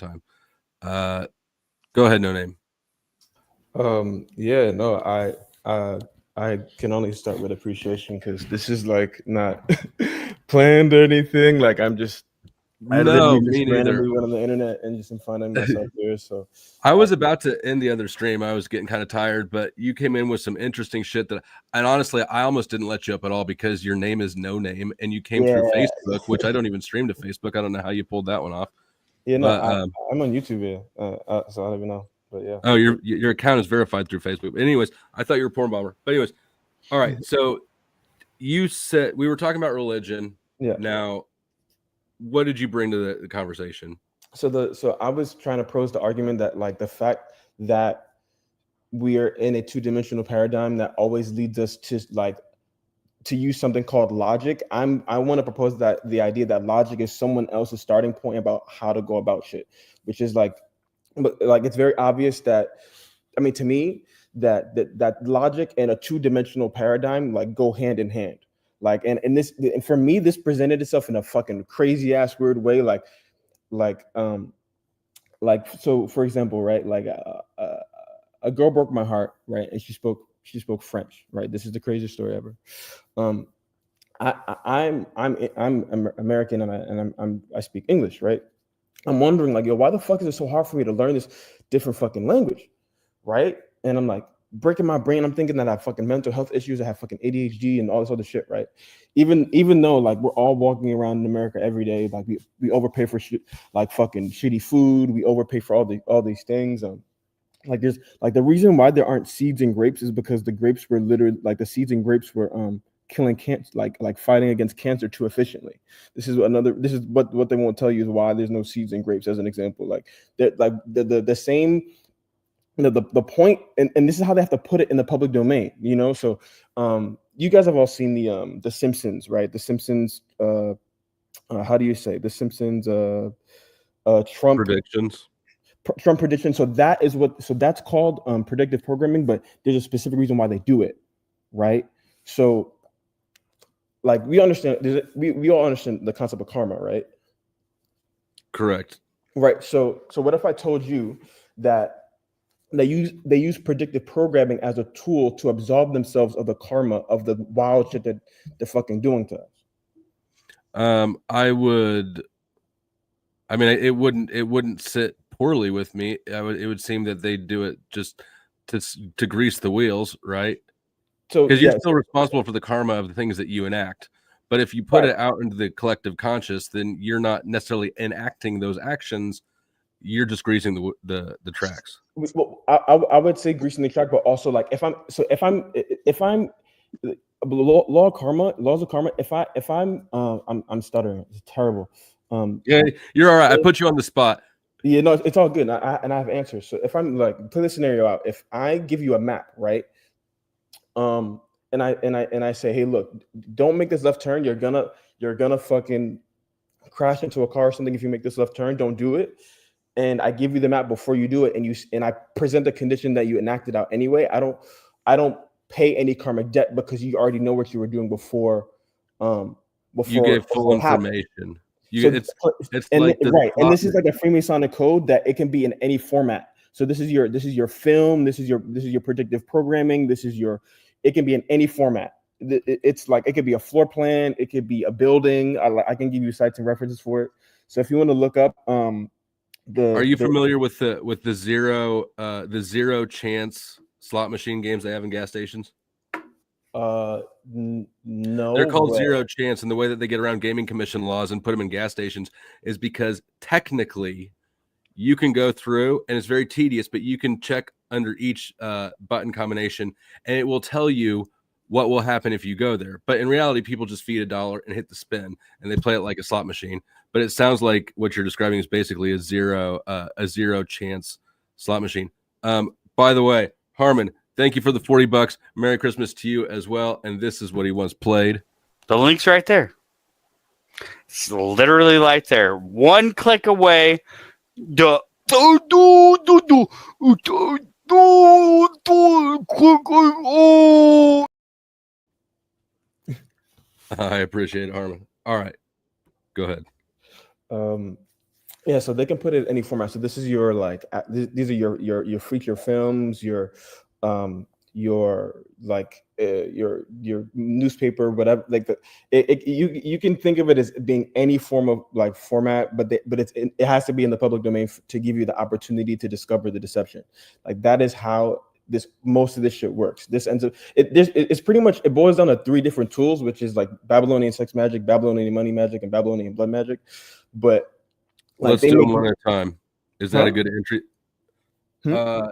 time. Go ahead, No Name. Yeah, no, I can only start with appreciation because this is like not planned or anything. Like I No, literally just me neither. randomly went on the internet and just am finding myself there. So I was about to end the other stream. I was getting kind of tired, but you came in with some interesting shit and honestly, I almost didn't let you up at all because your name is No Name and you came through yeah, Facebook, which I don't even stream to Facebook. I don't know how you pulled that one off. yeah, no, But I'm on YouTube, yeah. So I don't even know, but yeah. oh, your account is verified through Facebook. But anyways, I thought you were a porn bomber. But anyways, all right. So you said we were talking about religion. Yeah. Now, what did you bring to the conversation? So I was trying to pose the argument that like the fact that we are in a two-dimensional paradigm that always leads us to like to use something called logic. I want to propose that the idea that logic is someone else's starting point about how to go about shit, which is like, but like it's very obvious that, I mean, to me, that logic and a two-dimensional paradigm like go hand in hand. Like, and for me, this presented itself in a fucking crazy ass weird way. Like, so for example, right? Like, a girl broke my heart, right? And she spoke French, right? This is the craziest story ever. Um, I'm American and I speak English, right? I'm wondering like, yo, why the fuck is it so hard for me to learn this different fucking language, right? And I'm like breaking my brain. I'm thinking that I have fucking mental health issues. I have fucking ADHD and all this other shit, right? Even though like we're all walking around in America every day, like we overpay for shit, like fucking shitty food. We overpay for all these things. Like there's like the reason why there aren't seeds in grapes is because the grapes were literally like the seeds in grapes were killing cancer, like fighting against cancer too efficiently. This is what they won't tell you is why there's no seeds in grapes as an example. Like that, like the same, the point, and this is how they have to put it in the public domain, so you guys have all seen the Simpsons, right? The Simpsons, how do you say the Simpsons, Trump Predictions. Trump prediction. So that's called predictive programming, but there's a specific reason why they do it, right? So like we understand, we all understand the concept of karma, right? Correct. Right. So what if I told you that they use predictive programming as a tool to absolve themselves of the karma of the wild shit that they're fucking doing to us? I mean, it wouldn't sit poorly with me. It would seem that they do it just to grease the wheels, right? So Because you're still responsible for the karma of the things that you enact. But if you put it out into the collective conscious, then you're not necessarily enacting those actions. You're just greasing the tracks. Well, I would say greasing the track, but also like if I'm laws of karma. I'm stuttering. It's terrible. Yeah, you're all right. I put you on the spot. Yeah, no, it's all good. And I have answers. So if I'm like, put this scenario out, if I give you a map, right? And I say, hey, look, don't make this left turn. You're gonna fucking crash into a car or something if you make this left turn. Don't do it. And I give you the map before you do it, and I present the condition that you enacted out anyway. I don't pay any karmic debt because you already know what you were doing before. You gave full information. It's and like right, and this is like a Freemasonic code that it can be in any format. So this is your film, this is your predictive programming, it can be in any format. It's like it could be a floor plan, it could be a building. I can give you sites and references for it. So if you want to look up are you familiar with the zero chance slot machine games they have in gas stations? No, they're called zero chance, and the way that they get around gaming commission laws and put them in gas stations is because technically you can go through, and it's very tedious, but you can check under each button combination, and it will tell you what will happen if you go there. But in reality, people just feed $1 and hit the spin, and they play it like a slot machine. But it sounds like what you're describing is basically a zero chance slot machine. By the way, Harmon, thank you for the $40. Merry Christmas to you as well. And this is what he once played. The link's right there. It's literally right there. One click away. I appreciate it, Harmon. All right, go ahead. Yeah, so they can put it in any format. So this is your like these are your feature films, your like your newspaper, whatever. Like you can think of it as being any form of like format, but it has to be in the public domain to give you the opportunity to discover the deception. Like that is how most of this shit works. This ends up it's pretty much, it boils down to 3 different tools, which is like Babylonian sex magic, Babylonian money magic, and Babylonian blood magic. But like Let's do them one at a time. Is that a good entry? Hmm?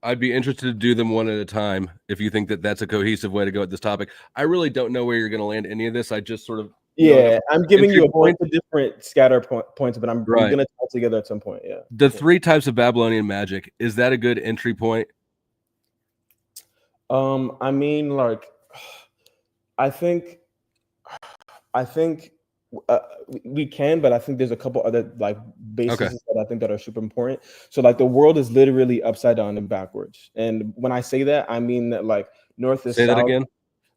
I'd be interested to do them one at a time if you think that that's a cohesive way to go at this topic. I really don't know where you're going to land any of this. I just sort of I'm giving you a point bunch of different scatter points, but I'm going to tie together at some point. Yeah. The 3 types of Babylonian magic, is that a good entry point? I mean, like, I think we can, but I think there's a couple other like bases that I think that are super important. So like the world is literally upside down and backwards. And when I say that, I mean that like north is Say south. That again.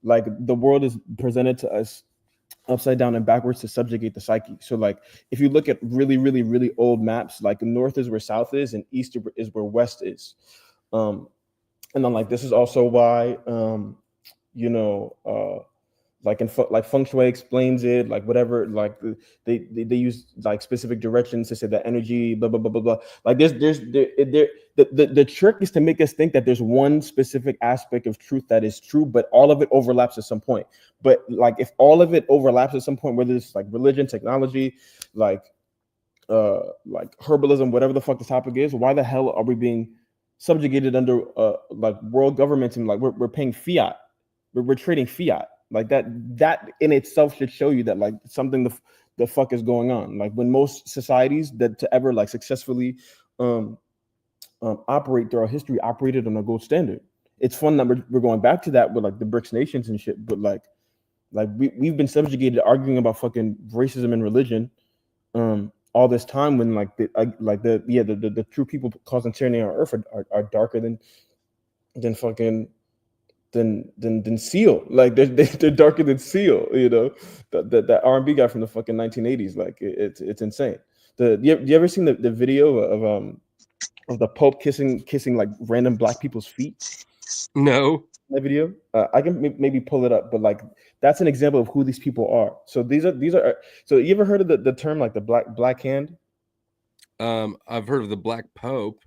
Like the world is presented to us upside down and backwards to subjugate the psyche. So like if you look at really, really, really old maps, like north is where south is and east is where west is. And then like this is also why like like feng shui explains it, like whatever, like they use like specific directions to say that energy, blah blah blah blah blah. Like the trick is to make us think that there's one specific aspect of truth that is true, but all of it overlaps at some point. But like if all of it overlaps at some point, whether it's like religion, technology, like herbalism, whatever the fuck the topic is, why the hell are we being subjugated under like world governments and like we're paying fiat, we're trading fiat? Like that in itself should show you that like something the fuck is going on. Like when most societies that to ever like successfully operate throughout history operated on a gold standard. It's fun that we're going back to that with like the BRICS nations and shit, but like we've been subjugated arguing about fucking racism and religion all this time when like the true people causing tyranny on earth are darker than fucking than Seal. Like they're darker than Seal, you know, that R&B guy from the fucking 1980s. Like it's insane. You ever seen the video of the Pope kissing like random black people's feet? No. That video, I can maybe pull it up, but like that's an example of who these people are. So these are. So you ever heard of the term like the black hand? I've heard of the Black Pope.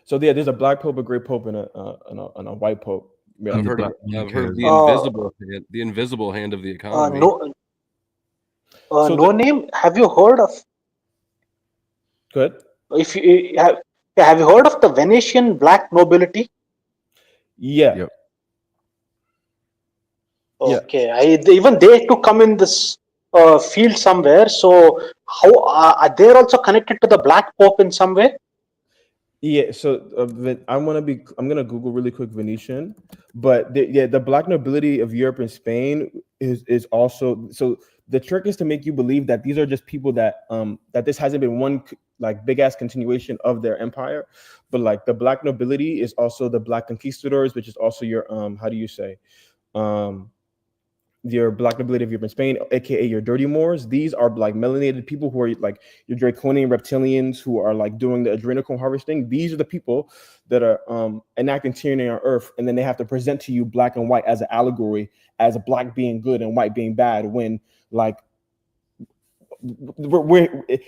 So yeah, there's a black pope, a gray pope, and a white pope. Yeah, I've heard of the invisible hand of the economy. No name. Have you heard of? Good. If you have you heard of the Venetian black nobility? Yeah. Yep. Okay. Yeah. Even they had to come in this field somewhere. So how are they also connected to the black pope in some way? Yeah, so I'm gonna Google really quick Venetian, but the black nobility of Europe and Spain is also, so the trick is to make you believe that these are just people that that this hasn't been one like big ass continuation of their empire, but like the black nobility is also the black conquistadors, which is also your how do you say your black nobility of Europe and Spain, aka your dirty Moors. These are like melanated people who are like your draconian reptilians who are like doing the adrenochrome harvesting. These are the people that are enacting tyranny on earth, and then they have to present to you black and white as an allegory, as a black being good and white being bad, when like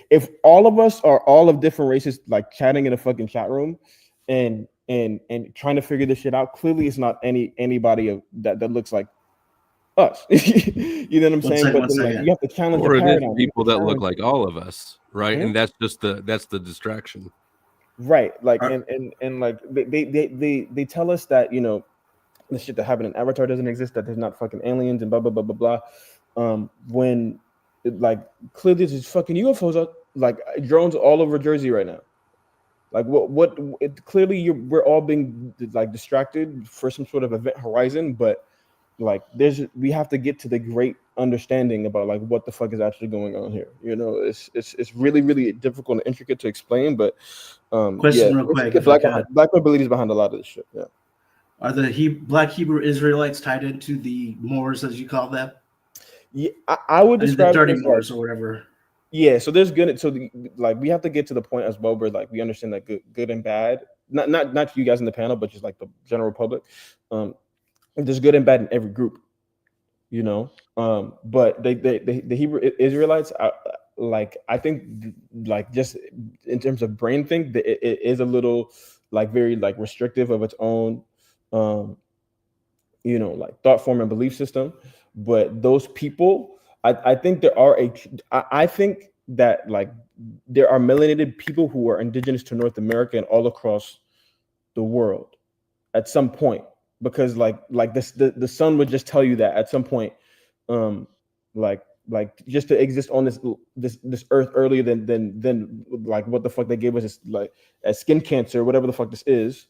if all of us are all of different races like chatting in a fucking chat room and trying to figure this shit out, clearly it's not anybody of that looks like us. You know what I'm saying? But then, like, you have to challenge the paradigm. People that look like all of us, right? And that's just the distraction, right? Like and like they tell us that, you know, the shit that happened in Avatar doesn't exist, that there's not fucking aliens and blah blah blah blah blah. When like clearly there's fucking UFOs like drones all over Jersey right now. Like clearly we're all being like distracted for some sort of event horizon, but like we have to get to the great understanding about like what the fuck is actually going on here. You know, it's really, really difficult and intricate to explain, but question real quick, black nobility is behind a lot of this shit. Yeah. Are the black Hebrew Israelites tied into the Moors, as you call them? Yeah, I would describe the dirty Moors or whatever. Yeah, so there's good. So like we have to get to the point as well where like we understand that good and bad. Not you guys in the panel, but just like the general public. There's good and bad in every group, you know. But the Hebrew Israelites, like I think like just in terms of brain thing, it is a little like very like restrictive of its own, you know, like thought form and belief system. But those people. I think there are I think that like there are melanated people who are indigenous to North America and all across the world at some point, because like this the sun would just tell you that at some point, like just to exist on this earth earlier than like what the fuck they gave us is like as skin cancer, whatever the fuck this is,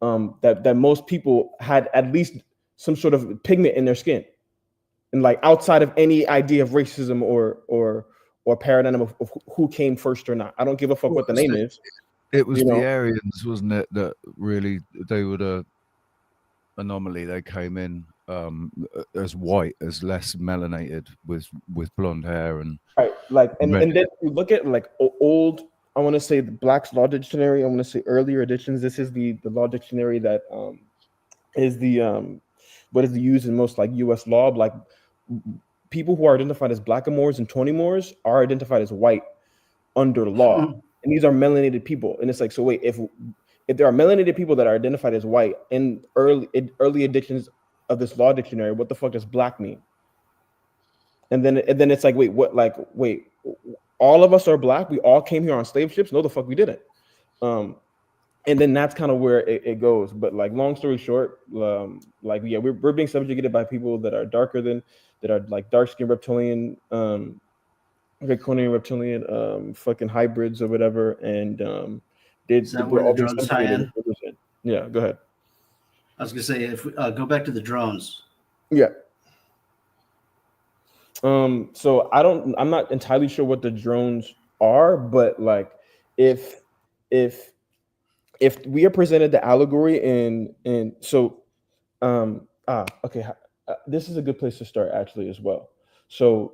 that most people had at least some sort of pigment in their skin. And like outside of any idea of racism or paradigm of who came first or not, I don't give a fuck what the name is. It was the Aryans, wasn't it? That really they were the anomaly. They came in as white, as less melanated, with blonde hair and right. Like and then you look at like old. I want to say the Black's Law Dictionary. I want to say earlier editions. This is the law dictionary that is the what is used in most like U.S. law. Like people who are identified as blackamoors and Tony-moors are identified as white under law, and these are melanated people. And it's like, so wait, if there are melanated people that are identified as white in early editions of this law dictionary, what the fuck does black mean? And then it's like, wait, what? Like, wait, all of us are black. We all came here on slave ships. No, the fuck we didn't. And then that's kind of where it goes. But like, long story short, like yeah, we're being subjugated by people that are darker than, that are like dark skinned reptilian, draconian reptilian, fucking hybrids or whatever. And we're all being subjugated. Yeah, go ahead. I was gonna say, if we go back to the drones. Yeah. So I'm not entirely sure what the drones are, but like if we are presented the allegory in so okay, this is a good place to start actually as well. So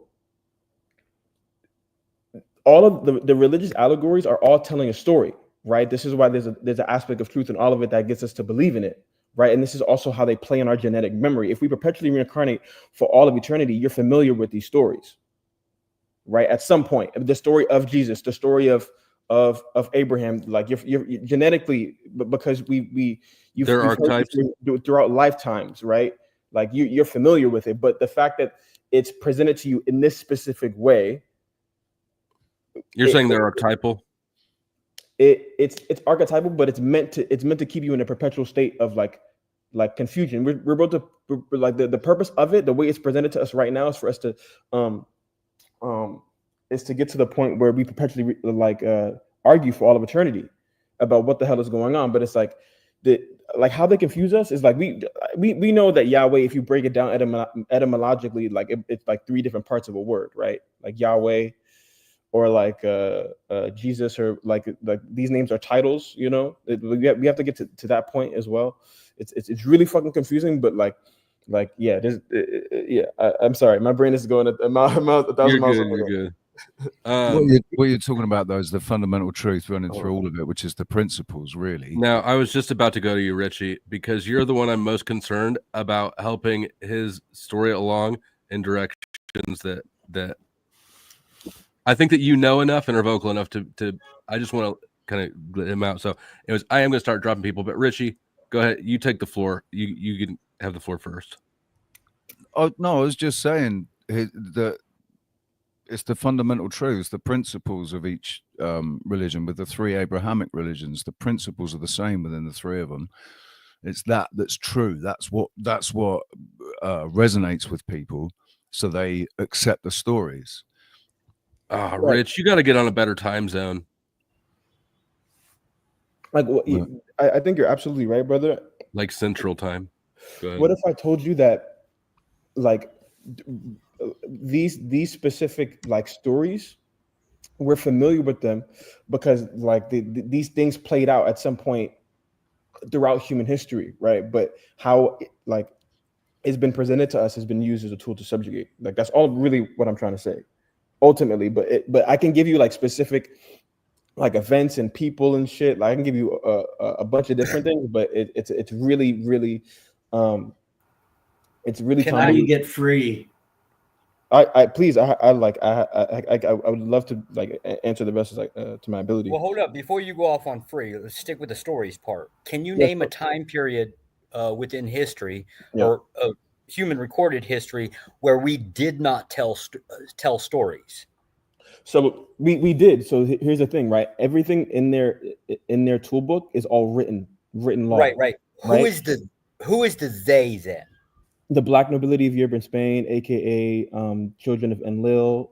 all of the religious allegories are all telling a story, right? This is why there's an aspect of truth in all of it that gets us to believe in it, right? And this is also how they play in our genetic memory. If we perpetually reincarnate for all of eternity, you're familiar with these stories, right? At some point, the story of Jesus, the story of Abraham, like you're genetically, because you've archetypes throughout lifetimes, right? Like you're familiar with it, but the fact that it's presented to you in this specific way, you're saying they're archetypal. It's archetypal, but it's meant to keep you in a perpetual state of like confusion. We're about to like the purpose of it, the way it's presented to us right now, is for us to is to get to the point where we perpetually argue for all of eternity about what the hell is going on. But it's like like how they confuse us is like we know that Yahweh, if you break it down etymologically, like it's like three different parts of a word, right? Like Yahweh, or like Jesus, or like these names are titles, you know. We have to get to that point as well. It's really fucking confusing, but like yeah, I'm sorry, my brain is going a thousand miles. You're good. What you're talking about, though, is the fundamental truth running through all of it, which is the principles, really. Now, I was just about to go to you, Richie, because you're the one I'm most concerned about helping his story along in directions that I think that you know enough and are vocal enough to I just want to kind of get him out. So I am going to start dropping people, but Richie, go ahead. You take the floor. You can have the floor first. Oh, no, I was just saying that it's the fundamental truths, the principles of each religion. With the three Abrahamic religions, the principles are the same within the three of them. It's that's true. That's what resonates with people, so they accept the stories. Rich, you got to get on a better time zone. Like, I think you're absolutely right, brother. Like Central Time. Go ahead. What if I told you that, like, these specific like stories, we're familiar with them because like these things played out at some point throughout human history, right? But how like it's been presented to us has been used as a tool to subjugate. Like that's all really what I'm trying to say. ultimately, but I can give you like specific like events and people and shit. Like I can give you a bunch of different things, but it's really it's really Can I get free? I please I would love to like answer the best like to my ability. Well, hold up. Before you go off on free, let's stick with the stories part. Can you Yes, name sir. a time period within history Yeah. or human recorded history where we did not tell stories? So we did. So here's the thing, right? Everything in their toolbook is all written law. Right. Right? Who is the they then? The black nobility of Europe and Spain, aka children of Enlil,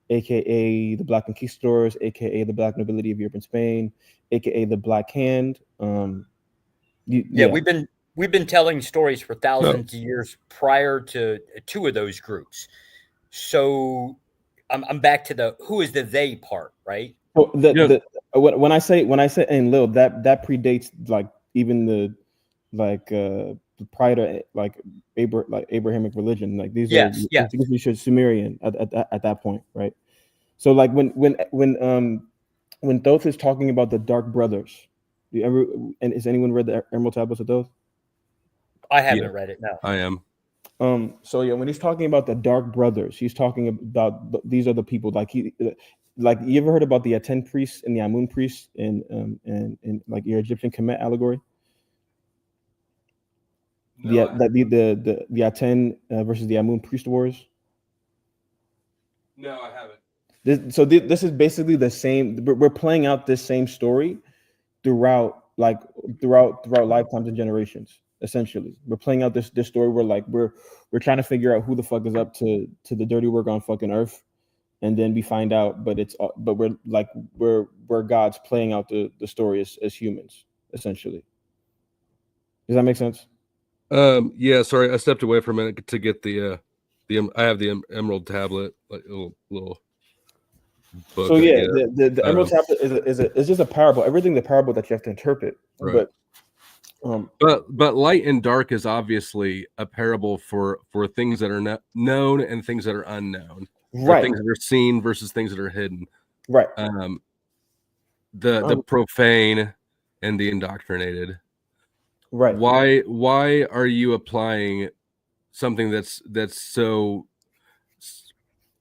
aka the black conquistadors, aka the black nobility of Europe and Spain, aka the Black Hand. Yeah, we've been telling stories for thousands of years prior to two of those groups. So I'm back to the who is the they part, right? So when I say Enlil, that predates like even the prior to like Abrahamic religion. Like these are Sumerian at that point, right? So like when Thoth is talking about the Dark Brothers, and has anyone read the Emerald Tablets of Thoth? I haven't read it. No, I am. So yeah, when he's talking about the Dark Brothers, he's talking about these are the people like you ever heard about the Aten priests and the Amun priests in like your Egyptian Kemet allegory? No, the Aten versus the Amun priest wars. No, I haven't. This is basically the same. We're playing out this same story throughout lifetimes and generations. Essentially, we're playing out this story where like we're trying to figure out who the fuck is up to the dirty work on fucking Earth, and then we find out, but we're gods playing out the story as humans. Essentially, does that make sense? Yeah, sorry, I stepped away for a minute to get the I have the Emerald Tablet, like a little book. So yeah, the Emerald Tablet is just a parable. Everything the parable that you have to interpret. Right. But light and dark is obviously a parable for things that are known and things that are unknown. Right. Things that are seen versus things that are hidden. Right. The profane and the indoctrinated. Right. Why are you applying something that's so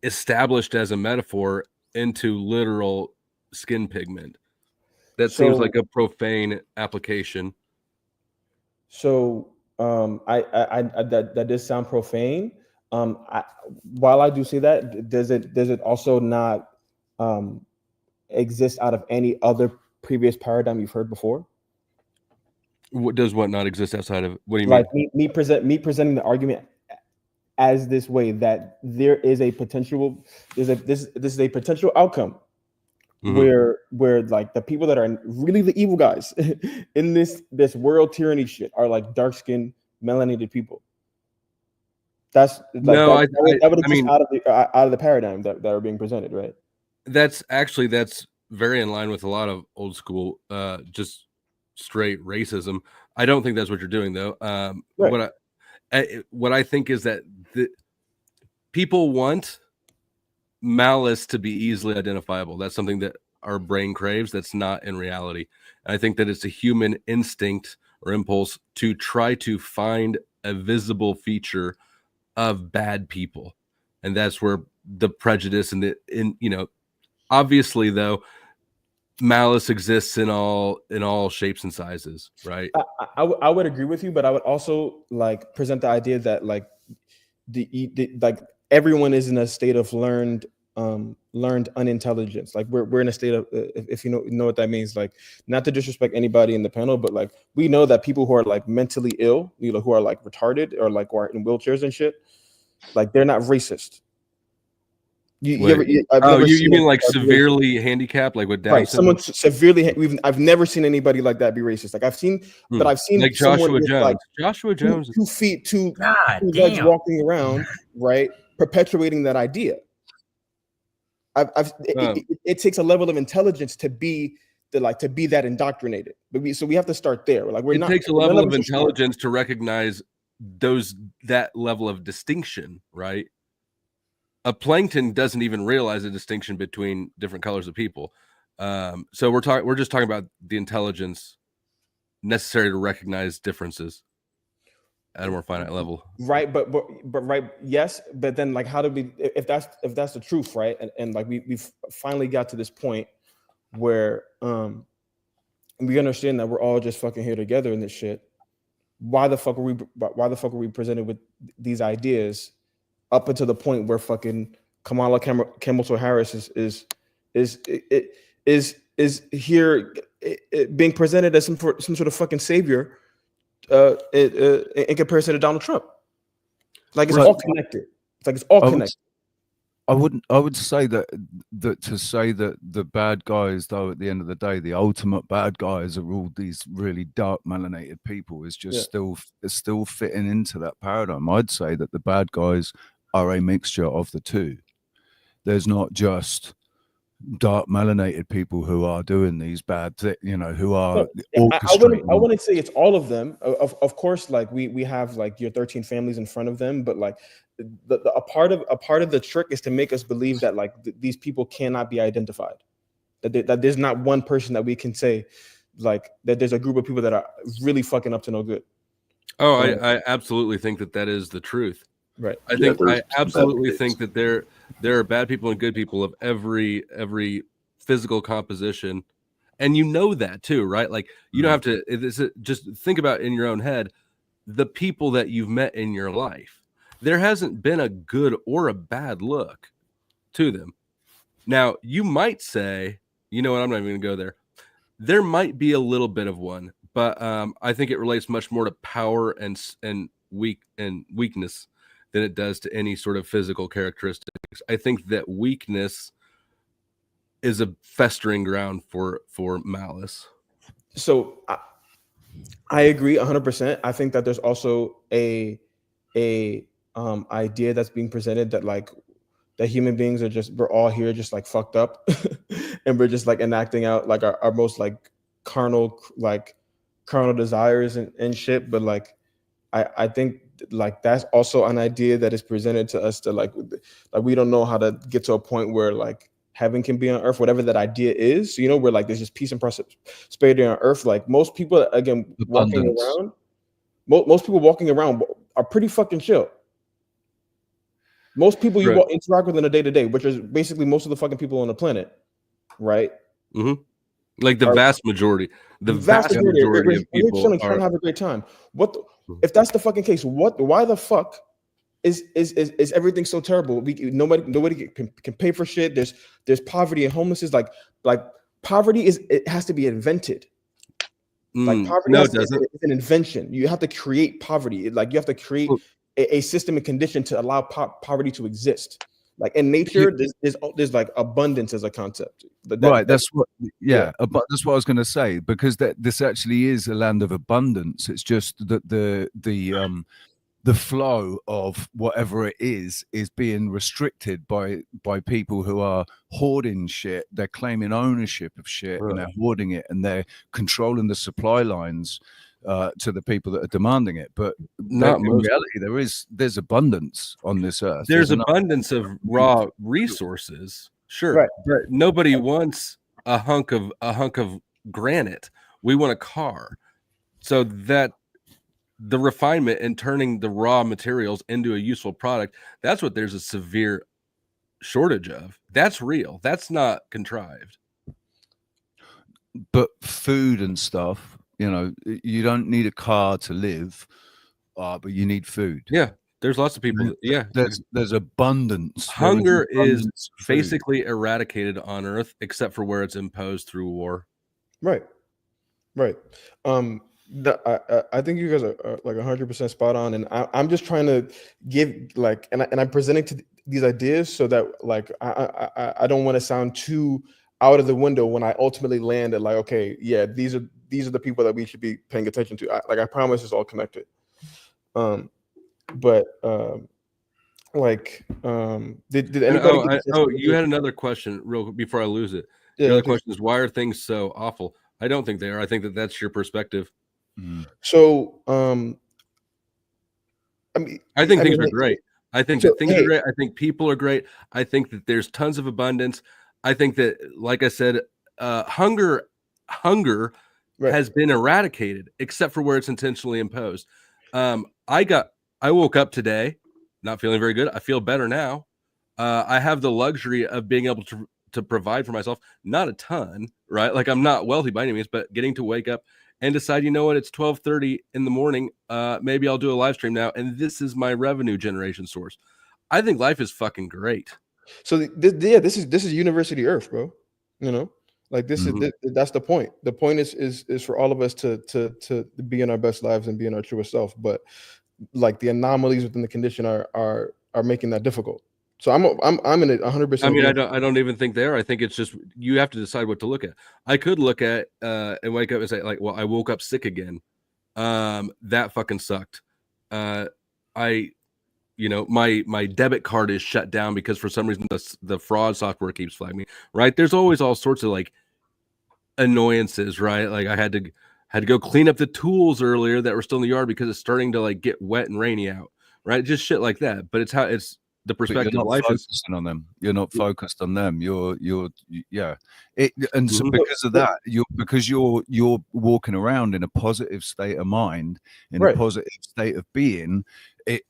established as a metaphor into literal skin pigment? That seems like a profane application. So that does sound profane. While I do say that, does it also not exist out of any other previous paradigm you've heard before? What does what not exist outside of? What do you mean? Like me presenting the argument as this way, that there is a potential. This is a potential outcome. Mm-hmm. Where like the people that are really the evil guys in this world tyranny shit are like dark-skinned, melanated people. That's like, no, that would exist out of the paradigm that are being presented, right? That's very in line with a lot of old school, just straight racism. I don't think that's what you're doing though. Right. What I think is that the people want malice to be easily identifiable. That's something that our brain craves. That's not in reality. And I think that it's a human instinct or impulse to try to find a visible feature of bad people. And that's where the prejudice and obviously though, malice exists in all shapes and sizes, right? I would agree with you, but I would also like present the idea that like like everyone is in a state of learned unintelligence. Like we're in a state of if you know what that means, like not to disrespect anybody in the panel, but like we know that people who are like mentally ill, who are like retarded or like are in wheelchairs and shit, like they're not racist. You mean like severely handicapped, like with Down syndrome? Someone severely. I've never seen anybody like that be racist. Like I've seen like Joshua Jones. Like Joshua Jones, 2 feet, two legs walking around, right, perpetuating that idea. It takes a level of intelligence to be that indoctrinated. But we have to start there. Like it takes a level of intelligence to recognize that level of distinction, right? a plankton doesn't even realize the distinction between different colors of people. So we're just talking about the intelligence necessary to recognize differences at a more finite level. Right, but right, yes, but then like, how do we, if that's the truth, right? And like we've finally got to this point where we understand that we're all just fucking here together in this shit. Why the fuck are we presented with these ideas up until the point where fucking Kamala Harris is here being presented as some sort of fucking savior in comparison to Donald Trump? Like, it's all connected. It's like it's all connected. I would say that to say that the bad guys, though, at the end of the day, the ultimate bad guys are all these really dark melanated people is just still fitting into that paradigm. I'd say that the bad guys are a mixture of the two. There's not just dark melanated people who are doing these bad things, who are orchestrating. I wouldn't say it's all of them. Of course, like we have like your 13 families in front of them, but like a part of the trick is to make us believe that like these people cannot be identified. That there's not one person that we can say like that there's a group of people that are really fucking up to no good. Oh, I absolutely think that is the truth. Right. I absolutely think that there are bad people and good people of every physical composition, and that too, right? Like you don't have to just think about in your own head the people that you've met in your life. There hasn't been a good or a bad look to them. Now you might say, you know what? I'm not even going to go there. There might be a little bit of one, but I think it relates much more to power and weakness than it does to any sort of physical characteristics. I think that weakness is a festering ground for malice. So I agree 100%. I think that there's also a idea that's being presented that like that human beings we're all here just like fucked up and we're just like enacting out like our most like carnal desires and shit. But like I think like that's also an idea that is presented to us to like we don't know how to get to a point where like heaven can be on earth, whatever that idea is, where like there's just peace and prosperity on earth. Like most people, again, most people walking around are pretty fucking chill. Most people you interact with in a day-to-day, which is basically most of the fucking people on the planet, right? Mm-hmm. Like the vast majority of people trying to have a great time. If that's the fucking case? Why the fuck is everything so terrible? Nobody can pay for shit. There's poverty and homelessness. Like poverty it has to be invented. Like poverty is an invention. You have to create poverty. Like you have to create a system and condition to allow poverty to exist. Like in nature, there's like abundance as a concept. That's what I was going to say, because this actually is a land of abundance. It's just that the flow of whatever it is being restricted by people who are hoarding shit. They're claiming ownership of shit and they're hoarding it and they're controlling the supply lines to the people that are demanding it. But in reality, there's abundance on this earth. There's abundance of raw resources, sure, but nobody wants a hunk of granite. We want a car. So that the refinement and turning the raw materials into a useful product, that's what there's a severe shortage of. That's real. That's not contrived. But food and stuff, you don't need a car to live, but you need food. Yeah, there's lots of people. There's abundance. Hunger is basically eradicated on Earth, except for where it's imposed through war. Right. I think you guys are like 100% spot on, and I'm just trying to give like, and I'm presenting to these ideas so that like I don't want to sound too out of the window when I ultimately land at like, okay, yeah, these are the people that we should be paying attention to. I promise it's all connected. Did anybody? You had another question real before I lose it. The other question is, why are things so awful? I don't think they are. I think that's your perspective. So, I think things are great. I think that things are great. I think people are great. I think that there's tons of abundance. I think that, like I said, hunger has been eradicated, except for where it's intentionally imposed. I woke up today not feeling very good. I feel better now. I have the luxury of being able to provide for myself, not a ton, right? Like I'm not wealthy by any means, but getting to wake up and decide, you know what, it's 12:30 in the morning. Maybe I'll do a live stream now, and this is my revenue generation source. I think life is fucking great. So this is University Earth, bro. You know, like this is that's the point. The point is for all of us to be in our best lives and be in our truest self. But like the anomalies within the condition are making that difficult. So I'm in it 100%. I mean, I don't even think they are. I think it's just you have to decide what to look at. I could look at and wake up and say like, well, I woke up sick again. That fucking sucked. You know, my debit card is shut down because for some reason the fraud software keeps flagging me. Right? There's always all sorts of like annoyances, right? Like I had to go clean up the tools earlier that were still in the yard because it's starting to like get wet and rainy out. Right? Just shit like that. But it's the perspective of life is on them. You're not focused on them. You're yeah. So because of that, because you're walking around in a positive state of mind, in a positive state of being.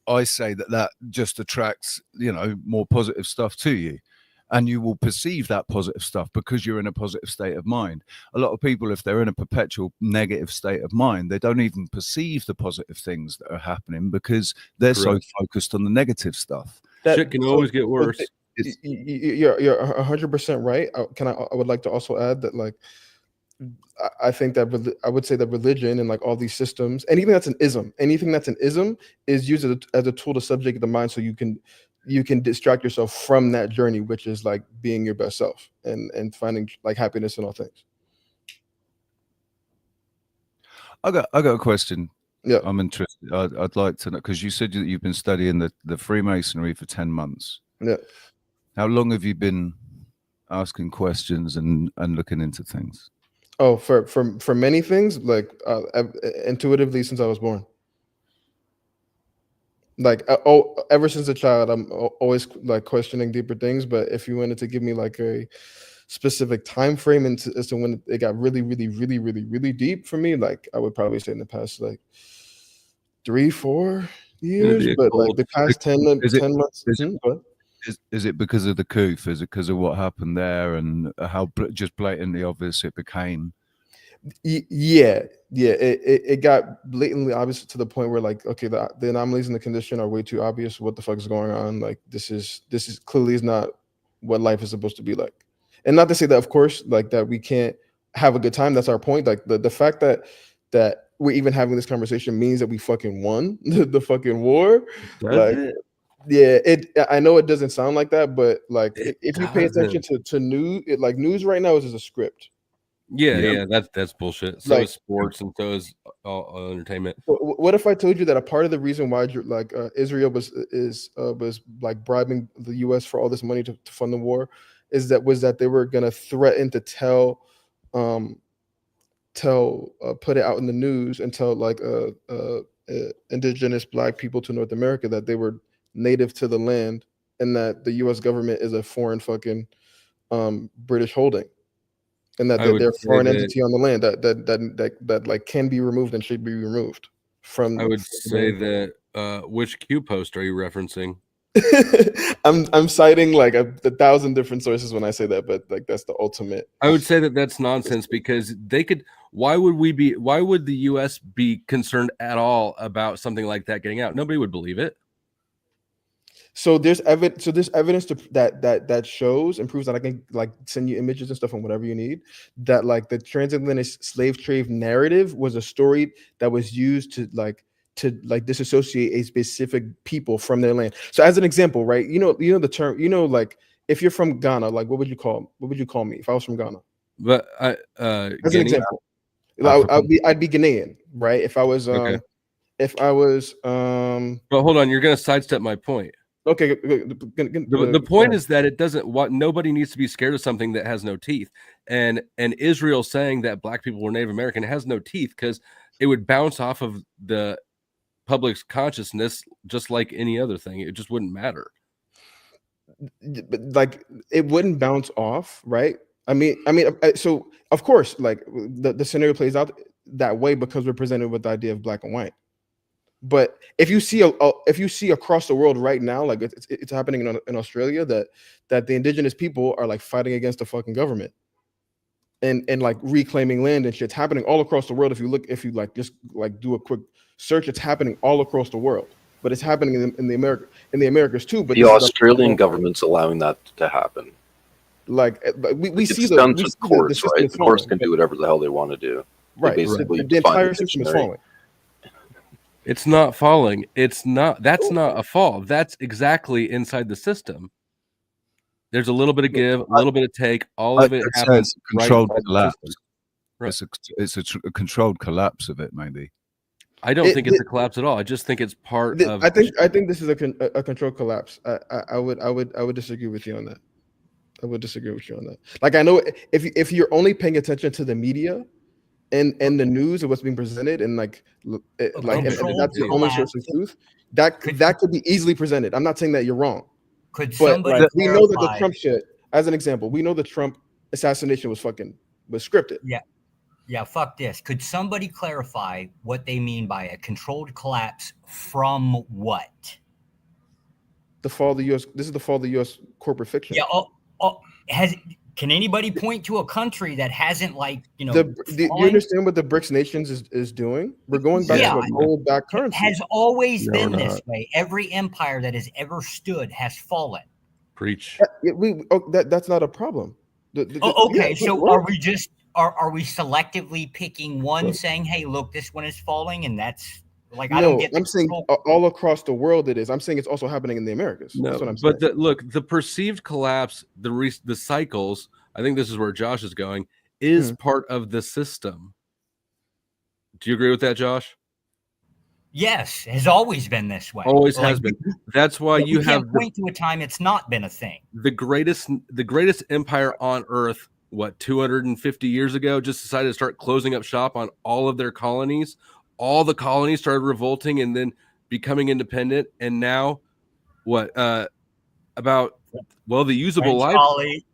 I say that just attracts, you know, more positive stuff to you, and you will perceive that positive stuff because you're in a positive state of mind. A lot of people, if they're in a perpetual negative state of mind, they don't even perceive the positive things that are happening because they're so focused on the negative stuff. Shit can always get worse. You're 100% right. I would like to also add that, like, I think that I would say that religion and like all these systems, anything that's an ism is used as a tool to subject the mind, so you can distract yourself from that journey, which is like being your best self and finding like happiness in all things. I got a question. Yeah, I'm interested. I'd like to know, because you said that you've been studying the Freemasonry for 10 months. Yeah. How long have you been asking questions and looking into things? Oh, for many things, like intuitively since I was born. Like ever since a child, I'm always like questioning deeper things. But if you wanted to give me like a specific time frame as to when it got really, really, really, really, really deep for me, like I would probably say in the past like 3-4 years, but like the past 10 months. Is it because of the coup? Is it because of what happened there and how just blatantly obvious it became? Yeah. It got blatantly obvious to the point where like, okay, the anomalies in the condition are way too obvious. What the fuck is going on? Like this is clearly is not what life is supposed to be like. And not to say that, of course, like that we can't have a good time. That's our point. Like the fact that we're even having this conversation means that we fucking won the fucking war. Yeah, I know it doesn't sound like that, but like if you pay attention to news, like news right now is just a script. Yeah, that's bullshit. So is sports, and so is all entertainment. What if I told you that a part of the reason why Israel was like bribing the U.S. for all this money to fund the war was that they were gonna threaten to put it out in the news and tell like indigenous Black people to North America that they were native to the land and that the U.S. government is a foreign fucking British holding, and that they're a foreign entity on the land that like can be removed and should be removed from. I would say that which Q post are you referencing? I'm citing like 1,000 different sources when I say that, but like that's the ultimate. I would say that that's nonsense because they could. Why would the U.S. be concerned at all about something like that getting out? Nobody would believe it. So there's evidence. That shows and proves that I can like send you images and stuff on whatever you need. That like the transatlantic slave trade narrative was a story that was used to disassociate a specific people from their land. So as an example, right? You know the term. Like if you're from Ghana, like what would you call me if I was from Ghana? But as an example, I'd be Ghanaian, right? If I was But hold on, you're gonna sidestep my point. Okay. The point is that it doesn't. Nobody needs to be scared of something that has no teeth. And Israel saying that Black people were Native American has no teeth because it would bounce off of the public's consciousness just like any other thing. It just wouldn't matter. But like it wouldn't bounce off, right? I mean, so of course, like the scenario plays out that way because we're presented with the idea of black and white. But if you see across the world right now, like it's happening in Australia, that the indigenous people are like fighting against the fucking government and like reclaiming land and shit's happening all across the world. If you like just like do a quick search, it's happening all across the world. But it's happening in the Americas too. But the Australian government's allowing that to happen. Like we see the done through courts, right? The courts can but, do whatever the hell they want to do. Right. Basically, the entire system is falling. It's not falling. It's not. That's not a fall. That's exactly inside the system. There's a little bit of give, a little bit of take. All of it happens. It's a controlled right collapse. Right. It's a controlled collapse of it, maybe. I don't think it's a collapse at all. I just think it's part of. I think this is a controlled collapse. I would disagree with you on that. I would disagree with you on that. Like I know if you're only paying attention to the media and the news and what's being presented and and that's the only source of truth, that could be easily presented. I'm not saying that you're wrong. Could but somebody we know that the Trump shit, as an example, we know the Trump assassination was scripted. Yeah, fuck this. Could somebody clarify what they mean by a controlled collapse from what? The fall of the U.S. This is the fall of the U.S. corporate fiction. Yeah. Can anybody point to a country that hasn't do you understand what the BRICS nations is doing? We're going back to a gold-backed currency. It has always been this way. Every empire that has ever stood has fallen. Preach. That's not a problem. So are we just are we selectively picking one, saying, "Hey, look, this one is falling," and that's like I don't get. I'm saying all across the world it is. I'm saying it's also happening in the Americas. No, that's what I'm saying. But the perceived collapse, the cycles. I think this is where Josh is going. Is part of the system. Do you agree with that, Josh? Yes, has always been this way. Always has been. That's why you have point to a time it's not been a thing. The greatest empire on earth, 250 years ago, just decided to start closing up shop on all of their colonies. All the colonies started revolting and then becoming independent. And now, the usable life.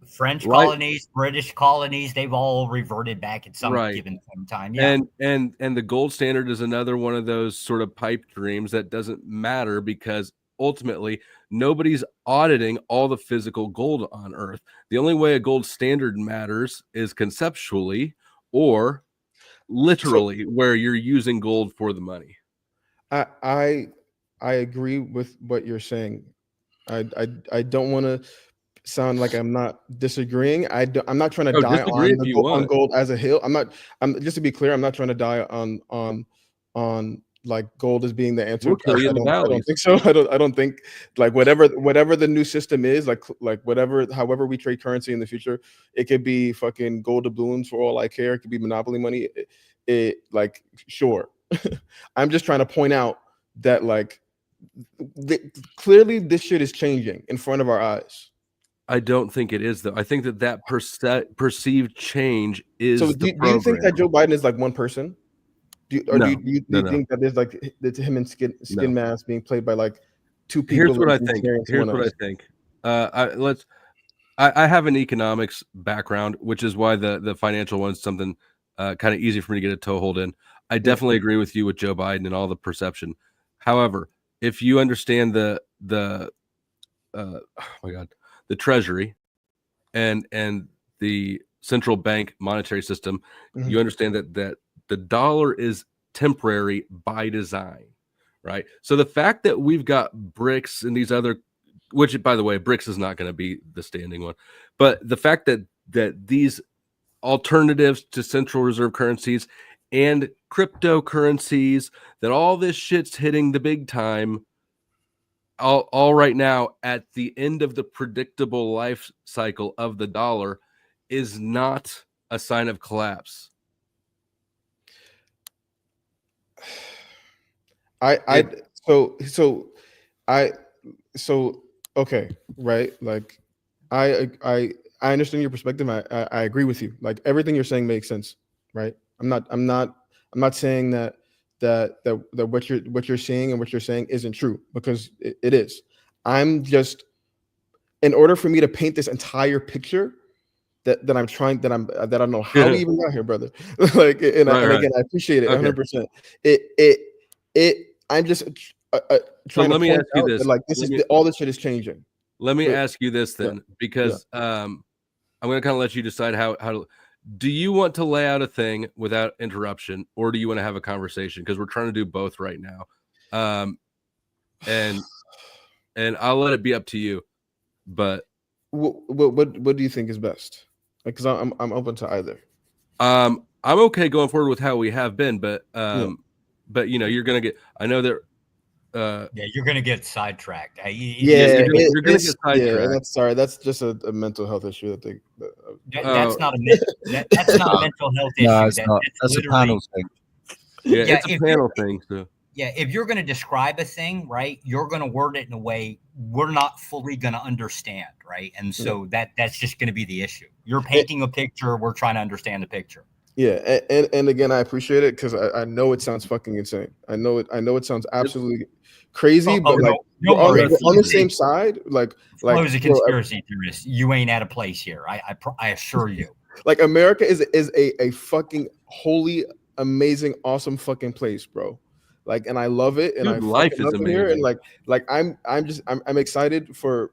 French colonies, British colonies, they've all reverted back at some given time. Yeah. And the gold standard is another one of those sort of pipe dreams that doesn't matter because ultimately nobody's auditing all the physical gold on earth. The only way a gold standard matters is conceptually or literally where you're using gold for the money. I agree with what you're saying. I don't want to sound like I'm not disagreeing. I'm not trying to die on gold as a hill. I'm just to be clear, I'm not trying to die on like gold as being the answer. I don't think so. I don't think like whatever the new system is, like however we trade currency in the future, it could be fucking gold doubloons for all I care. It could be monopoly money. Sure. I'm just trying to point out that clearly this shit is changing in front of our eyes. I don't think it is, though. I think that perceived change is. So, do you think that Joe Biden is like one person? Do you think that there's it's him and Skin Mask being played by like two people? Here's what I think. I have an economics background, which is why the financial one's something kind of easy for me to get a toehold in. I definitely agree with you with Joe Biden and all the perception. However, if you understand the Treasury and the central bank monetary system, you understand that the dollar is temporary by design, right? So the fact that we've got BRICS and these other, which by the way, BRICS is not going to be the standing one, but the fact that these alternatives to central reserve currencies and cryptocurrencies, that all this shit's hitting the big time all right now at the end of the predictable life cycle of the dollar is not a sign of collapse. Okay, right? Like I understand your perspective. I agree with you. Like everything you're saying makes sense, right? I'm not saying that what you're seeing and what you're saying isn't true, because it is. I'm just, in order for me to paint this entire picture that I don't know how we even got here, brother. Like, and again, I appreciate it 100%. I'm just trying to point out that, like, all this shit is changing. Let me ask you this then, because I'm going to kind of let you decide how to. Do you want to lay out a thing without interruption, or do you want to have a conversation? Because we're trying to do both right now, and I'll let it be up to you. But what do you think is best? Because I'm open to either. I'm okay going forward with how we have been, but you know, you're gonna get. I know that. You're gonna get sidetracked. You're gonna get sidetracked. That's just a mental health issue. That's not a mental health issue. No, it's not. That's a panel thing. Yeah, it's a panel thing. So. Yeah, if you're going to describe a thing, right, you're going to word it in a way we're not fully going to understand, right? And so that's just going to be the issue. You're painting a picture. We're trying to understand the picture. Yeah, and again, I appreciate it, because I know it sounds fucking insane. I know it sounds absolutely crazy, but like we're on the same side. Like Flo's a conspiracy theorist. You ain't at a place here. I assure you. Like, America is a fucking holy, amazing, awesome fucking place, bro. Like, and I love it, and Dude, life is amazing here, and like I'm excited for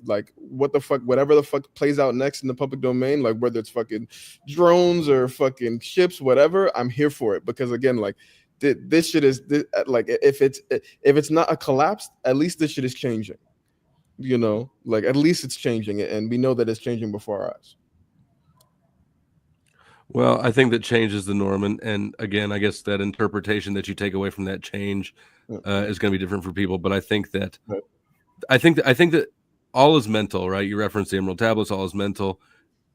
like what the fuck, whatever the fuck plays out next in the public domain, like whether it's fucking drones or fucking ships, whatever. I'm here for it, because again, like this shit is like, if it's not a collapse, at least this shit is changing. You know, like, at least it's changing, and we know that it's changing before our eyes. Well, I think that change is the norm, and again, I guess that interpretation that you take away from that change is going to be different for people. But I think that I think that all is mental, right? You referenced the Emerald Tablets, all is mental,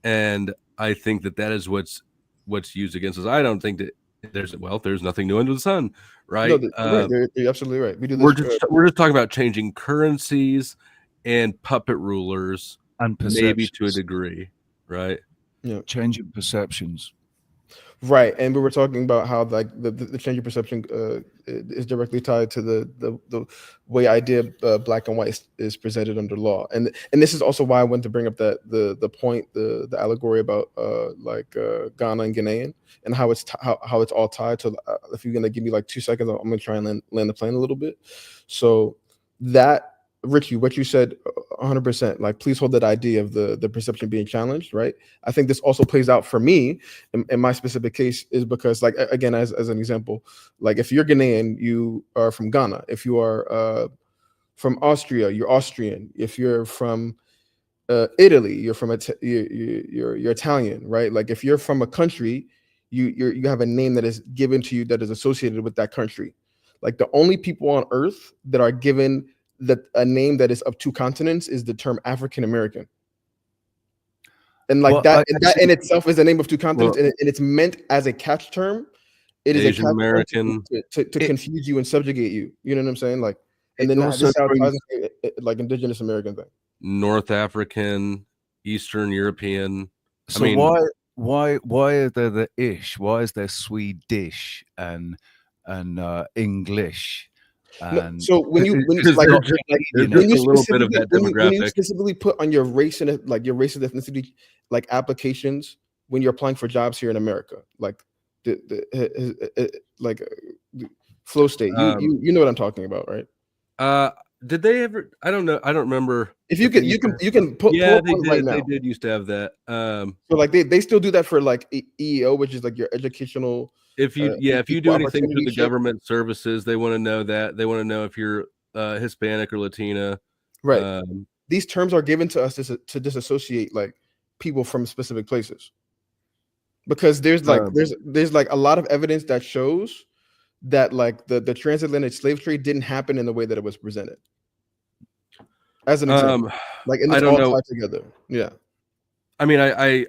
and I think that is what's used against us. I don't think that there's nothing new under the sun, right? No, you're absolutely right. We're just talking about changing currencies and puppet rulers, and maybe to a degree, right? Yeah, changing perceptions, right? And we were talking about how, like, the change of perception is directly tied to the way idea black and white is presented under law, and this is also why I wanted to bring up the point, the allegory about Ghana and Ghanaian, and how it's all tied to. If you're gonna give me like 2 seconds, I'm gonna try and land the plane a little bit. So that, Richie, what you said 100%, like, please hold that idea of the perception being challenged, right? I think this also plays out for me in my specific case, is because, like, again, as an example, like, if you're Ghanaian, you are from Ghana. If you are from Austria, you're Austrian. If you're from Italy, you're from you're Italian, right? Like, if you're from a country, you have a name that is given to you that is associated with that country. Like, the only people on earth that are given a name that is of two continents is the term African American, and like that in itself is the name of two continents, and it's meant as a catch term. It is Asian American to confuse you and subjugate you. You know what I'm saying? Like, and then this is how it ties into, like, indigenous American thing. North African, Eastern European. So why are there the ish? Why is there Swedish and English? And so when you specifically put on your race and your race and ethnicity, like, applications when you're applying for jobs here in America, like Flow State, you know what I'm talking about, right? Did they ever? I don't know. I don't remember. If you can put. Yeah, they did. Right now. They did used to have that. So like they still do that for like EEO, which is like your educational. If you do anything through the government services, they want to know that. They want to know if you're Hispanic or Latina. Right. These terms are given to us to disassociate, like, people from specific places, because there's like a lot of evidence that shows that, like, the transatlantic slave trade didn't happen in the way that it was presented. As an example, like, and it's all tied together. Yeah. I mean, I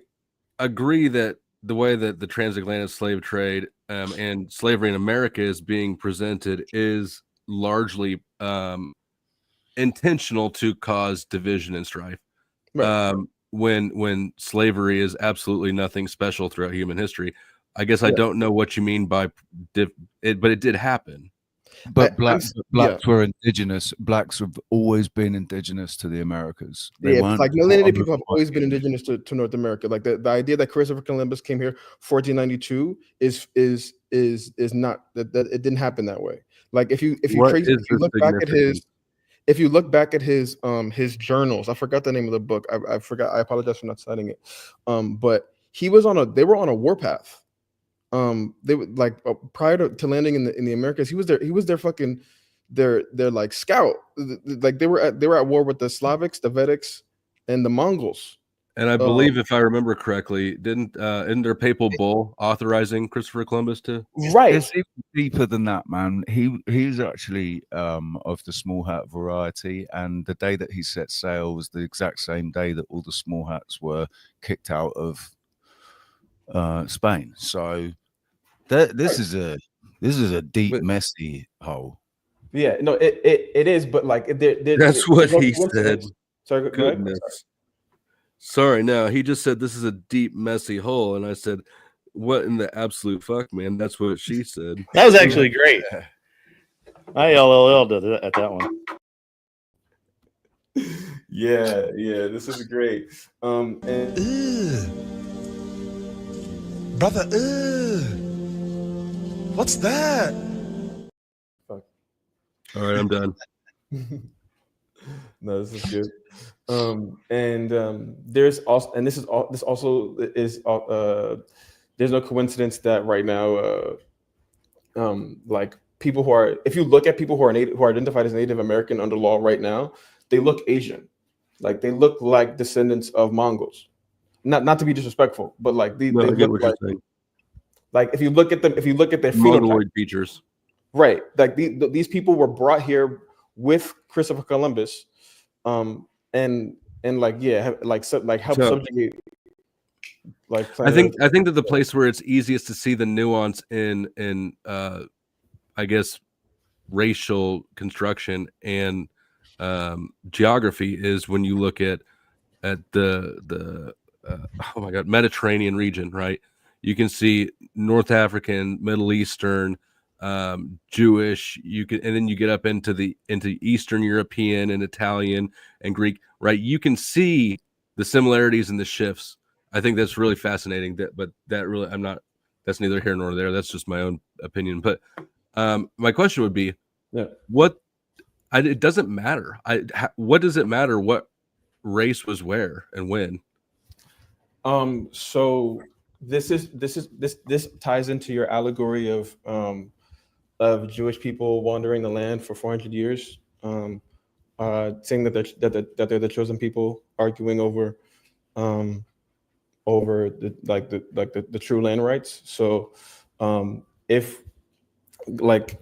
agree that the way that the transatlantic slave trade and slavery in America is being presented is largely intentional to cause division and strife. Right. When slavery is absolutely nothing special throughout human history. I guess I don't know what you mean by but it did happen. But blacks were indigenous. Blacks have always been indigenous to the Americas. They weren't like melanated people have always been indigenous to North America. Like the idea that Christopher Columbus came here 1492 is not that it didn't happen that way. Like if you look back at his journals, I forgot the name of the book. I forgot. I apologize for not citing it. But they were on a warpath. They were like prior to landing in the Americas, he was their like scout. Like they were at war with the Slavics, the Vedics, and the Mongols. And I believe, if I remember correctly, isn't there a papal bull authorizing Christopher Columbus to? Right. It's even deeper than that, man. He's actually of the small hat variety, and the day that he set sail was the exact same day that all the small hats were kicked out of Spain. So this is a deep, messy hole. Yeah, no, it is, but like that's what he said. Sorry, go ahead. Sorry, no, he just said this is a deep, messy hole, and I said, "What in the absolute fuck, man?" That's what she said. That was actually great. I LLL did it at that one. Yeah, this is great. Brother, what's that? Fuck. All right, I'm done. No, this is good. There's also, and there's no coincidence that right now, like people who are, if you look at people who are who are identified as Native American under law right now, they look Asian, like they look like descendants of Mongols. Not to be disrespectful, but like they look like if you look at them, if you look at their Mongoloid features, right? Like these people were brought here with Christopher Columbus, and like help subjugate. Like I think that the place where it's easiest to see the nuance in I guess racial construction and geography is when you look at the oh my god, Mediterranean region, right? You can see North African, Middle Eastern, Jewish, and then you get up into Eastern European and Italian and Greek, right? You can see the similarities and the shifts. I think that's really fascinating. That's neither here nor there. That's just my own opinion. But my question would be, it doesn't matter. What does it matter what race was where and when? So this ties into your allegory of Jewish people wandering the land for 400 years, saying that they're the chosen people, arguing over the true land rights. So if like,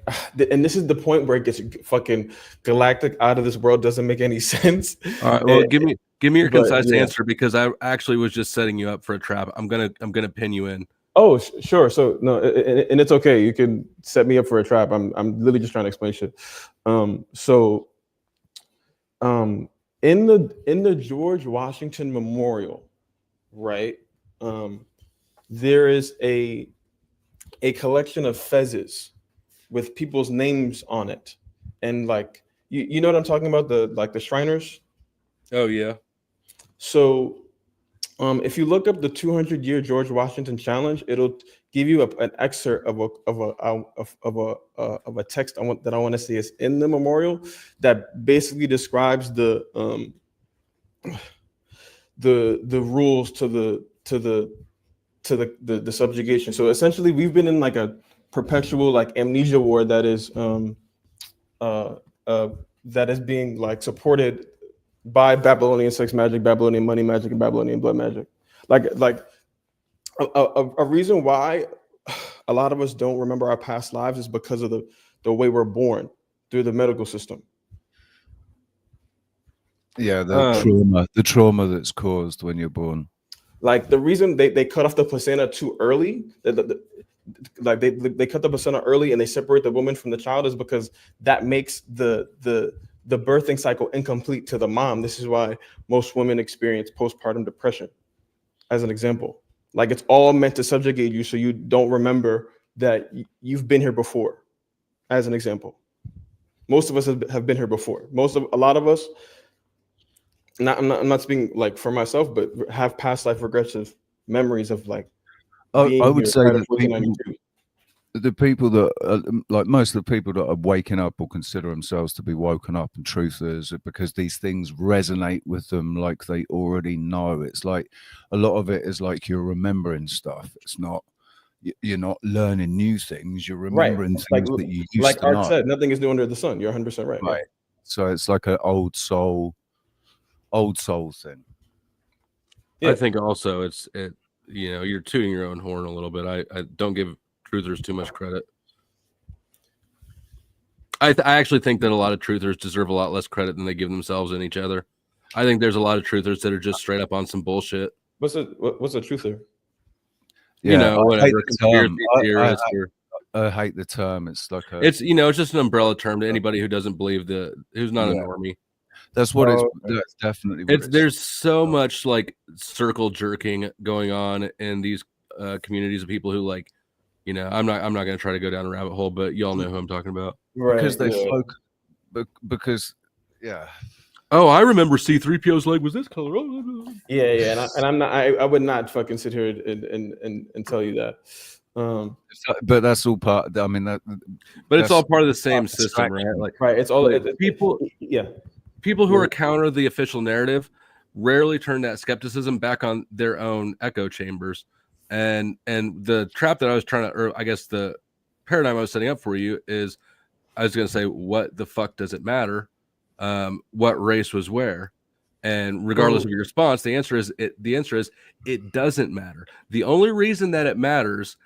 and this is the point where it gets fucking galactic, out of this world, doesn't make any sense. All right, well, give me your concise answer, because I actually was just setting you up for a trap. I'm gonna pin you in. Oh, sure. So no, and it's okay. You can set me up for a trap. I'm literally just trying to explain shit. In the George Washington Memorial, right? There is a collection of fezzes with people's names on it, and like you know what I'm talking about, the Shriners. Oh yeah. So if you look up the 200-year George Washington Challenge, it'll give you an excerpt of a text that I want to say is in the memorial that basically describes the rules to the subjugation. So essentially, we've been in like a perpetual like amnesia war that is being like supported by Babylonian sex magic, Babylonian money magic, and Babylonian blood magic. Like a reason why a lot of us don't remember our past lives is because of the way we're born through the medical system. Yeah, the trauma that's caused when you're born. Like the reason they cut off the placenta too early, they cut the placenta early and they separate the woman from the child, is because that makes the birthing cycle incomplete to the mom. This is why most women experience postpartum depression, as an example. Like it's all meant to subjugate you so you don't remember that you've been here before. As an example, most of us have been here before. A lot of us, I'm not speaking like for myself, but have past life regressive memories of like. I would say that the people that like most of the people that are waking up or consider themselves to be woken up and truthers are because these things resonate with them like they already know. It's like a lot of it is like you're remembering stuff. It's not, you're not learning new things. You're remembering things that you used to know. Like Art said, nothing is new under the sun. You're 100% right. Right. So it's like an old soul thing. I think also you're tooting your own horn a little bit. I don't give truthers too much credit. I actually think that a lot of truthers deserve a lot less credit than they give themselves and each other. I think there's a lot of truthers that are just straight up on some bullshit. What's a truther? Yeah, whatever. I hate the term. It's like it's just an umbrella term to anybody who doesn't believe who's not a normie. That's what that's definitely what it is. There's so much like circle jerking going on in these communities of people who like, I'm not going to try to go down a rabbit hole, but y'all know who I'm talking about. Right. Because they because oh, I remember C-3PO's leg was this color. Yeah, and I'm not. I would not fucking sit here and tell you that. But that's all part. I mean that. But it's all part of the same system, right? Like, right. It's all people. Yeah. People who are counter the official narrative rarely turn that skepticism back on their own echo chambers. And the trap that I was trying to, or I guess the paradigm I was setting up for you is, I was going to say, what the fuck does it matter? What race was where? And regardless of your response, the answer is it doesn't matter. The only reason that it matters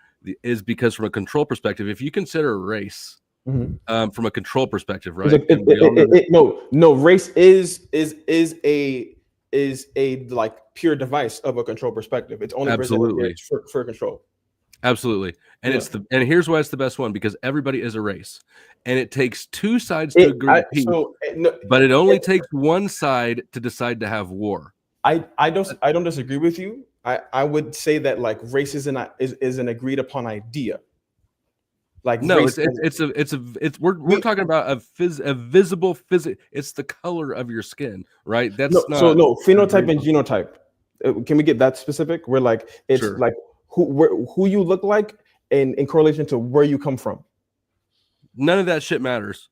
is because from a control perspective, if you consider race from a control perspective, right? No, race is a like pure device of a control perspective. It's only absolutely for control. Absolutely. And and here's why it's the best one, because everybody is a race. And it takes two sides to agree to peace, but it only takes one side to decide to have war. I don't disagree with you. I would say that like race is an agreed upon idea. Like no, we're talking about a visible physics. It's the color of your skin, right? That's phenotype and genotype. Can we get that specific? Where like it's like who you look like in correlation to where you come from. None of that shit matters.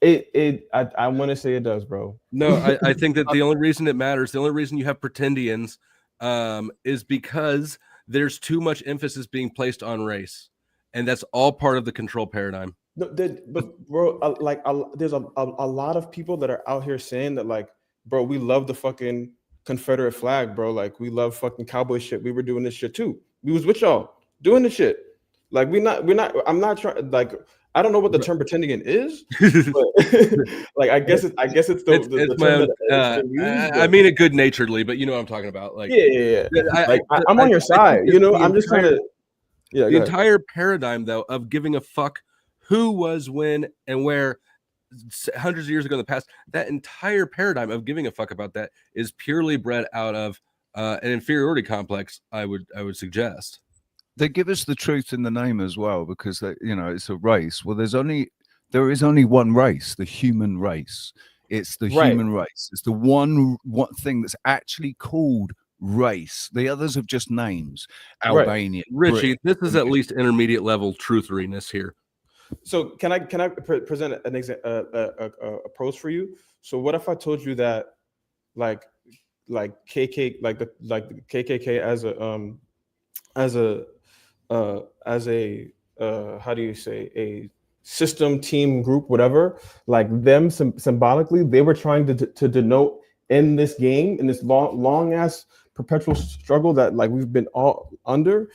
I want to say it does, bro. No, I think that the only reason it matters, the only reason you have pretendians, is because there's too much emphasis being placed on race. And that's all part of the control paradigm. No, but bro, there's a lot of people that are out here saying that, like, bro, we love the fucking Confederate flag, bro. Like, we love fucking cowboy shit. We were doing this shit too. We was with y'all doing the shit. Like, we're not. I'm not trying. Like, I don't know what the term pretending is. But, like, I guess it's the term I mean it good naturedly, but you know what I'm talking about. Like, yeah. I'm on your side. I'm just trying to. Yeah, the entire paradigm, though, of giving a fuck who was when and where hundreds of years ago in the past, that entire paradigm of giving a fuck about that is purely bred out of an inferiority complex, I would suggest. They give us the truth in the name as well, because it's a race. Well, there is only one race, the human race. It's the human race. It's the one thing that's actually called race. The others have just names. Albania, Richie. This is at least intermediate level trutheriness here. So can I present an a pros for you? So what if I told you that like KK like the KKK as a how do you say, a system, team, group, whatever, like them symbolically they were trying to denote in this game, in this long ass perpetual struggle that like we've been all under,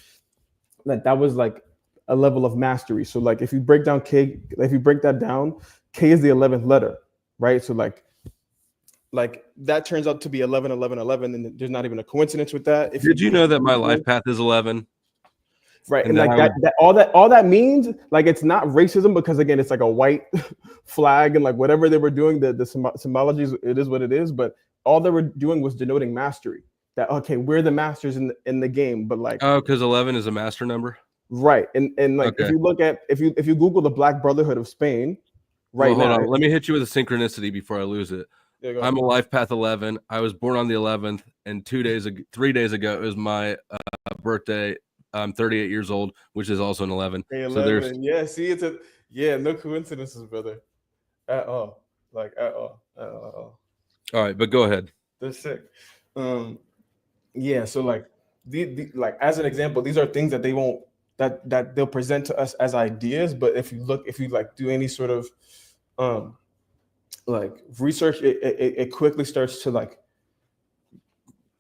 that was like a level of mastery. So like if you break down K, if you break that down, K is the 11th letter, right? So like that turns out to be 11, 11, 11, and there's not even a coincidence with that. Did you know that my life path is 11? Right, and like that all that means, like, it's not racism, because again, it's like a white flag and like whatever they were doing, the symbologies, it is what it is. But all they were doing was denoting mastery. that okay, we're the masters in the game, but like because 11 is a master number, right? And like Okay. if you look at if you Google the Black Brotherhood of Spain, right Well, now, hold on. Let me hit you with a synchronicity before I lose it. Yeah, go I'm a ahead. life path 11. I was born on the 11th, and 3 days ago it was my birthday. I'm 38 years old, which is also an 11. Hey, So there's 11. Yeah, see, it's a no coincidences, brother, at all. Like at all. all right, but go ahead. They're sick. Yeah, so like the like as an example, these are things that they won't that they'll present to us as ideas, but if you like do any sort of like research, it quickly starts to like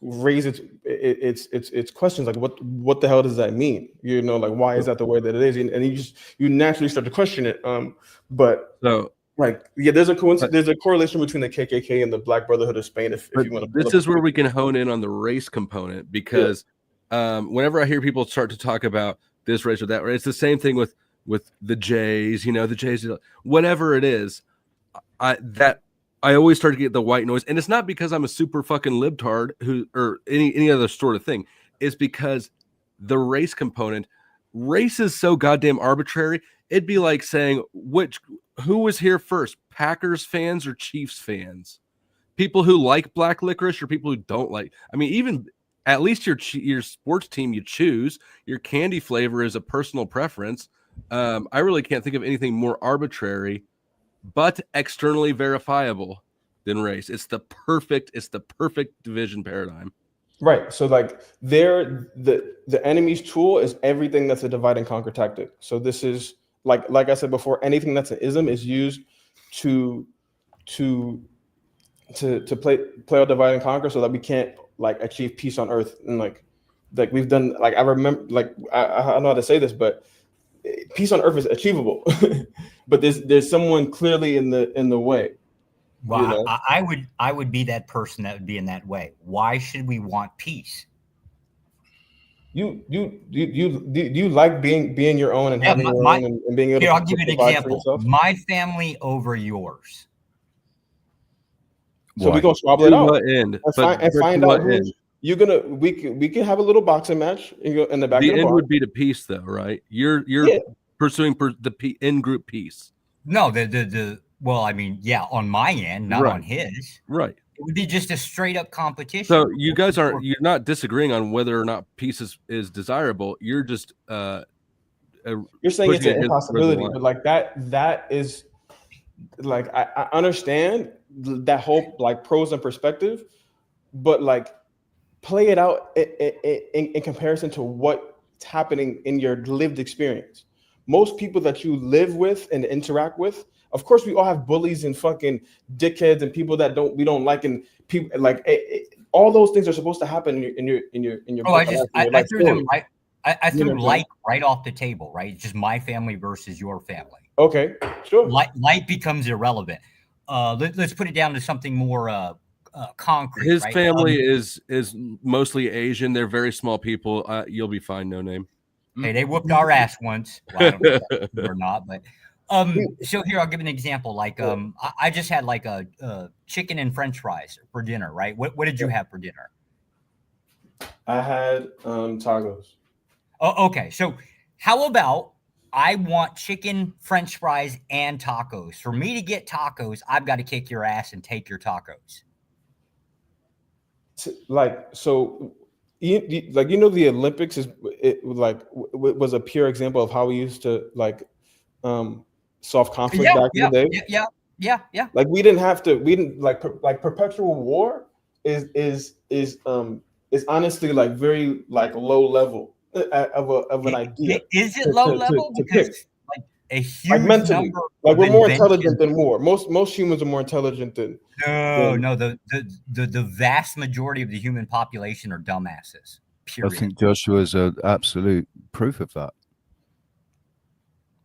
raise its questions, like what the hell does that mean? You know, like why is that the way that it is? And you naturally start to question it. But so like yeah, there's a correlation between the KKK and the Black Brotherhood of Spain. If you want to, this is where we can hone in on the race component, because whenever I hear people start to talk about this race or that race, it's the same thing with the Jays. You know, the Jays, whatever it is. I always start to get the white noise, and it's not because I'm a super fucking libtard or any other sort of thing. It's because the race component, race is so goddamn arbitrary. It'd be like saying who was here first, Packers fans or Chiefs fans? People who like black licorice or people who don't like. I mean, even at least your sports team you choose, your candy flavor is a personal preference. I really can't think of anything more arbitrary but externally verifiable than race. It's the perfect division paradigm. Right. So like the enemy's tool is everything that's a divide and conquer tactic. So this is like I said before, anything that's an ism is used to play out divide and conquer, so that we can't like achieve peace on earth. And like we've done, like I remember, like I don't know how to say this, but peace on earth is achievable. But there's someone clearly in the way. Well, you know? I would be that person that would be in that way. Why should we want peace? You like being your own and having your own and being able to I'll give you an example. My family over yours. So we're gonna squabble it out and find out who you're gonna. We can have a little boxing match in the back. The of the end bar. would be to peace, though, right? You're pursuing the in-group peace. No, well, I mean, yeah, on my end, not on his. Right. It would be just a straight up competition. So you guys you're not disagreeing on whether or not peace is desirable. You're just you're saying it's an impossibility, but like that is like I understand that whole like pros and perspective, but like play it out in comparison to what's happening in your lived experience. Most people that you live with and interact with, of course, we all have bullies and fucking dickheads and people that we don't like, and people like all those things are supposed to happen in your. Oh, I threw them right. I threw right off the table. Right, it's just my family versus your family. Okay, sure. Light becomes irrelevant. Let's put it down to something more concrete. His right? family is mostly Asian. They're very small people. You'll be fine. No name. Hey, they whooped our ass once. Well, I don't know if that's or not, but so here I'll give an example. Like I just had like a chicken and French fries for dinner. Right? What did you have for dinner? I had tacos. Oh, okay. So how about I want chicken, French fries, and tacos. For me to get tacos, I've got to kick your ass and take your tacos. Like, so, the Olympics was a pure example of how we used to like solve conflict back in the day. Yeah. Like we didn't like perpetual war is honestly like very like low level of an idea. Is it low level? Because like a huge like mentally, number like we're more intelligent than war. Most humans are more intelligent than. No. The vast majority of the human population are dumbasses. Period. I think Joshua is an absolute proof of that.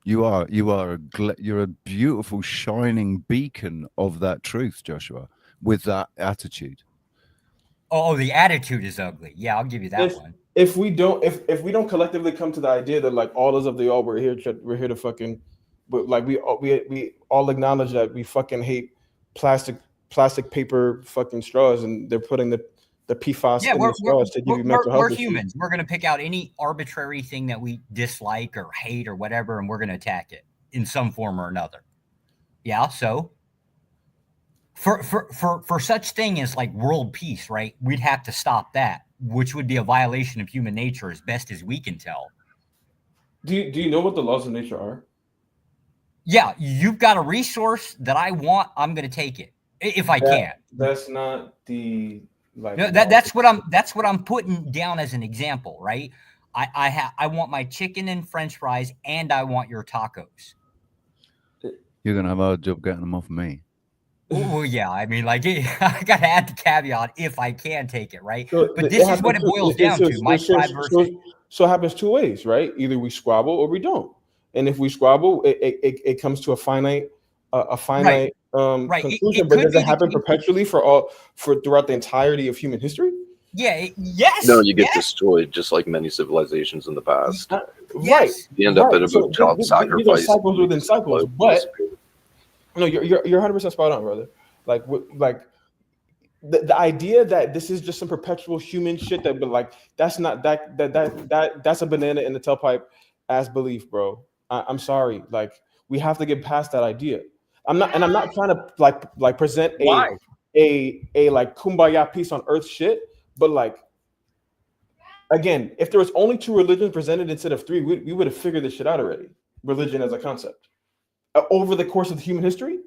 You're a beautiful shining beacon of that truth, Joshua, with that attitude. Oh, the attitude is ugly. Yeah, I'll give you that one. If we don't collectively come to the idea that like all is of the all, we're here to fucking, but like we all acknowledge that we fucking hate plastic paper fucking straws, and they're putting the PFAS Yeah, in the straws to give you mental health we're issues. humans. We're going to pick out any arbitrary thing that we dislike or hate or whatever, and we're going to attack it in some form or another. Yeah, so for such thing as like world peace, right? We'd have to stop that, which would be a violation of human nature as best as we can tell. Do you know what the laws of nature are? Yeah, you've got a resource that I want, I'm going to take it if I can. That's not the like. No, that's what I'm putting down as an example, right? I want my chicken and French fries, and I want your tacos. You're gonna have a hard job getting them off me. Well, yeah, I mean, like I gotta add the caveat if I can take it, right? So but this is what it boils down to. My tribe versus. So it happens two ways, right? Either we squabble or we don't. And if we squabble, it comes to a finite Right. conclusion. But does it happen perpetually for throughout the entirety of human history? Yeah. Yes. No, you get destroyed just like many civilizations in the past. Right. You end up at a child sacrifice. These are cycles within cycles, but no, you're 100% spot on, brother. Like the idea that this is just some perpetual human shit that, but like that's not that's a banana in the tailpipe as belief, bro. I'm sorry, like we have to get past that idea. I'm not trying to like present a like kumbaya peace on earth shit, but like again, if there was only two religions presented instead of three, we would have figured this shit out already. Religion as a concept over the course of human history.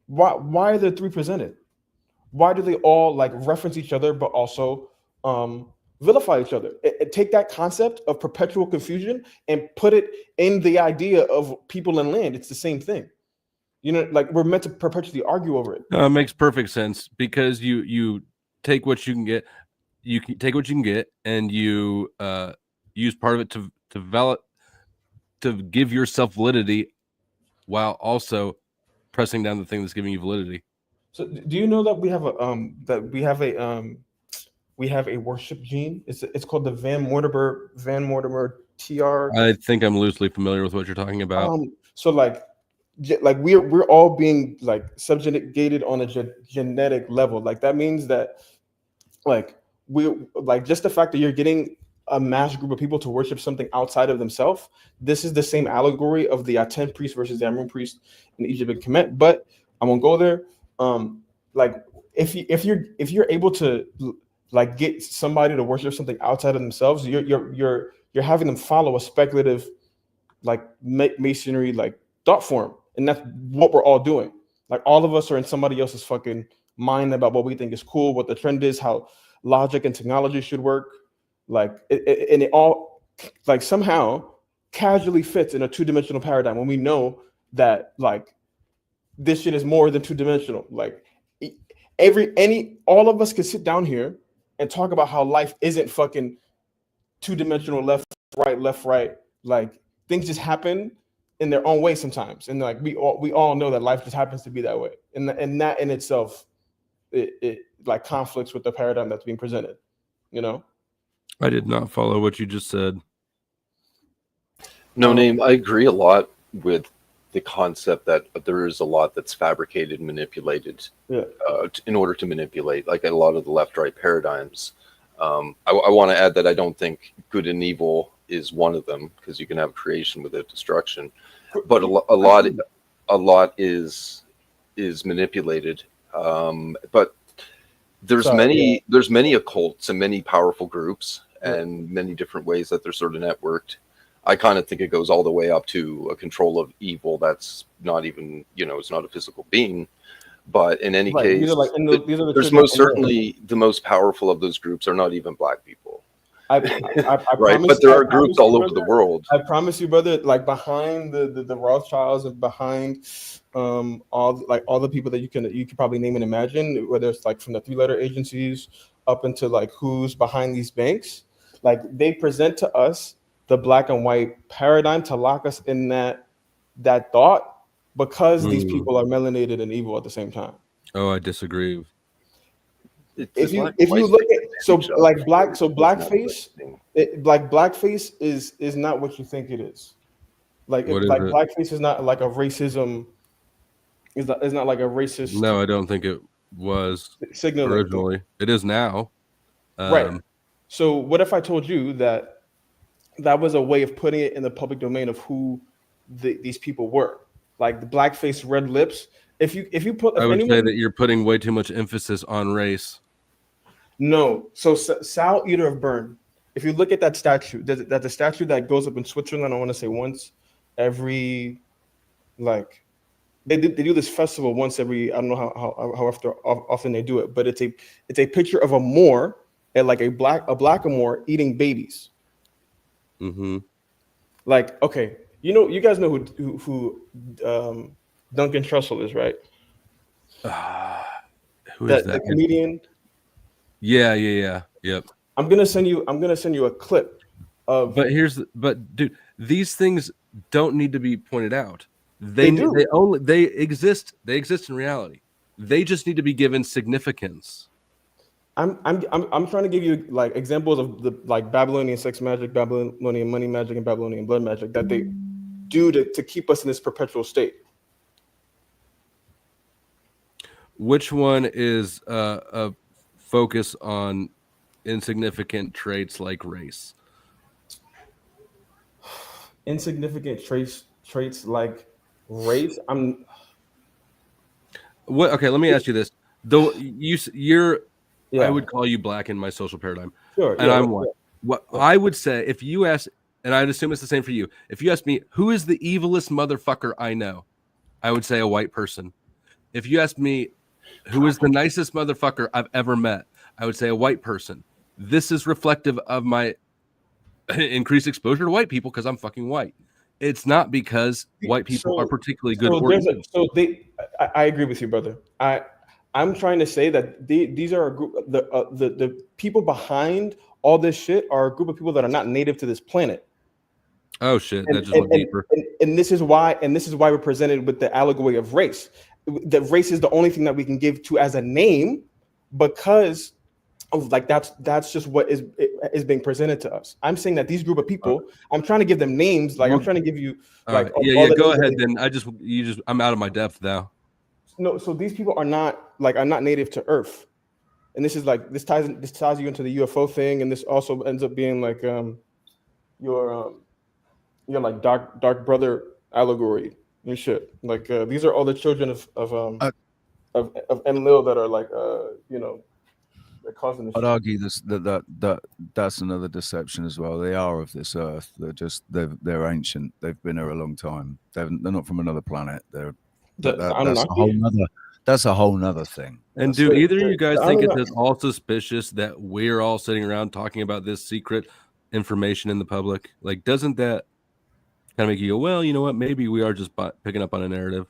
Why are there three presented? Why do they all like reference each other but also vilify each other? Take that concept of perpetual confusion and put it in the idea of people and land. It's the same thing. You know, like we're meant to perpetually argue over it. It makes perfect sense because you take what you can get. You can take what you can get, and you use part of it to develop, to give yourself validity, while also pressing down the thing that's giving you validity. So, do you know that we have a worship gene? It's called the Van Mortimer TR. I think I'm loosely familiar with what you're talking about. So like we're all being like subjugated on a genetic level. Like that means that like we like just the fact that you're getting a mass group of people to worship something outside of themselves. This is the same allegory of the Aten priest versus the Amun priest in Egypt and Kemet. But I won't go there. Like if you're able to like get somebody to worship something outside of themselves, you're having them follow a speculative like masonry like thought form, and that's what we're all doing. Like all of us are in somebody else's fucking mind about what we think is cool, what the trend is, how logic and technology should work. Like and it all like somehow casually fits in a two-dimensional paradigm when we know that like this shit is more than two-dimensional. Like all of us can sit down here and talk about how life isn't fucking two-dimensional, left, right. Like things just happen in their own way sometimes. And like we all know that life just happens to be that way. And that in itself, it like conflicts with the paradigm that's being presented, you know? I did not follow what you just said. No name. I agree a lot with the concept that there is a lot that's fabricated and manipulated in order to manipulate, like a lot of the left-right paradigms. I want to add that I don't think good and evil is one of them, because you can have creation without destruction, but a lot is manipulated. But there's many occults and many powerful groups and many different ways that they're sort of networked. I kind of think it goes all the way up to a control of evil that's not even, it's not a physical being. But in any case, there's most certainly the most powerful of those groups are not even black people. I right, but there are groups all over the world. I promise you, brother. Like behind the Rothschilds and behind all the people that you can probably name and imagine, whether it's like from the three-letter agencies up into like who's behind these banks, like they present to us the black and white paradigm to lock us in that thought because these people are melanated and evil at the same time. Oh, I disagree. If you look at blackface is not what you think it is. Blackface is not like a racism. Is not like a racist. No, I don't think it was originally. It is now. Right. So what if I told you that that was a way of putting it in the public domain of who these people were, like the blackface, red lips. If I would say that you're putting way too much emphasis on race. No. So Sal Eater of Bern, if you look at that statue, that's a statue that goes up in Switzerland. I want to say once every, like, they do this festival once every, I don't know how often they do it, but it's a picture of a Moor, and like a blackamoor eating babies. Mm-hmm. Like, okay, you guys know who Duncan Trussell is, right? Who is that? The comedian. Yeah. Yep. I'm gonna send you a clip of. But dude, these things don't need to be pointed out. They exist. They exist in reality. They just need to be given significance. I'm trying to give you like examples of the like Babylonian sex magic, Babylonian money magic, and Babylonian blood magic that they do to keep us in this perpetual state. Which one is a focus on insignificant traits like race? Insignificant traits like race. Okay, let me ask you this. Though you're yeah. I would call you black in my social paradigm. Sure. And I'm white. What I would say, if you ask, and I'd assume it's the same for you, if you ask me who is the evilest motherfucker I know, I would say a white person. If you ask me who is the nicest motherfucker I've ever met, I would say a white person. This is reflective of my increased exposure to white people because I'm fucking white. It's not because white people are particularly good. I agree with you, brother. I'm trying to say that these are a group. The people behind all this shit are a group of people that are not native to this planet. Oh shit! That just went deeper. And this is why we're presented with the allegory of race. That race is the only thing that we can give to as a name, because of like that's just what is being presented to us. I'm saying that these group of people, I'm trying to give them names. Like I'm trying to give you like go ahead. Then I'm out of my depth now. No, so these people are not native to Earth, and this is like this ties you into the UFO thing, and this also ends up being like your like dark brother allegory and shit. Like these are all the children of Enlil that are like they're causing this. I'd argue that's another deception as well. They are of this earth. They're ancient. They've been here a long time. They're not from another planet. That's a whole nother thing. And do either of you guys think it's all suspicious that we're all sitting around talking about this secret information in the public? Like, doesn't that kind of make you go, well, you know what? Maybe we are just picking up on a narrative.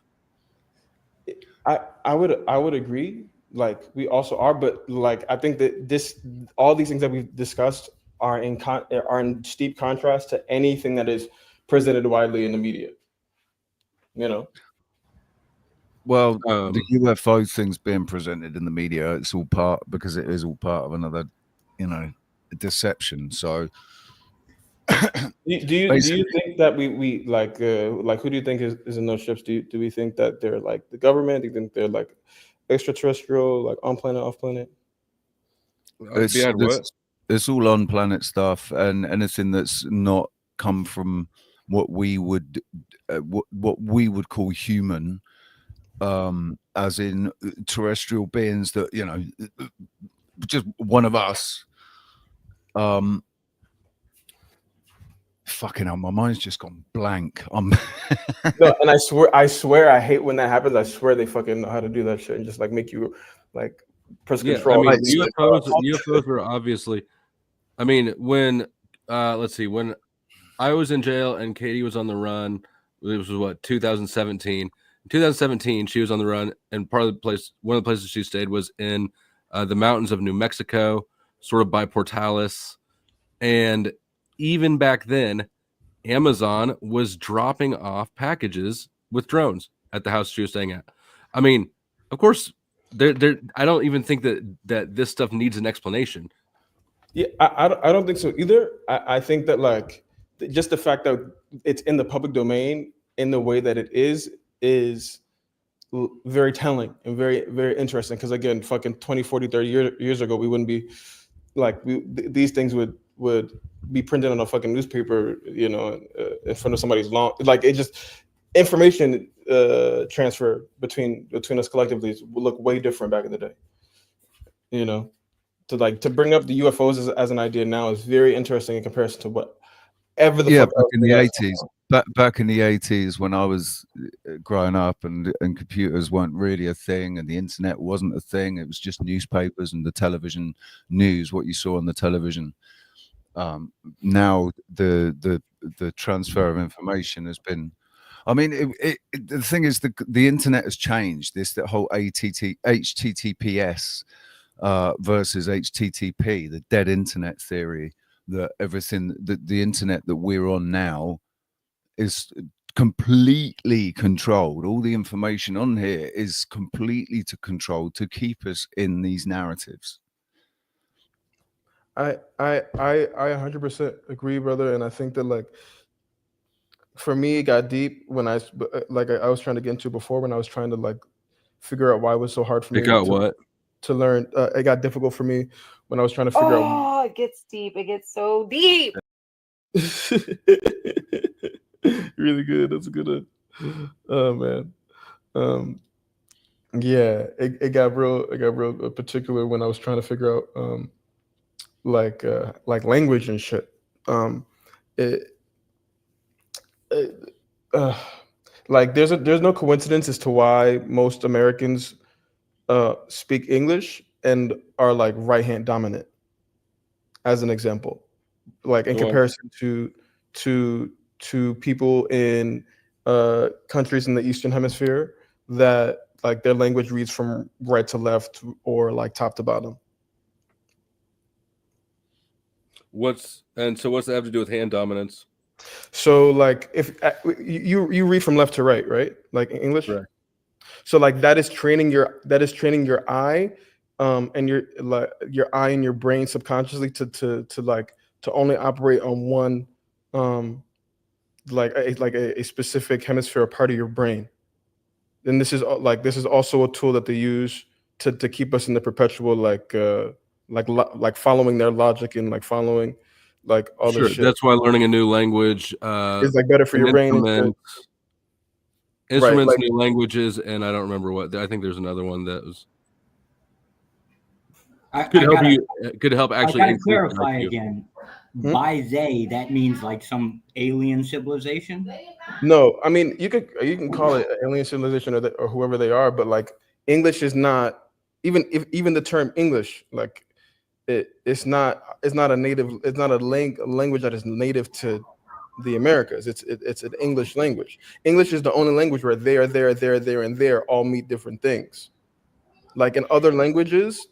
I would agree. Like we also are, but like I think that all these things that we've discussed are in steep contrast to anything that is presented widely in the media. Well, the UFO thing's being presented in the media. It's all part it is all part of another, deception. So, do you think that we like who do you think is in those ships? Do we think that they're like the government? Do you think they're like extraterrestrial, like on planet, off planet? It's all on planet stuff, and anything that's not come from what we would call human. As in terrestrial beings that just one of us. Fucking hell, my mind's just gone blank. No, and I swear I hate when that happens. I swear they fucking know how to do that shit and just like make you like press control. I mean, UFOs were obviously. I mean, when let's see, when I was in jail and Katie was on the run, it was 2017. In 2017, she was on the run, and one of the places she stayed was in the mountains of New Mexico, sort of by Portales. And even back then, Amazon was dropping off packages with drones at the house she was staying at. I mean, of course, I don't even think that this stuff needs an explanation. Yeah, I don't think so either. I think that like just the fact that it's in the public domain in the way that it is very telling and very, very interesting. Because again, fucking 20, 40, 30 years ago, we wouldn't be like these things would be printed on a fucking newspaper, you know, in front of somebody's lawn. Like it just information transfer between us collectively will look way different back in the day. You know, to bring up the UFOs as an idea now is very interesting in comparison to what ever the fuck back in the 80s. Back in the 80s, when I was growing up, and computers weren't really a thing, and the internet wasn't a thing. It was just newspapers and the television news, what you saw on the television. Now the transfer of information has been. I mean, the thing is, the internet has changed. The whole HTTPS versus HTTP, the dead internet theory. That everything, the internet that we're on now is completely controlled. All the information on here is completely controlled to keep us in these narratives. I 100% agree, brother, and I think that like for me it got deep when I was trying to get into before, when I was trying to like figure out why it was so hard for me to learn. It got difficult for me when I was trying to figure out. Oh, it gets deep. It gets so deep. Really good. That's a good one. Oh man. Yeah, it got real particular when I was trying to figure out like language and shit. Like there's no coincidence as to why most Americans speak English and are like right hand dominant, as an example, like in comparison to people in countries in the Eastern Hemisphere that like their language reads from right to left or like top to bottom. What's that have to do with hand dominance? So like if you read from left to right, right? Like in English. Right. So like that is training your eye, and your eye and your brain subconsciously to only operate on one, like a specific hemisphere or part of your brain. And this is also a tool that they use to keep us in the perpetual like following their logic and like following like all this shit. That's why learning a new language is like better for your brain. Instruments, new languages, and I don't remember what. I think there's another one that was could help actually. I gotta clarify again. By they, that means like some alien civilization. No, I mean you can call it alien civilization or whoever they are, but like English is not even the term English, like it's not a language that is native to the Americas. It's an English language. English is the only language where there, and there all meet different things. Like in other languages,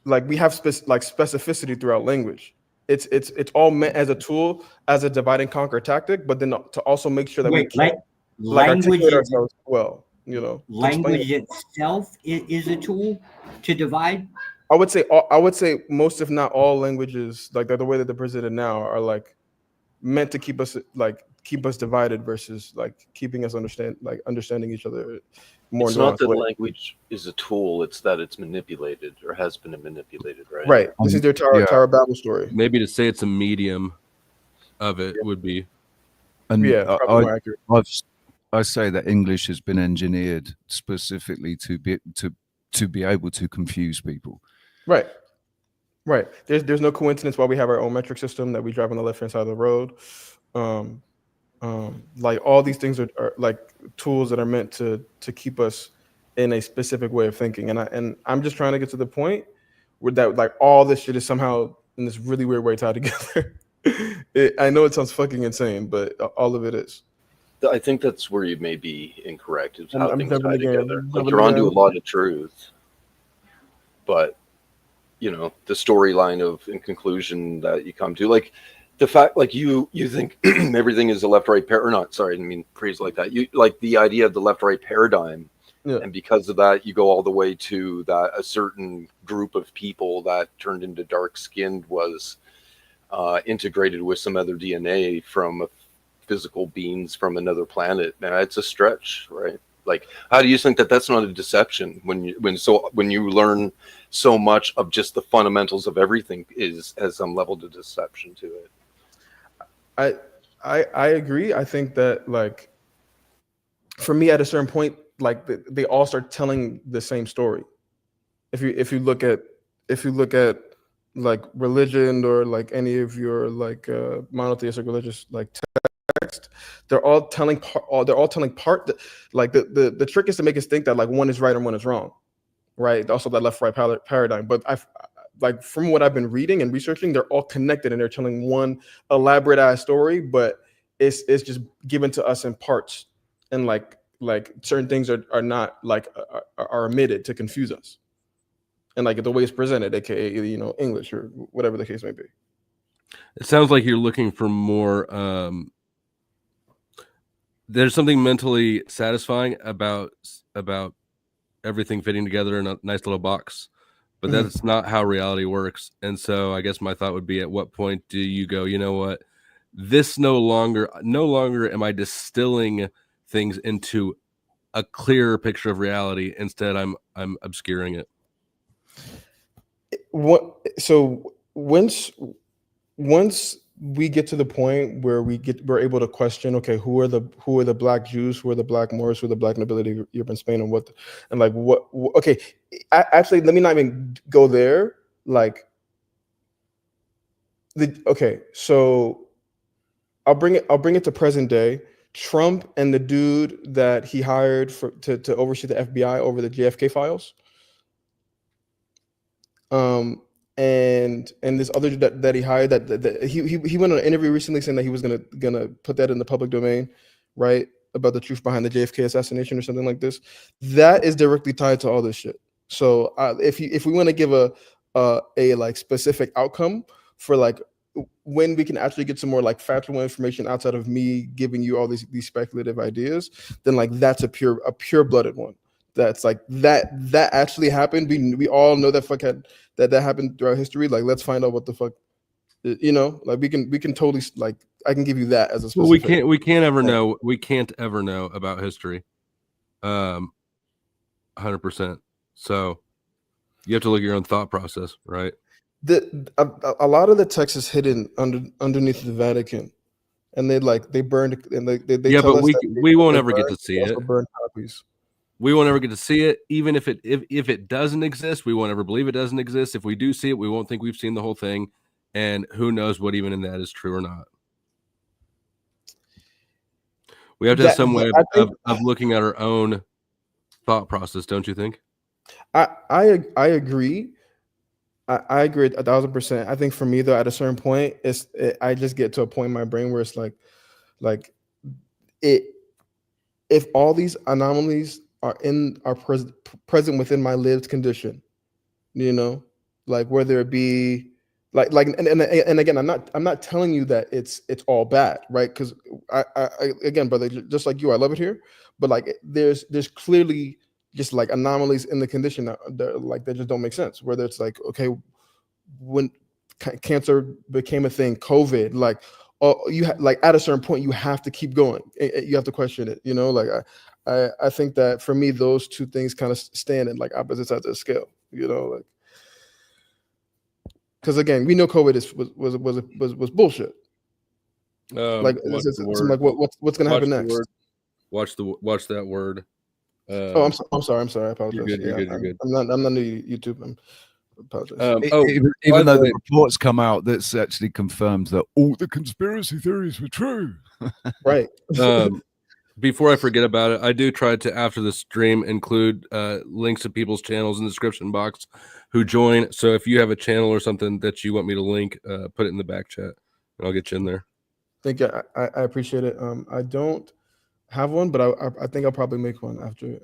like we have specificity throughout language. It's all meant as a tool, as a divide and conquer tactic, but then to also make sure that we can articulate ourselves well. You know, language itself is a tool to divide. I would say most, if not all, languages like the way that they're presented now are like meant to keep us divided versus like keeping us understanding each other more. It's not that language is a tool; it's that it's manipulated or has been manipulated, right? Right. This is their Tower of Babel story. Maybe to say it's a medium of it would be. And I say that English has been engineered specifically to be able to confuse people. Right. There's no coincidence why we have our own metric system that we drive on the left hand side of the road. Like all these things are like tools that are meant to keep us in a specific way of thinking. And I'm just trying to get to the point where that like all this shit is somehow in this really weird way tied together. I know it sounds fucking insane, but all of it is. I think that's where you may be incorrect. It's how things tie together. Like you're onto a lot of truth, but you know the storyline in conclusion that you come to, like the fact, like you think everything is a left-right or not. Sorry, I didn't mean praise like that. You like the idea of the left-right paradigm, and because of that, you go all the way to that a certain group of people that turned into dark-skinned was integrated with some other DNA from physical beings from another planet. Now it's a stretch, right? Like, how do you think that that's not a deception when you learn so much of just the fundamentals of everything has some level of deception to it. I agree. I think that, like, for me, at a certain point, like they all start telling the same story. If you look at like religion or like any of your like monotheistic religious like text, they're all telling part that, like the trick is to make us think that like one is right and one is wrong, right? Also that left right paradigm. But like from what I've been reading and researching, they're all connected and they're telling one elaborate ass story, but it's just given to us in parts, and like certain things are not like are omitted to confuse us. And like the way it's presented, aka English or whatever the case may be. It sounds like you're looking for more. There's something mentally satisfying about everything fitting together in a nice little box, but that's not how reality works. And so I guess my thought would be, at what point do you go, you know what? This no longer am I distilling things into a clearer picture of reality. Instead, I'm obscuring it. So once we get to the point where we're able to question, okay, who are the black Jews, who are the black Moors, who are the black nobility Europe and Spain, and what okay, actually let me not even go there. Like so I'll bring it to present day. Trump and the dude that he hired to oversee the FBI over the JFK files. And this other dude that he hired, that he went on an interview recently saying that he was gonna put that in the public domain, right? About the truth behind the JFK assassination or something like this. That is directly tied to all this shit. So if we want to give a like specific outcome for like when we can actually get some more like factual information outside of me giving you all these speculative ideas, then like that's a pure-blooded one. That's like that actually happened. We all know that that happened throughout history. Like, let's find out what the fuck, like we can totally, like, I can give you that as a specific. Well, we can't ever know. We can't ever know about history. 100%. So you have to look at your own thought process, right? A lot of the text is hidden underneath the Vatican, and they burned it, and they yeah, tell but us we won't ever get to see it. Burn copies. We won't ever get to see it, even if it doesn't exist. We won't ever believe it doesn't exist. If we do see it, we won't think we've seen the whole thing, and who knows what even in that is true or not. We have to have some way of looking at our own thought process, don't you think? I agree. I agree 1,000%. I think for me though, at a certain point, I just get to a point in my brain where it's like if all these anomalies are present within my lived condition, like whether it be and again, I'm not telling you that it's all bad, right? Because I again, brother, just like you, I love it here, but like there's clearly just like anomalies in the condition that just don't make sense. Whether it's like, okay, when cancer became a thing, COVID, like, like at a certain point you have to keep going. You have to question it, like I think that for me those two things kind of stand in like opposite sides of the scale, like, because again we know COVID was bullshit. Like what's gonna happen next? Watch that word. I'm sorry. I apologize. You're good. I'm not new to YouTube. I apologize. Even though the reports come out that's actually confirmed that all the conspiracy theories were true. Right. Before I forget about it, I do try to, after the stream, include links to people's channels in the description box who join. So if you have a channel or something that you want me to link, put it in the back chat and I'll get you in there. Thank you. I appreciate it. I don't have one, but I think I'll probably make one after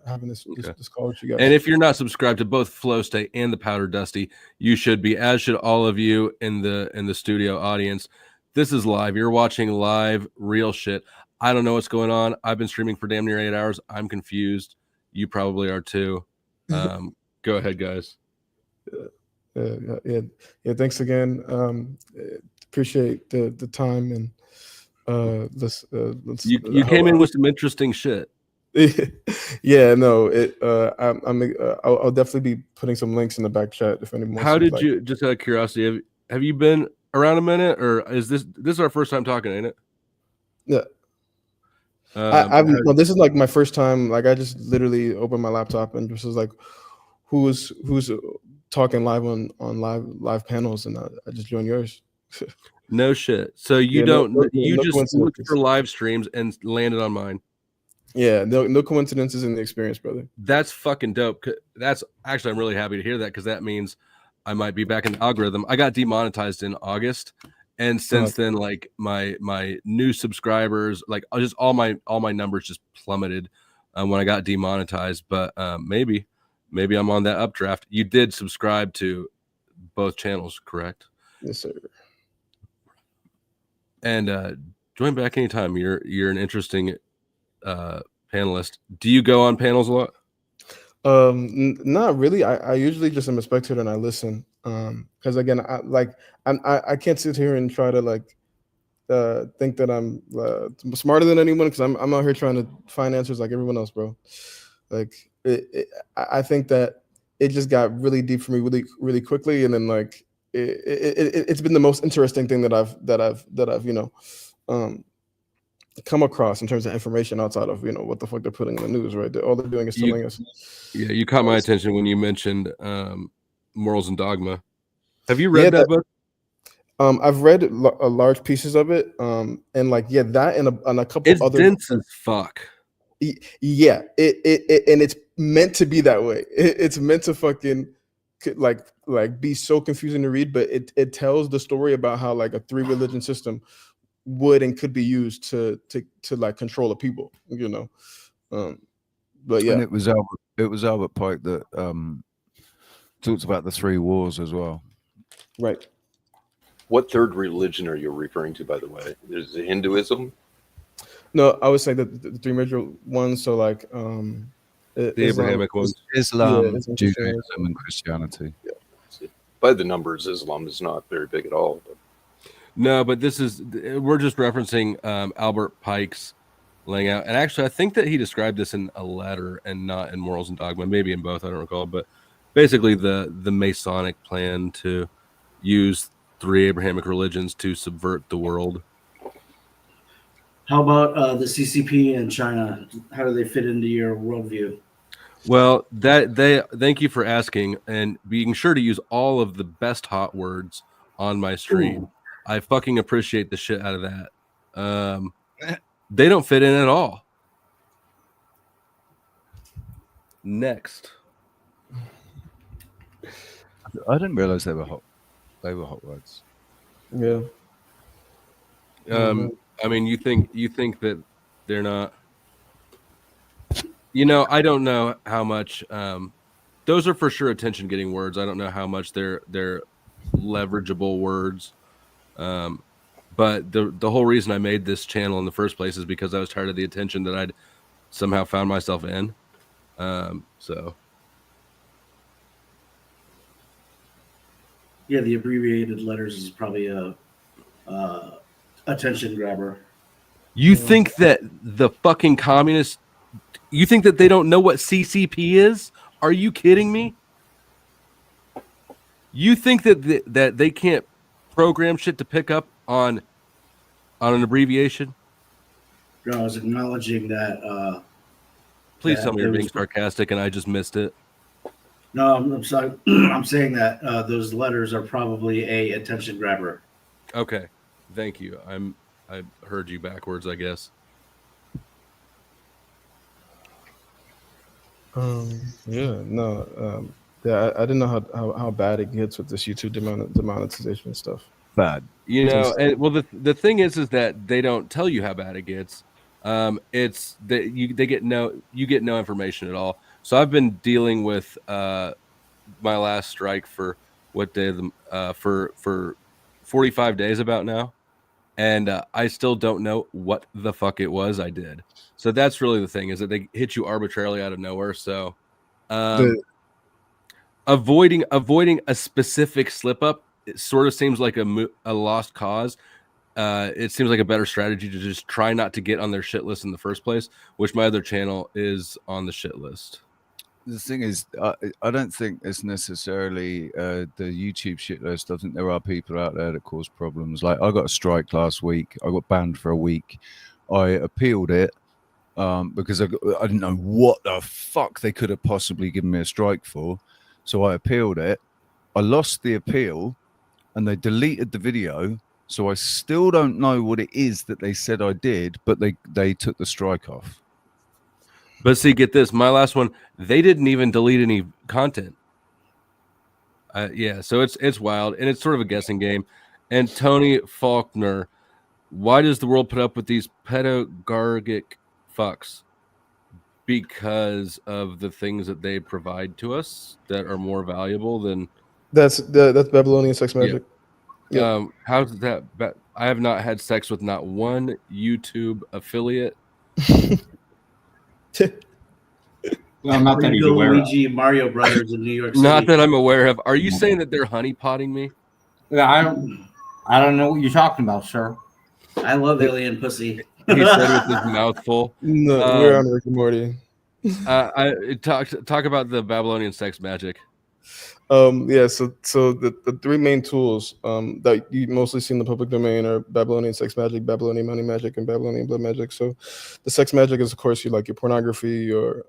having this call with you guys. And if you're not subscribed to both Flow State and the Powder Dusty, you should be, as should all of you in the studio audience. This is live. You're watching live real shit. I don't know what's going on. I've been streaming for damn near 8 hours. I'm confused. You probably are too. Go ahead, guys. Yeah. Thanks again. Appreciate the time and you came in with some interesting shit. Yeah, no, I'll definitely be putting some links in the back chat if anyone. How did you? Just out of curiosity, have you been around a minute, or is this our first time talking? Ain't it? Yeah. No, this is like my first time. Like, I just literally opened my laptop and just was like, who's talking live on live panels, and I just joined yours. No shit. So you just looked for live streams and landed on mine. Yeah, no coincidences in the experience, brother. That's fucking dope. That's actually, I'm really happy to hear that, because that means I might be back in the algorithm. I got demonetized in August, and since then, like my new subscribers, like just all my numbers just plummeted when I got demonetized. But maybe I'm on that updraft. You did subscribe to both channels, correct? Yes, sir. And join back anytime. You're an interesting panelist. Do you go on panels a lot? Not really. I usually just am a spectator and I listen. Because again, I can't sit here and try to like think that I'm smarter than anyone, because I'm out here trying to find answers like everyone else, bro. Like I think that it just got really deep for me really, really quickly, and then like it's been the most interesting thing that I've come across in terms of information outside of what the fuck they're putting in the news, right? All they're doing is telling us. Yeah, you caught my attention when you mentioned Morals and Dogma. Have you read that book? I've read large pieces of it, and like that and a couple it's other. Dense as fuck. Yeah, it and it's meant to be that way. It's meant to fucking like be so confusing to read, but it tells the story about how like a 3-religion system would and could be used to like control a people, but yeah. And it was Albert Pike that talks about the 3 wars as well. Right. What third religion are you referring to, by the way? There's Hinduism. No, I would say that the 3 major ones. So like the Abrahamic ones: Islam, Judaism, and Christianity. Yeah. By the numbers, Islam is not very big at all. But. No, but we're just referencing Albert Pike's laying out. And actually, I think that he described this in a letter and not in Morals and Dogma, maybe in both, I don't recall. But basically the Masonic plan to use 3 Abrahamic religions to subvert the world. How about the CCP and China? How do they fit into your worldview? Well, thank you for asking, and being sure to use all of the best hot words on my stream. Ooh. I fucking appreciate the shit out of that. They don't fit in at all. Next. I didn't realize they were hot. They were hot words. Yeah. I mean, you think that they're not. I don't know how much. Those are for sure attention-getting words. I don't know how much they're leverageable words. But the whole reason I made this channel in the first place is because I was tired of the attention that I'd somehow found myself in. So. Yeah, the abbreviated letters is probably a attention grabber. You think that the fucking communists? You think that they don't know what CCP is? Are you kidding me? You think that they can't program shit to pick up on an abbreviation? No, I was acknowledging that. Please tell me you're being sarcastic and I just missed it. No, I'm sorry. I'm saying that those letters are probably a attention grabber. Okay, thank you. I heard you backwards, I guess. Yeah, no. Yeah, I didn't know how bad it gets with this YouTube demonetization stuff. Bad. And well, the thing is that they don't tell you how bad it gets. It's that you get no information at all. So I've been dealing with my last strike for what day for 45 days about now, and I still don't know what the fuck it was I did. So that's really the thing, is that they hit you arbitrarily out of nowhere. So avoiding a specific slip up, it sort of seems like a lost cause. it seems like a better strategy to just try not to get on their shit list in the first place, which my other channel is on the shit list. The thing is, I don't think it's necessarily the YouTube shit list. I think there are people out there that cause problems. Like, I got a strike last week. I got banned for a week. I appealed it because I didn't know what the fuck they could have possibly given me a strike for. So I appealed it. I lost the appeal and they deleted the video. So I still don't know what it is that they said I did, but they took the strike off. But see, get this, my last one, they didn't even delete any content. Yeah, so it's wild, and it's sort of a guessing game. And Tony Faulkner, why does the world put up with these pedagogic fucks? Because of the things that they provide to us that are more valuable than... That's Babylonian sex magic. Yeah. How's that? I have not had sex with not one YouTube affiliate. Well, not that he's aware Luigi of. Mario Brothers in New York City. Not that I'm aware of. Are you saying that they're honeypotting me? Yeah, I don't know what you're talking about, sir. I love alien pussy. He said with his mouth full. No, we're on Rick and Morty. I talk about the Babylonian sex magic. Yeah, so the three main tools that you mostly see in the public domain are Babylonian sex magic, Babylonian money magic, and Babylonian blood magic. So the sex magic is, of course, your pornography, your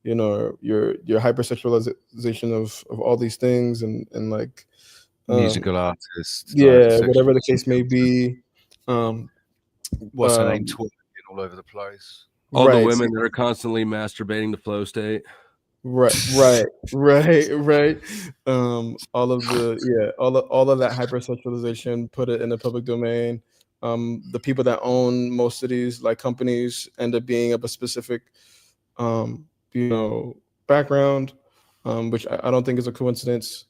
hypersexualization of all these things, and like musical artists. Yeah, whatever the case may be. What's her name? Twerking all over the place. All the women that are constantly masturbating the flow state. Right. All of that hypersexualization, put it in the public domain. The people that own most of these companies end up being of a specific background, which I don't think is a coincidence.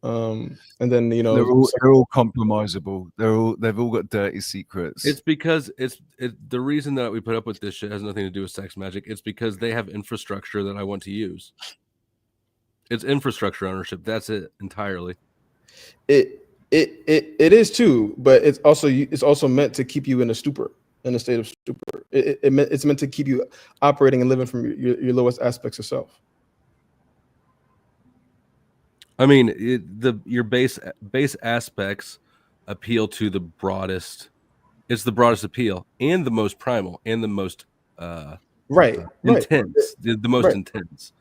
And then they're all compromisable. They've all got dirty secrets. It's because the reason that we put up with this shit has nothing to do with sex magic. It's because they have infrastructure that I want to use. It's infrastructure ownership. That's it entirely. It is too, but it's also meant to keep you in a stupor, in a state of stupor. It's meant to keep you operating and living from your lowest aspects of self. I mean, your base aspects appeal to the broadest. It's the broadest appeal and the most primal and the most intense. The most intense.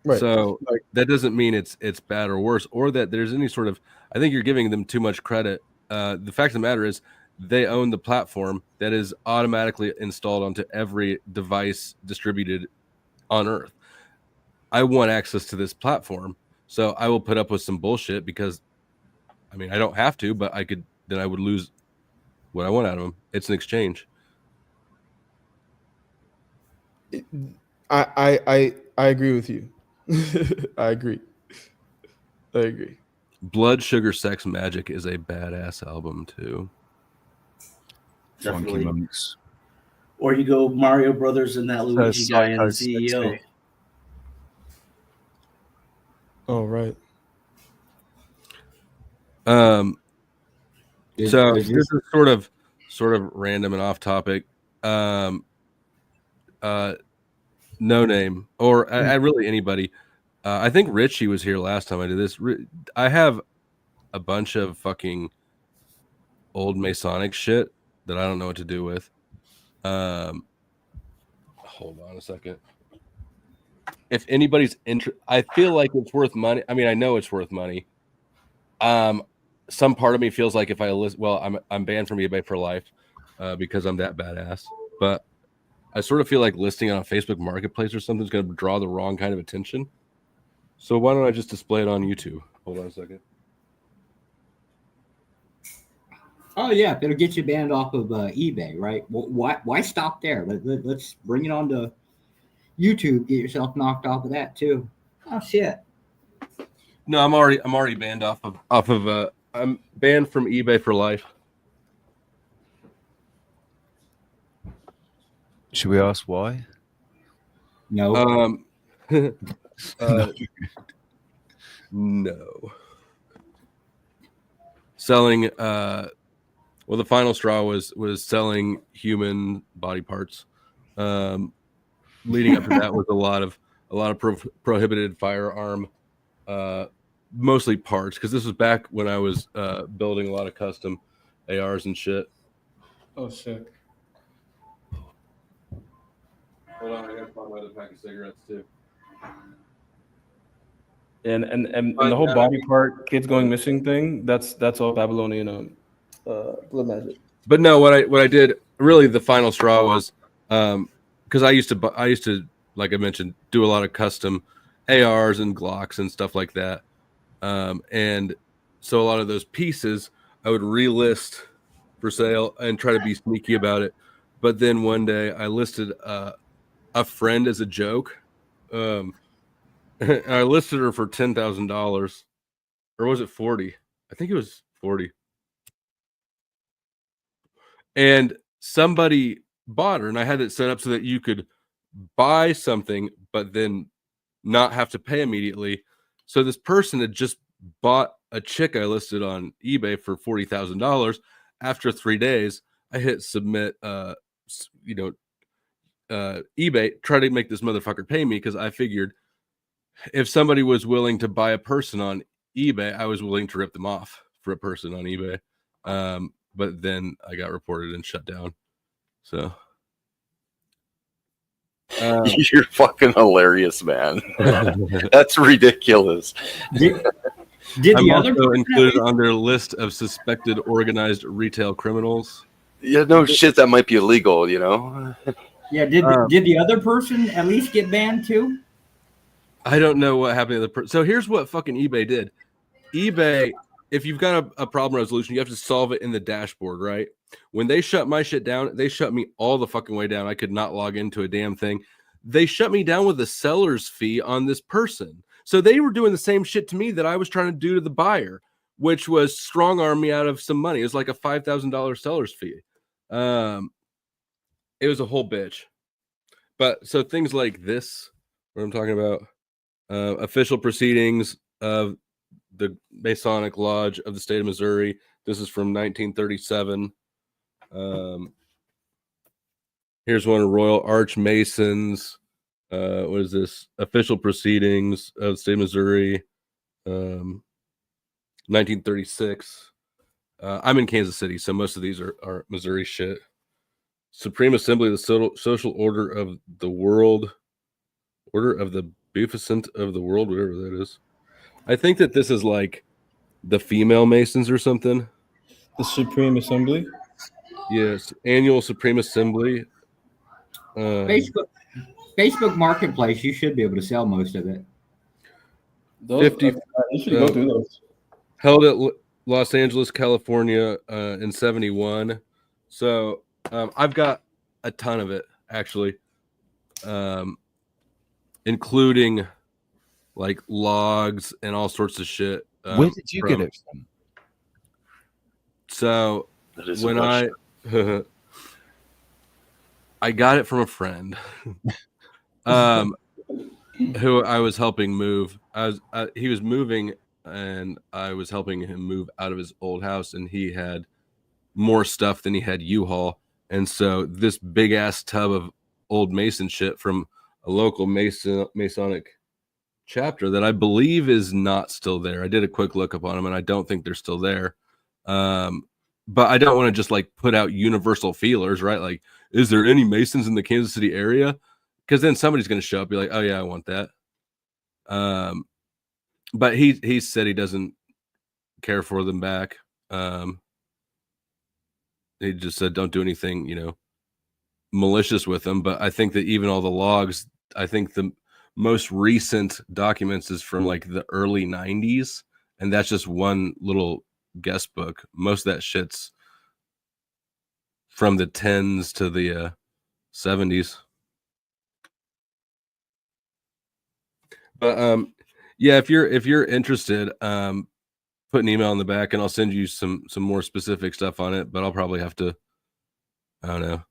Right. So that doesn't mean it's bad or worse, or that there's any sort of. I think you're giving them too much credit. The fact of the matter is, they own the platform that is automatically installed onto every device distributed on Earth. I want access to this platform. So I will put up with some bullshit because, I mean, I don't have to, but I could. Then I would lose what I want out of them. It's an exchange. I agree with you. I agree. Blood Sugar Sex Magic is a badass album too. Definitely. Funky Monks. Or you go Mario Brothers and that Luigi guy and the CEO. Oh, right. So this is sort of random and off topic. No name, or I really anybody. I think Richie was here last time I did this. I have a bunch of fucking old Masonic shit that I don't know what to do with. Hold on a second. If anybody's I feel like it's worth money. I mean, I know it's worth money. Some part of me feels like if I list, well, I'm banned from eBay for life because I'm that badass. But I sort of feel like listing on a Facebook Marketplace or something is going to draw the wrong kind of attention. So why don't I just display it on YouTube? Hold on a second. Oh yeah, it'll get you banned off of eBay, right? Why stop there? Let's bring it on to YouTube. Get yourself knocked off of that too. Oh shit. No, I'm already banned off of I'm banned from eBay for life. Should we ask why? No. No. Selling Well, the final straw was selling human body parts. Leading up to that was a lot of prohibited firearm, mostly parts, because this was back when I was building a lot of custom ARs and shit. Oh shit. Hold on, I gotta find my other pack of cigarettes too. And the whole body part kids going missing thing, that's all Babylonian blood magic. But no, what I did really, the final straw was because I used to, like I mentioned, do a lot of custom ARs and Glocks and stuff like that, and so a lot of those pieces I would relist for sale and try to be sneaky about it. But then one day I listed a friend as a joke. I listed her for $10,000, or was it 40? I think it was 40. And somebody bought her, and I had it set up so that you could buy something, but then not have to pay immediately. So this person had just bought a chick I listed on eBay for $40,000. After 3 days, I hit submit. eBay, try to make this motherfucker pay me, because I figured if somebody was willing to buy a person on eBay, I was willing to rip them off for a person on eBay. But then I got reported and shut down. So you're fucking hilarious, man. That's ridiculous. Did the other also included on their list of suspected organized retail criminals? Yeah, no shit, that might be illegal, you know. Yeah, did the other person at least get banned too? I don't know what happened to the person. So here's what fucking eBay did. eBay, if you've got a problem resolution, you have to solve it in the dashboard, right? When they shut my shit down, they shut me all the fucking way down. I could not log into a damn thing. They shut me down with a seller's fee on this person. So they were doing the same shit to me that I was trying to do to the buyer, which was strong arm me out of some money. It was like a $5,000 seller's fee. It was a whole bitch. But so things like this, what I'm talking about, official proceedings of the Masonic Lodge of the state of Missouri. This is from 1937. Here's one of Royal Arch Masons. What is this? Official proceedings of the state of Missouri, 1936. I'm in Kansas City, so most of these are Missouri shit. Supreme Assembly of the Social Order of the World, Order of the Beneficent of the World, whatever that is. I think that this is like the female Masons or something. The Supreme Assembly? Yes, annual Supreme Assembly. Facebook Marketplace, you should be able to sell most of it. You should go through those. Held at Los Angeles, California in 1971. So I've got a ton of it, actually, including like logs and all sorts of shit. Where did you get it from? So when I got it from a friend who I was helping move. He was moving, and I was helping him move out of his old house, and he had more stuff than he had U-Haul. And so this big ass tub of old Mason shit from a local Masonic chapter that I believe is not still there. I did a quick look up on them, and I don't think they're still there. But I don't want to just like put out universal feelers, right? Like, is there any Masons in the Kansas City area? Because then somebody's going to show up, be like, oh yeah, I want that. But he said he doesn't care for them back. He just said don't do anything, malicious with them. But I think that even all the logs, I think the most recent documents is from like the early 90s, and that's just one little guest book. Most of that shit's from the 10s to the 70s. But yeah, if you're interested, put an email in the back and I'll send you some more specific stuff on it. But I'll probably have to, I don't know.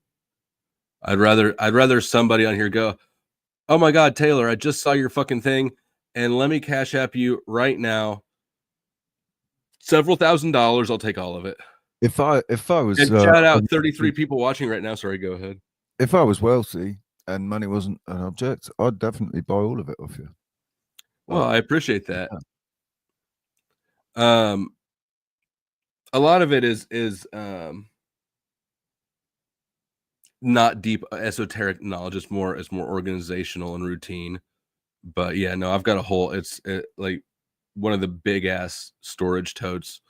I'd rather somebody on here go, oh my God, Taylor, I just saw your fucking thing, and let me Cash App you right now several $1,000s. I'll take all of it. If I was And shout out 33 people watching right now. Sorry, go ahead. If I was wealthy and money wasn't an object, I'd definitely buy all of it off you. Well, I appreciate that. A lot of it is not deep esoteric knowledge. It's more organizational and routine. But yeah, no, I've got a whole. It's like one of the big ass storage totes,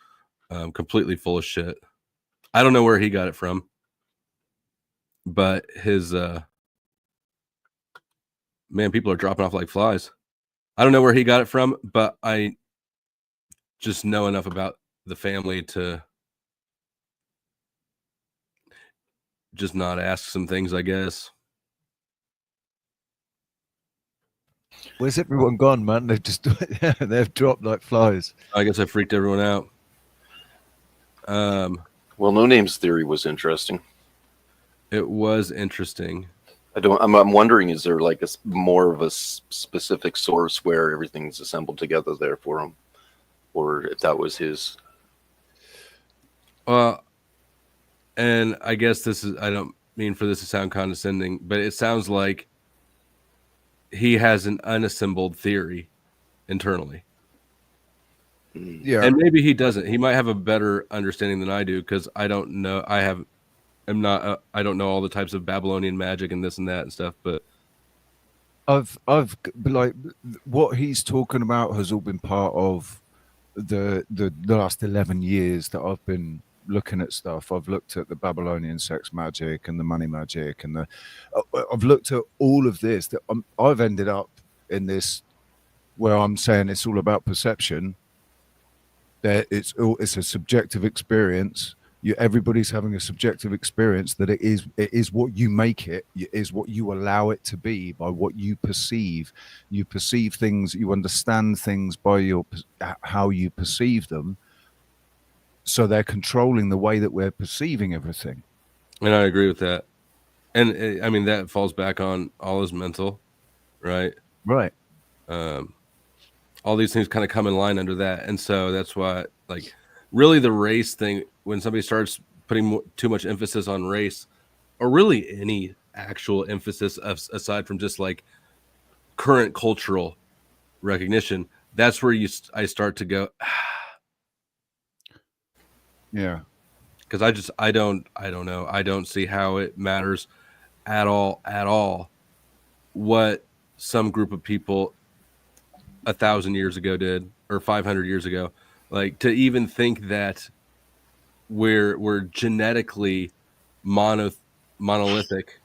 completely full of shit. I don't know where he got it from, but his man, people are dropping off like flies. I don't know where he got it from, but I just know enough about the family to just not ask some things, I guess. Where's everyone gone, man? They've just they've dropped like flies. I guess I freaked everyone out. Well, No Name's theory was interesting. It was interesting. I'm wondering, is there like more of a specific source where everything's assembled together there for him, or if that was his? And I guess this is, I don't mean for this to sound condescending, but it sounds like he has an unassembled theory internally. Yeah. And maybe he doesn't. He might have a better understanding than I do, because I don't know. I don't know all the types of Babylonian magic and this and that and stuff, but I've like what he's talking about has all been part of the last 11 years that I've been looking at stuff. I've looked at the Babylonian sex magic and the money magic, and I've looked at all of this. That I've ended up in this where I'm saying it's all about perception. That it's a subjective experience. Everybody's having a subjective experience. That it is what you make it. It is what you allow it to be by what you perceive. You perceive things. You understand things by how you perceive them. So they're controlling the way that we're perceiving everything. And I agree with that. And I mean, that falls back on all is mental, right? Right. All these things kind of come in line under that. And so that's why, like, really the race thing, when somebody starts putting too much emphasis on race, or really any actual emphasis aside from just like current cultural recognition, that's where I start to go, yeah. Because I don't know. I don't see how it matters at all what some group of people 1,000 years ago did, or 500 years ago. Like, to even think that we're genetically monolithic,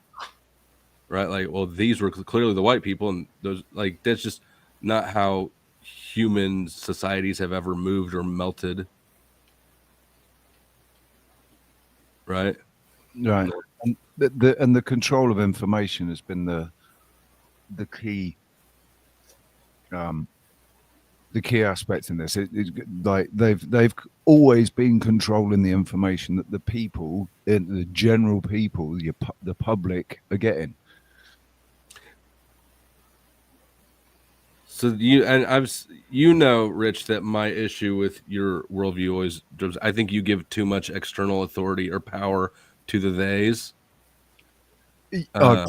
right? Like, well, these were clearly the white people, and those, like, that's just not how human societies have ever moved or melted. Right. And the control of information has been the key aspect in this. It's like they've always been controlling the information that the people, the general people, the public are getting. So Rich, that my issue with your worldview always, I think you give too much external authority or power to the theys. I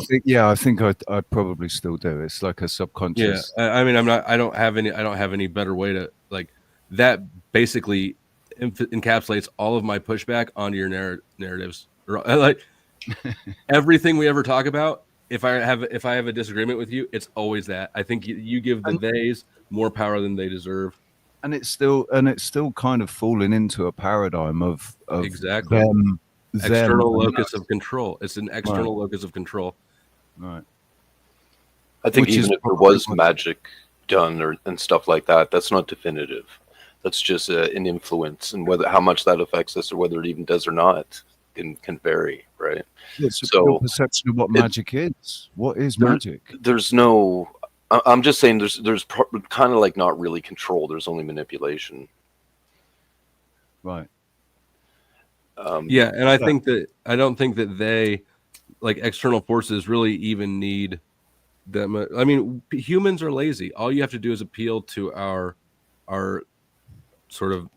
think I'd probably still do. It's like a subconscious. Yeah, I mean, I don't have any better way to, like, that basically encapsulates all of my pushback onto your narratives. Like, everything we ever talk about, if I have a disagreement with you, it's always that. I think you give the theys more power than they deserve. And it's still kind of falling into a paradigm of exactly them external locus of control. It's an external locus of control. Right. I think even if there was magic done and stuff like that, that's not definitive. That's just an influence, and how much that affects us, or whether it even does or not, can vary, right? It's your perception of what magic is. What is magic? There's no. I'm just saying there's kind of like not really control. There's only manipulation. Right. Yeah, and I don't think that they, like, external forces really even need that much. I mean, humans are lazy. All you have to do is appeal to our sort of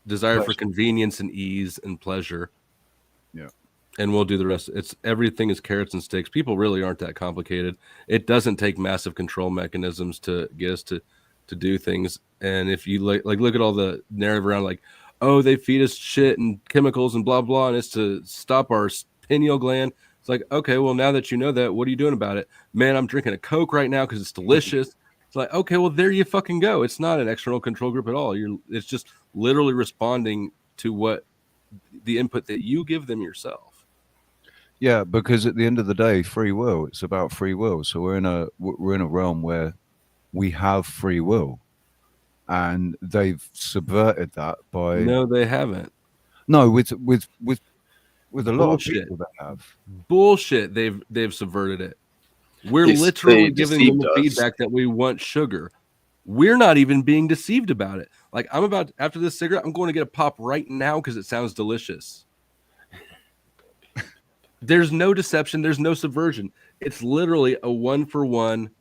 desire for convenience and ease and pleasure. Yeah. And we'll do the rest. It's everything is carrots and sticks. People really aren't that complicated. It doesn't take massive control mechanisms to get us to do things. And if you like look at all the narrative around like, oh, they feed us shit and chemicals and blah blah, and it's to stop our pineal gland. It's like, okay, well, now that you know that, what are you doing about it? Man, I'm drinking a Coke right now because it's delicious. It's like, okay, well, there you fucking go. It's not an external control group at all. It's just literally responding to what the input that you give them yourself. Yeah, because at the end of the day, free will. It's about free will. So we're in a realm where we have free will, and they've subverted that by. No, they haven't. No, with a lot of people that have. Bullshit. They've subverted it. We're literally giving them the feedback that we want sugar. We're not even being deceived about it. Like after this cigarette, I'm going to get a pop right now because it sounds delicious. There's no deception. There's no subversion. It's literally a 1-for-1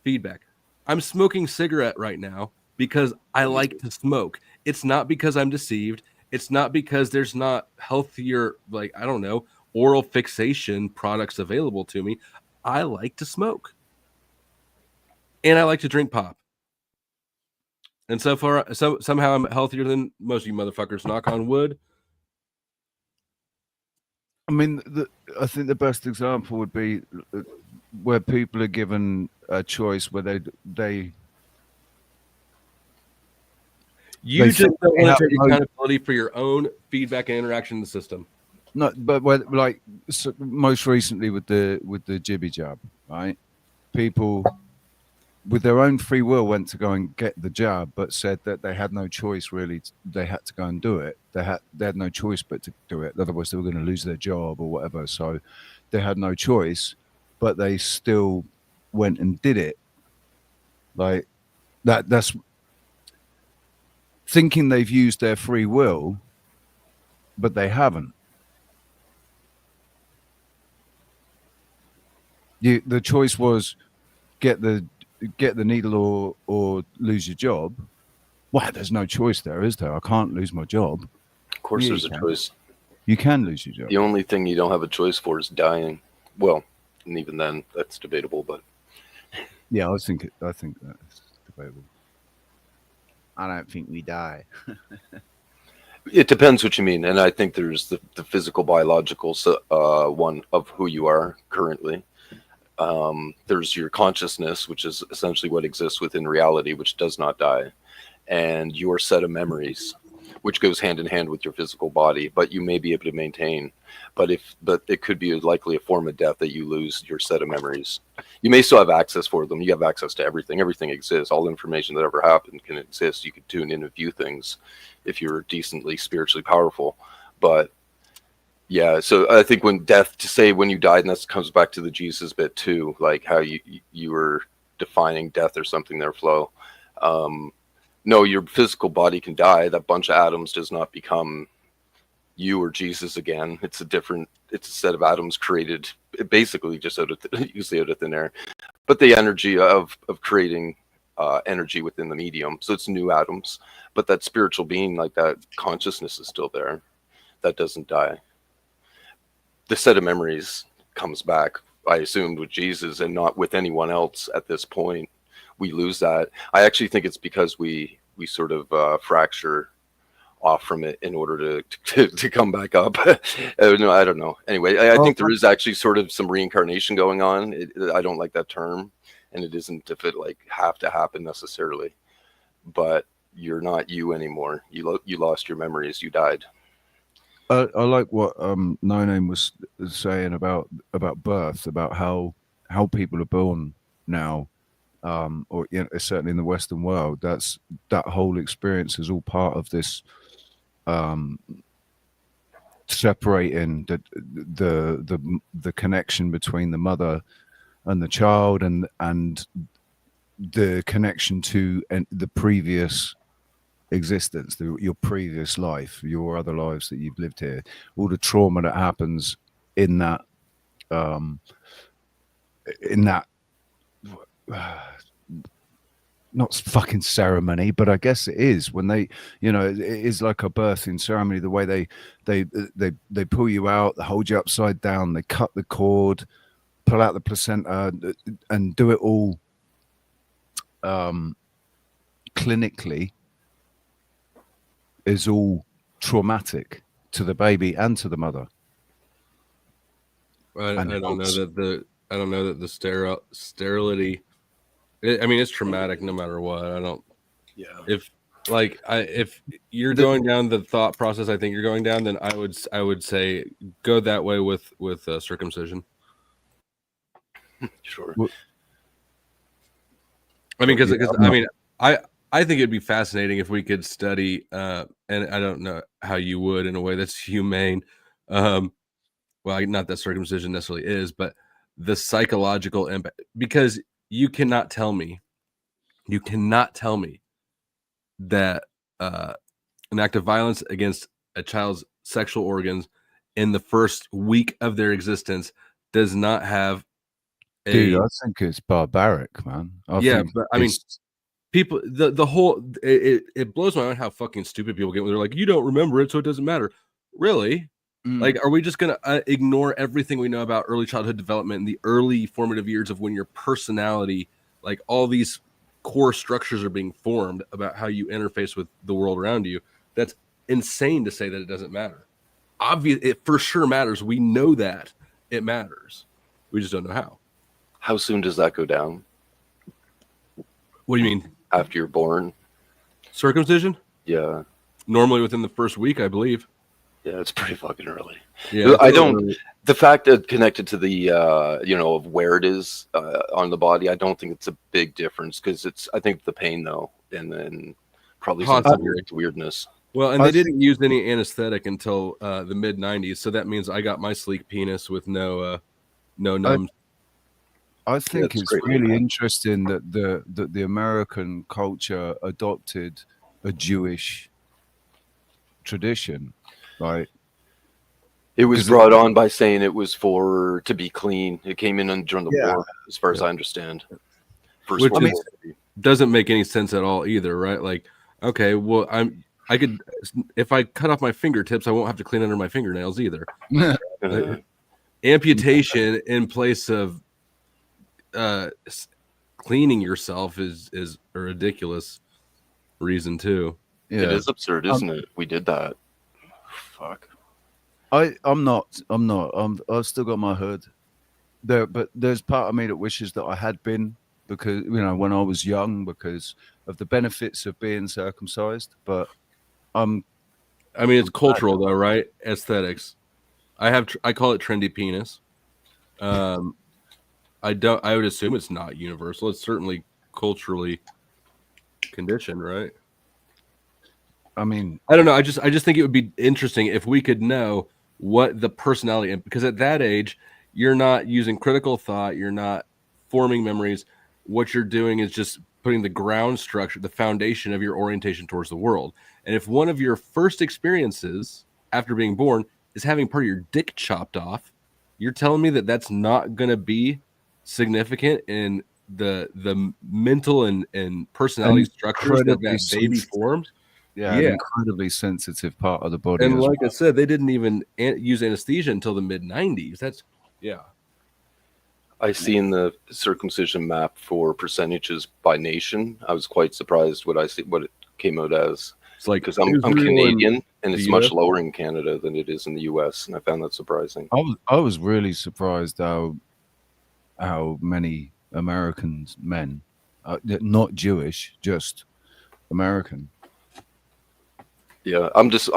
feedback. I'm smoking cigarette right now because I like to smoke. It's not because I'm deceived. It's not because there's not healthier, like, I don't know, oral fixation products available to me. I like to smoke. And I like to drink pop. And so far, somehow I'm healthier than most of you motherfuckers, knock on wood. I mean, I think the best example would be where people are given a choice where they You just don't want to take accountability for your own feedback and interaction in the system. No, but like most recently with the jibby jab, right? People with their own free will went to go and get the jab, but said that they had no choice really. They had to go and do it. They had no choice but to do it. Otherwise, they were going to lose their job or whatever. So they had no choice, but they still went and did it. Like that's thinking they've used their free will, but they haven't. The choice was get the needle or lose your job. Well, there's no choice there, is there? I can't lose my job. Of course, there's a choice. You can lose your job. The only thing you don't have a choice for is dying. Well, and even then, that's debatable. But yeah, I think that's debatable. I don't think we die. It depends what you mean, and I think there's the physical, biological one of who you are currently. There's your consciousness, which is essentially what exists within reality, which does not die, and your set of memories, which goes hand in hand with your physical body, but you may be able to maintain. But it could be likely a form of death that you lose your set of memories. You may still have access for them. You have access to everything. Everything exists. All information that ever happened can exist. You could tune in and view things if you're decently spiritually powerful. But yeah, so I think when you died, and that comes back to the Jesus bit too, like how you were defining death or something there, Flo. No, your physical body can die. That bunch of atoms does not become you or Jesus again. It's a set of atoms created basically just usually out of thin air, but the energy of creating energy within the medium. So it's new atoms, but that spiritual being, like that consciousness, is still there. That doesn't die. The set of memories comes back, I assumed, with Jesus and not with anyone else at this point. We lose that. I actually think it's because we sort of fracture off from it in order to come back up. No, I don't know. Anyway, I think there is actually sort of some reincarnation going on. I don't like that term, and it isn't if it like have to happen necessarily. But you're not you anymore. You lost your memories. You died. I like what No Name was saying about birth, about how people are born now, or certainly in the Western world. That whole experience is all part of this separating the connection between the mother and the child, and the connection to the previous existence, your previous life, your other lives that you've lived here, all the trauma that happens in that not fucking ceremony, but I guess it is when they, you know, it is like a birthing ceremony. The way they pull you out, they hold you upside down, they cut the cord, pull out the placenta, and do it all clinically is all traumatic to the baby and to the mother. I don't know that the sterility. I mean, it's traumatic no matter what. I don't. Yeah. If you're going down the thought process, I think you're going down, then I would say go that way with circumcision. Sure. I mean, because I mean, I think it'd be fascinating if we could study, and I don't know how you would in a way that's humane. Well, not that circumcision necessarily is, but the psychological impact, because you cannot tell me that an act of violence against a child's sexual organs in the first week of their existence does not have Dude, I think it's barbaric, man. But I mean, people, the whole it blows my mind how fucking stupid people get when they're like, you don't remember it, so it doesn't matter. Really? Like, are we just gonna ignore everything we know about early childhood development and the early formative years of when your personality, like all these core structures are being formed about how you interface with the world around you? That's insane to say that it doesn't matter. Obvious, it for sure matters. We know that it matters. We just don't know how. How soon does that go down? What do you mean? After you're born? Circumcision? Yeah. Normally within the first week, I believe. Yeah, it's pretty fucking early. Yeah, I don't. The fact that connected to the of where it is on the body, I don't think it's a big difference because it's. I think the pain though, and then probably some weirdness. Well, and they didn't use any anesthetic until the mid '90s, so that means I got my sleek penis with no numbs. I think it's really interesting that the American culture adopted a Jewish tradition, right? It was brought on by saying it was to be clean. It came in during the war, as far as I understand. Which doesn't make any sense at all either, right? Like, okay, well, I could, if I cut off my fingertips, I won't have to clean under my fingernails either. Amputation in place of cleaning yourself is a ridiculous reason too. Yeah. It is absurd, isn't it? We did that. Fuck. I've still got my hood there, but there's part of me that wishes that I had been, because when I was young, because of the benefits of being circumcised. But I mean, it's cultural though, right? Aesthetics. I call it trendy penis. I would assume it's not universal. It's certainly culturally conditioned, right? I mean, I don't know. I just think it would be interesting if we could know what the personality, because at that age, you're not using critical thought, you're not forming memories. What you're doing is just putting the ground structure, the foundation of your orientation towards the world. And if one of your first experiences after being born is having part of your dick chopped off, you're telling me that that's not going to be significant in the mental and personality structures that baby forms? Yeah, an incredibly sensitive part of the body. And like I said, they didn't even use anesthesia until the mid '90s. I seen the circumcision map for percentages by nation. I was quite surprised what it came out as. It's like, because I'm Canadian and it's much lower in Canada than it is in the US, and I found that surprising. I was really surprised how many Americans men, not Jewish, just American. Yeah, I'm just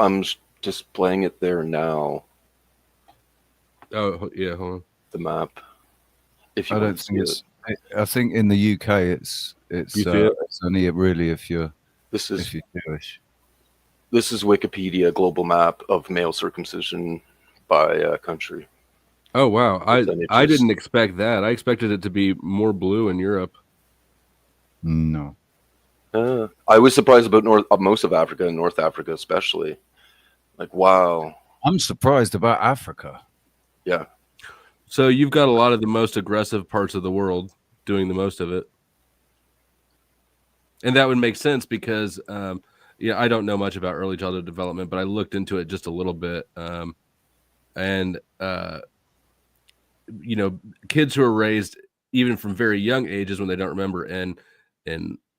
playing it there now. Oh yeah, hold on. The map. If you I don't think it's. I think in the UK it's only really if you're Jewish. This is Wikipedia global map of male circumcision by country. Oh wow, I didn't expect that. I expected it to be more blue in Europe. No. I was surprised about most of Africa and North Africa especially. Like, wow. I'm surprised about Africa. Yeah. So you've got a lot of the most aggressive parts of the world doing the most of it. And that would make sense because, I don't know much about early childhood development, but I looked into it just a little bit. Kids who are raised even from very young ages when they don't remember in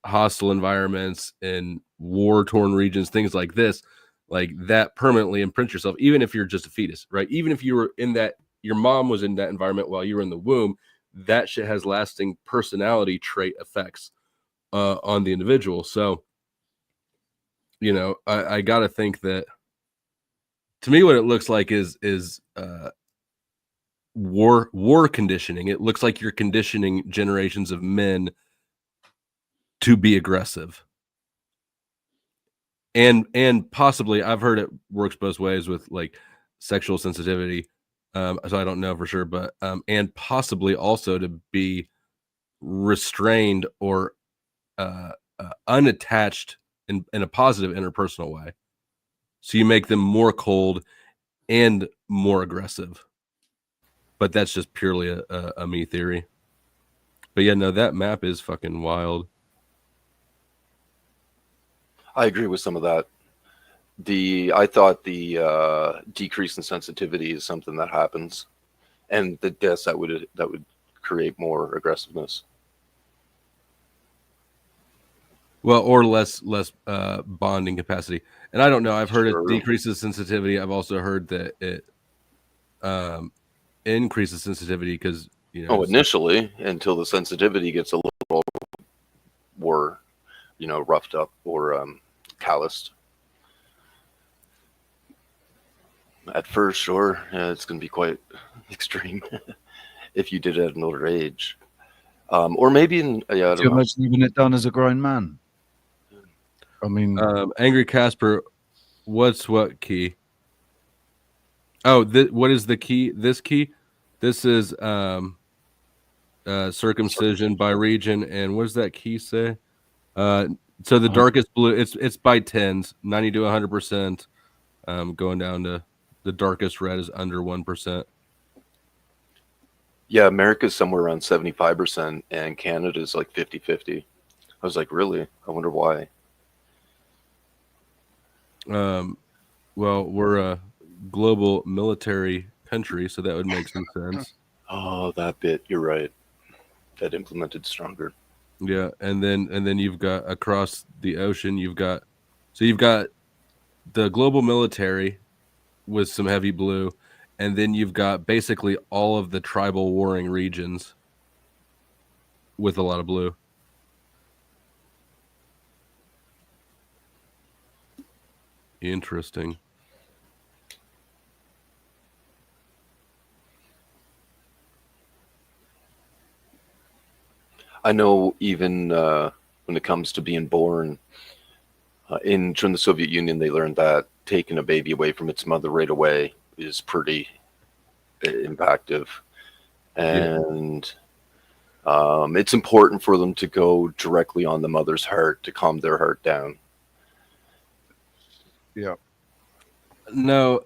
hostile environments, in war-torn regions, things like this, like that permanently imprint yourself, even if you're just a fetus, right? Even if you were in that, your mom was in that environment while you were in the womb, that shit has lasting personality trait effects on the individual. So, I got to think that, to me, what it looks like is war conditioning. It looks like you're conditioning generations of men to be aggressive. And possibly, I've heard it works both ways with like sexual sensitivity. So I don't know for sure, but and possibly also to be restrained or unattached in a positive interpersonal way. So you make them more cold and more aggressive. But that's just purely a me theory. But yeah, no, that map is fucking wild. I agree with some of that. I thought the decrease in sensitivity is something that happens, and that would create more aggressiveness. Well, or less bonding capacity. And I don't know. I've heard it decreases sensitivity. I've also heard that it increases sensitivity because initially, until the sensitivity gets a little more, roughed up or calloused. At first, sure, it's going to be quite extreme if you did it at an older age, or maybe I don't know. Much leaving it done as a grown man. I mean, Angry Casper, what key? Oh, what is the key? This key? This is circumcision by region, and what does that key say? So the darkest blue, it's by tens, 90 to 100%, going down to the darkest red is under 1%. Yeah, America's somewhere around 75%, and Canada's like 50-50. I was like, really? I wonder why. Well, we're a global military country, so that would make some sense. Oh, that bit, you're right. That implemented stronger. Yeah, and then you've got across the ocean, you've got the global military with some heavy blue, and then you've got basically all of the tribal warring regions with a lot of blue. Interesting. I know even when it comes to being born, during the Soviet Union, they learned that taking a baby away from its mother right away is pretty impactful. And it's important for them to go directly on the mother's heart to calm their heart down. Yeah. No,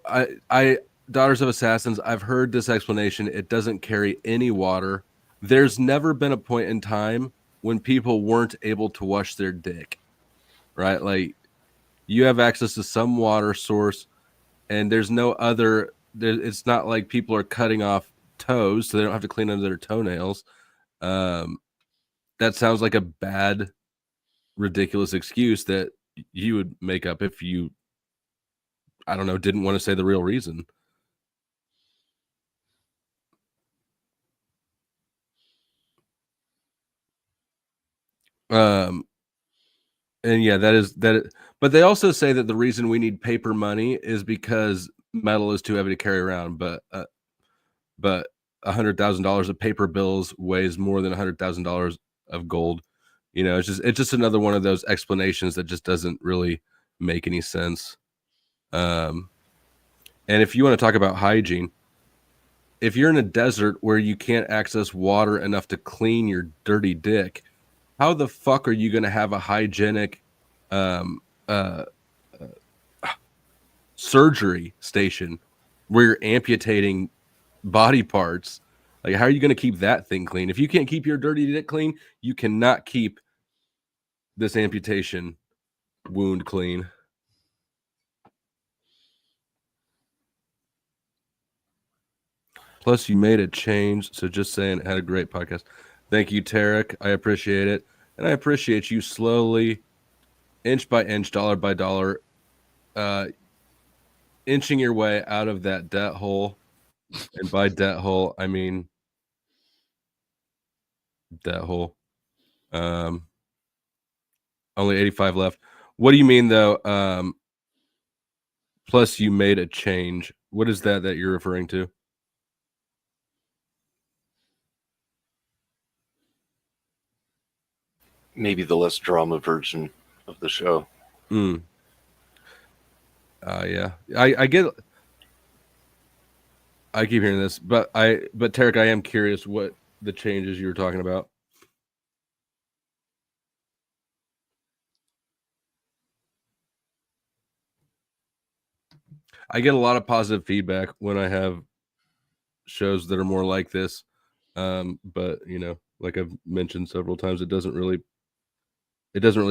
I Daughters of Assassins, I've heard this explanation. It doesn't carry any water. There's never been a point in time when people weren't able to wash their dick, right? Like, you have access to some water source, and there's no other. It's not like people are cutting off toes, so they don't have to clean under their toenails. That sounds like a bad, ridiculous excuse that you would make up if you, I don't know, didn't want to say the real reason. And yeah, that is. But they also say that the reason we need paper money is because metal is too heavy to carry around. But $100,000 of paper bills weighs more than $100,000 of gold. It's just another one of those explanations that just doesn't really make any sense. And if you want to talk about hygiene, if you're in a desert where you can't access water enough to clean your dirty dick, how the fuck are you going to have a hygienic surgery station where you're amputating body parts? Like, how are you going to keep that thing clean? If you can't keep your dirty dick clean, you cannot keep this amputation wound clean. Plus, you made a change. So just saying, had a great podcast. Thank you, Tarek. I appreciate it. And I appreciate you slowly, inch by inch, dollar by dollar, inching your way out of that debt hole. And by debt hole, I mean debt hole. Only 85 left. What do you mean, though? Plus, you made a change. What is that you're referring to? Maybe the less drama version of the show. Yeah, I get. I keep hearing this, but Tarek, I am curious what the changes you were talking about. I get a lot of positive feedback when I have shows that are more like this, but like I've mentioned several times, it doesn't really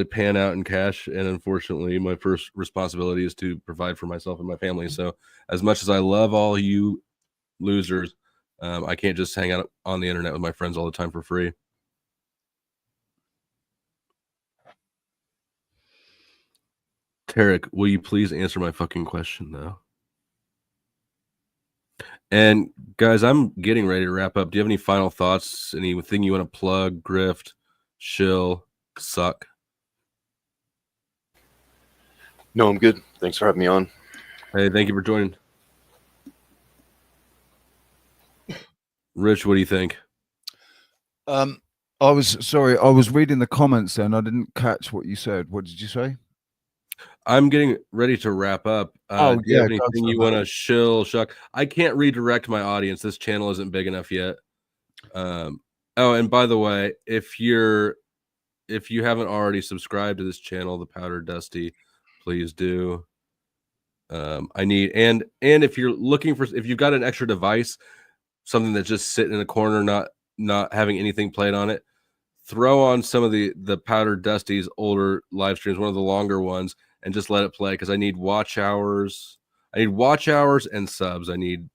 pan out in cash, and unfortunately my first responsibility is to provide for myself and my family. So as much as I love all you losers, I can't just hang out on the internet with my friends all the time for free. Tarek, will you please answer my fucking question though? And guys, I'm getting ready to wrap up. Do you have any final thoughts? Anything you want to plug, grift, shill, suck? No, I'm good. Thanks for having me on. Hey, thank you for joining. Rich, what do you think? I was reading the comments then. I didn't catch what you said. What did you say? I'm getting ready to wrap up. Do you have anything you want to shill, shuck? I can't redirect my audience. This channel isn't big enough yet. Oh, and by the way, if you haven't already subscribed to this channel, The Powdered Dusty, please do. I need and if you're looking for, if you've got an extra device, something that's just sitting in a corner, not having anything played on it, throw on some of the Powdered Dusty's older live streams, one of the longer ones, and just let it play, because I need watch hours. I need watch hours and subs. I need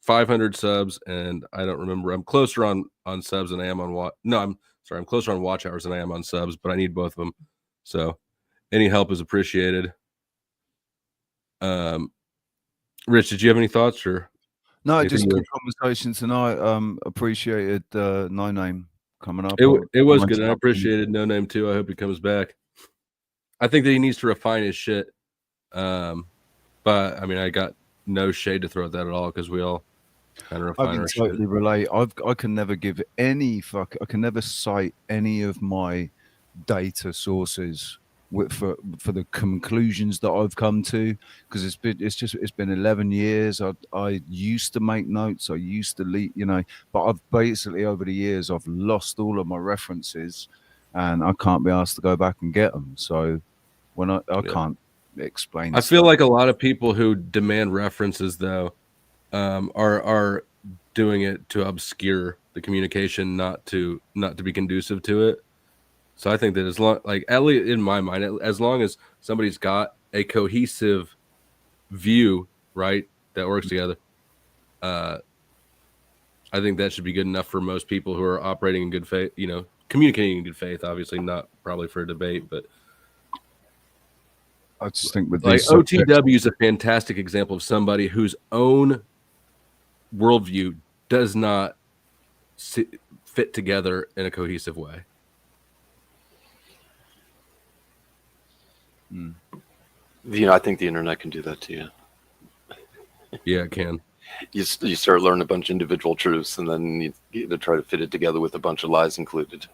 500 subs, and I don't remember. I'm closer on subs than I am on I'm closer on watch hours than I am on subs, but I need both of them. So any help is appreciated. Rich, did you have any thoughts or? No, just good conversation tonight. Appreciated No Name coming up. It was good. And I appreciated No Name too. I hope he comes back. I think that he needs to refine his shit. But I mean, I got no shade to throw at that at all, because we all kind of refine I can our totally shit. relate. I can never give I can never cite any of my data sources for the conclusions that I've come to, because it's been 11 years. I used to make notes. I used to lead, but I've basically over the years I've lost all of my references, and I can't be asked to go back and get them. So when I can't explain. I feel like a lot of people who demand references, though, are doing it to obscure the communication, not to be conducive to it. So I think that as long, like, at least in my mind, as long as somebody's got a cohesive view, right, that works together, I think that should be good enough for most people who are operating in good faith, communicating in good faith. Obviously, not probably for a debate, but I just think with like OTW is a fantastic example of somebody whose own worldview does not fit together in a cohesive way. I think the internet can do that to you. Yeah, it can. You start learning a bunch of individual truths, and then you to try to fit it together with a bunch of lies included.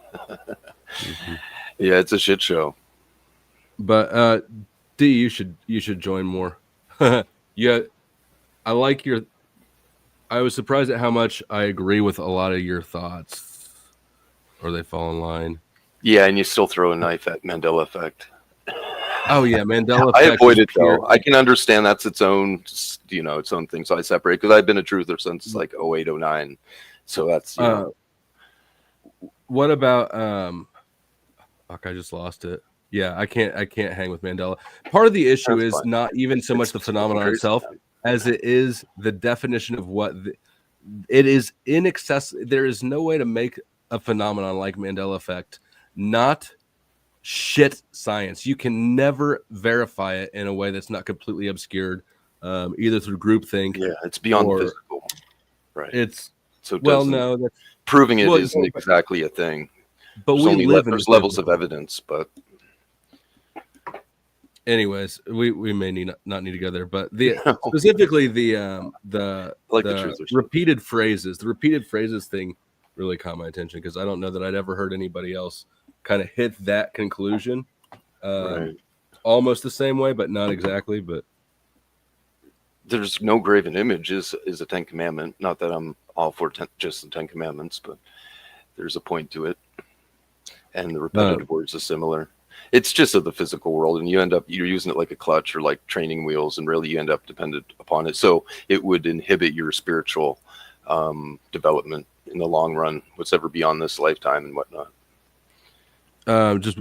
Yeah, it's a shit show. But D, you should join more. Yeah, I like your. I was surprised at how much I agree with a lot of your thoughts, or they fall in line. Yeah, and you still throw a knife at Mandela effect. Oh yeah, Mandela effect. I avoid it though. I can understand that's its own, its own thing. So I separate, because I've been a truther since like 08, 09. So that's. What about Fuck, I just lost it. Yeah, I can't hang with Mandela. Part of the issue is not even so much the phenomenon itself as it is the definition of what it is inaccessible. There is no way to make a phenomenon like Mandela effect not shit science. You can never verify it in a way that's not completely obscured, either through groupthink. Yeah, it's beyond physical, right? It's so no, proving it isn't exactly a thing. But there's levels of evidence, but anyways, we may not need to go there. But specifically the repeated phrases thing really caught my attention because I don't know that I'd ever heard anybody else kind of hit that conclusion almost the same way, but not exactly. But there's no graven image is a 10 commandment. Not that I'm all for just the 10 commandments, but there's a point to it. And the repetitive words are similar. It's just of the physical world, and you're using it like a clutch or like training wheels, and really you end up dependent upon it. So it would inhibit your spiritual development in the long run, whatever beyond this lifetime and whatnot. Just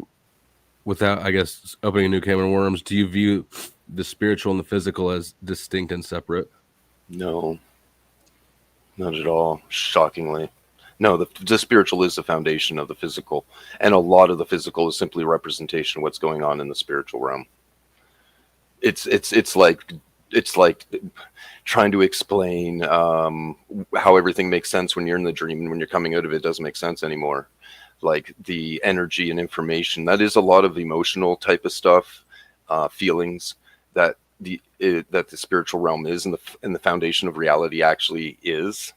without, I guess, opening a new can of worms, do you view the spiritual and the physical as distinct and separate? No, not at all. Shockingly. No, the spiritual is the foundation of the physical, and a lot of the physical is simply a representation of what's going on in the spiritual realm. It's like trying to explain how everything makes sense when you're in the dream, and when you're coming out of it, it doesn't make sense anymore. Like the energy and information, that is a lot of emotional type of stuff, feelings that the spiritual realm is, and the foundation of reality actually is.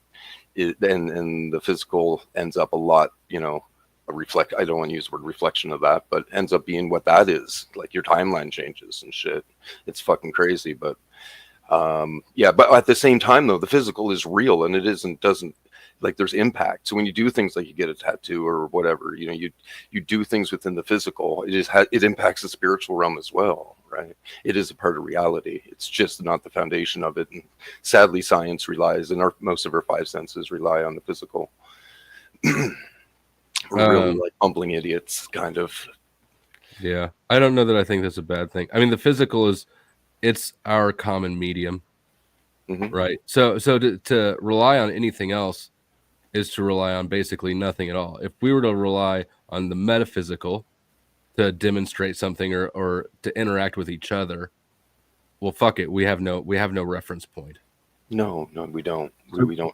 And the physical ends up a lot, I don't want to use the word reflection of that, but ends up being what that is. Like your timeline changes and shit. It's fucking crazy. But but at the same time though, the physical is real, and it doesn't like there's impact. So when you do things like you get a tattoo or whatever, you do things within the physical, it impacts the spiritual realm as well, right? It is a part of reality. It's just not the foundation of it. And sadly, science relies, and most of our five senses rely on the physical. We're really like humbling idiots, kind of. Yeah, I don't know that I think that's a bad thing. I mean, the physical it's our common medium, right? So to rely on anything else is to rely on basically nothing at all. If we were to rely on the metaphysical to demonstrate something or to interact with each other, well, fuck it. We have no reference point. No, we don't. We don't.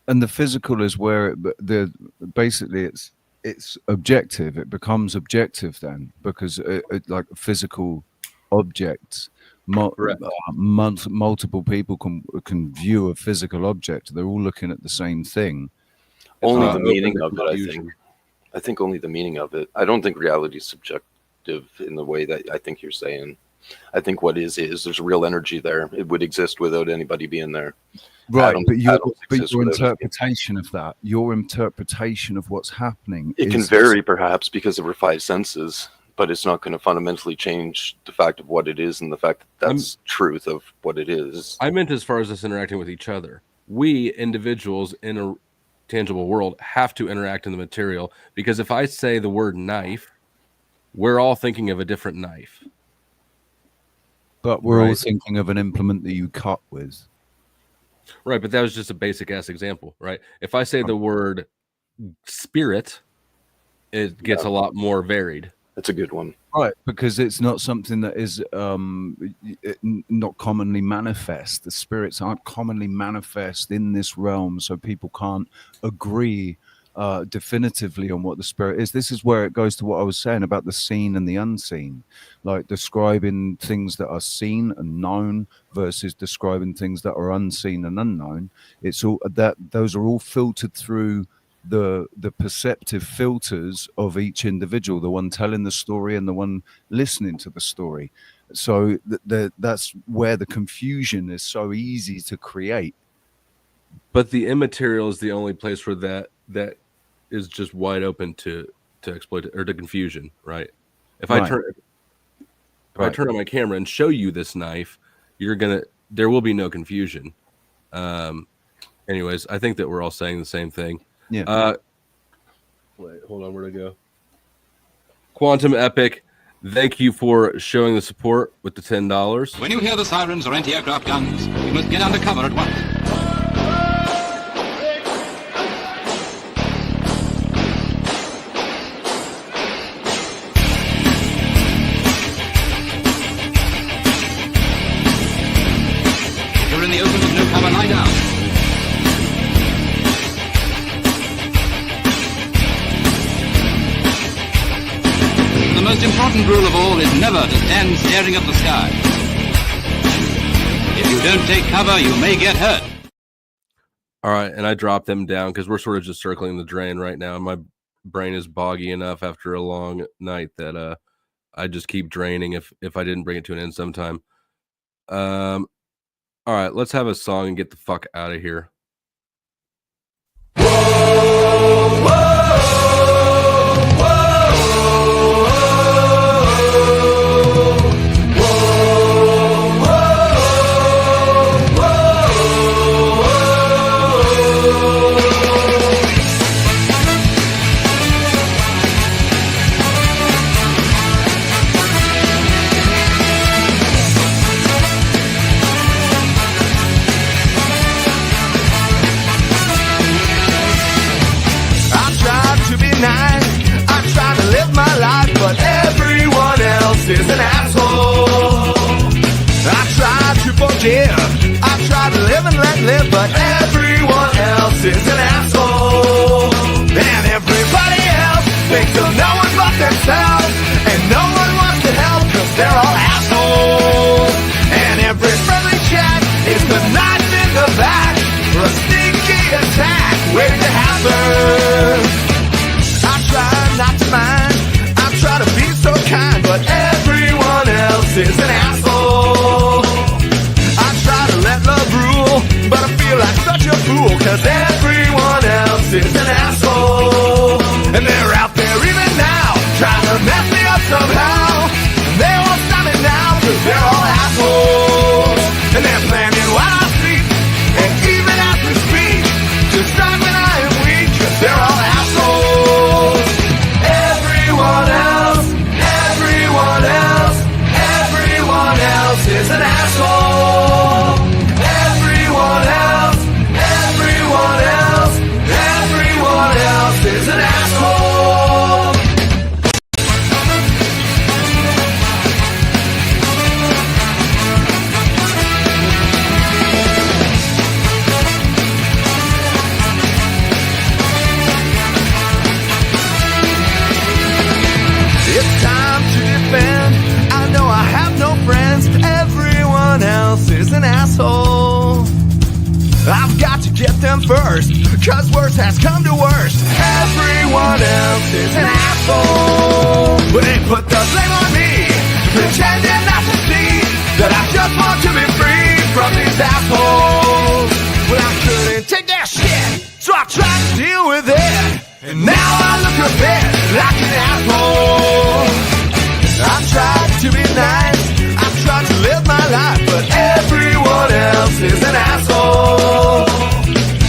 And the physical is where basically it's objective. It becomes objective then, because like physical objects, multiple people can view a physical object. They're all looking at the same thing. Only the meaning of it, I think only the meaning of it. I don't think reality is subjective in the way that I think you're saying. I think what is there's real energy there. It would exist without anybody being there. Right, but your interpretation of that, your interpretation of what's happening, it can vary perhaps because of our five senses, but it's not going to fundamentally change the fact of what it is and the fact that that's truth of what it is. I meant as far as us interacting with each other. We individuals in a tangible world have to interact in the material, because if I say the word knife, we're all thinking of a different knife. But we're all thinking of an implement that you cut with. Right, but that was just a basic ass example, right? If I say the word spirit, it gets a lot more varied. That's a good one. Right, because it's not something that is not commonly manifest. The spirits aren't commonly manifest in this realm, so people can't agree definitively on what the spirit is. This is where it goes to what I was saying about the seen and the unseen, like describing things that are seen and known versus describing things that are unseen and unknown. It's all that those are all filtered through the perceptive filters of each individual, the one telling the story and the one listening to the story. So that's where the confusion is so easy to create. But the immaterial is the only place where that is just wide open to exploit or to confusion, right? If I turn on my camera and show you this knife, there will be no confusion. Anyways, I think that we're all saying the same thing. Yeah. Wait, hold on, where'd I go? Quantum Epic, thank you for showing the support with the $10. When you hear the sirens or anti-aircraft guns, you must get under cover at once. You're in the open with no cover, lie down. The most important rule of all is never to stand staring at the sky. If you don't take cover, you may get hurt. All right, and I dropped them down because we're sort of just circling the drain right now. My brain is boggy enough after a long night that I just keep draining if I didn't bring it to an end sometime. All right, let's have a song and get the fuck out of here. Is an asshole. I try to forgive, I try to live and let live, but everyone else is an asshole. And everybody else thinks of no one but themselves, and no one wants to help because they're all assholes. And every friendly chat is the knife in the back for a sneaky attack waiting to happen. I try not to mind, I try to be so kind, but everyone else is an asshole. I try to let love rule, but I feel like such a fool, cause everyone else is an asshole. And they're out there even now, trying to mess me up somehow. And they won't stop me now, cause they're all assholes. And they're planning while I sleep, and even as we speak, to start when I am weak, cause they're all assholes. Everyone else is an asshole. Everyone else is an asshole. It's time to defend. I know I have no friends. Everyone else is an asshole. I've got to get them first, cause worse has come to worst. Everyone else is an asshole. But they put the blame on me, pretending not to see that I just want to be free from these assholes. Well, I couldn't take their shit, so I tried to deal with it. And now I look a bit like an asshole. I tried to be nice, I tried to live my life, but everyone else is an asshole.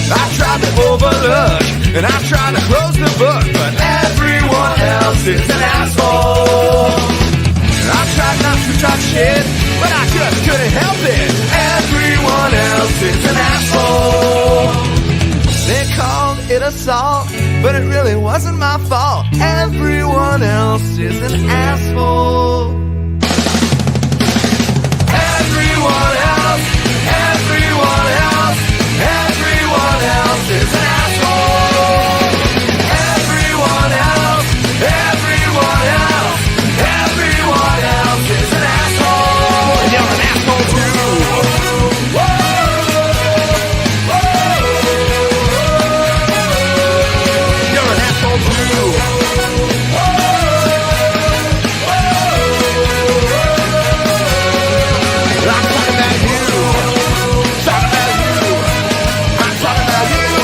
I tried to overlook, and I tried to close the book, but everyone else is an asshole. I tried not to talk shit, but I just couldn't help it. Everyone else is an asshole. They called it assault, but it really wasn't my fault. Everyone else is an asshole. Everyone else is an asshole. Everyone else is an asshole. And you're an asshole too. You're an asshole too. I'm talking about you. Talking about you. I'm talking about you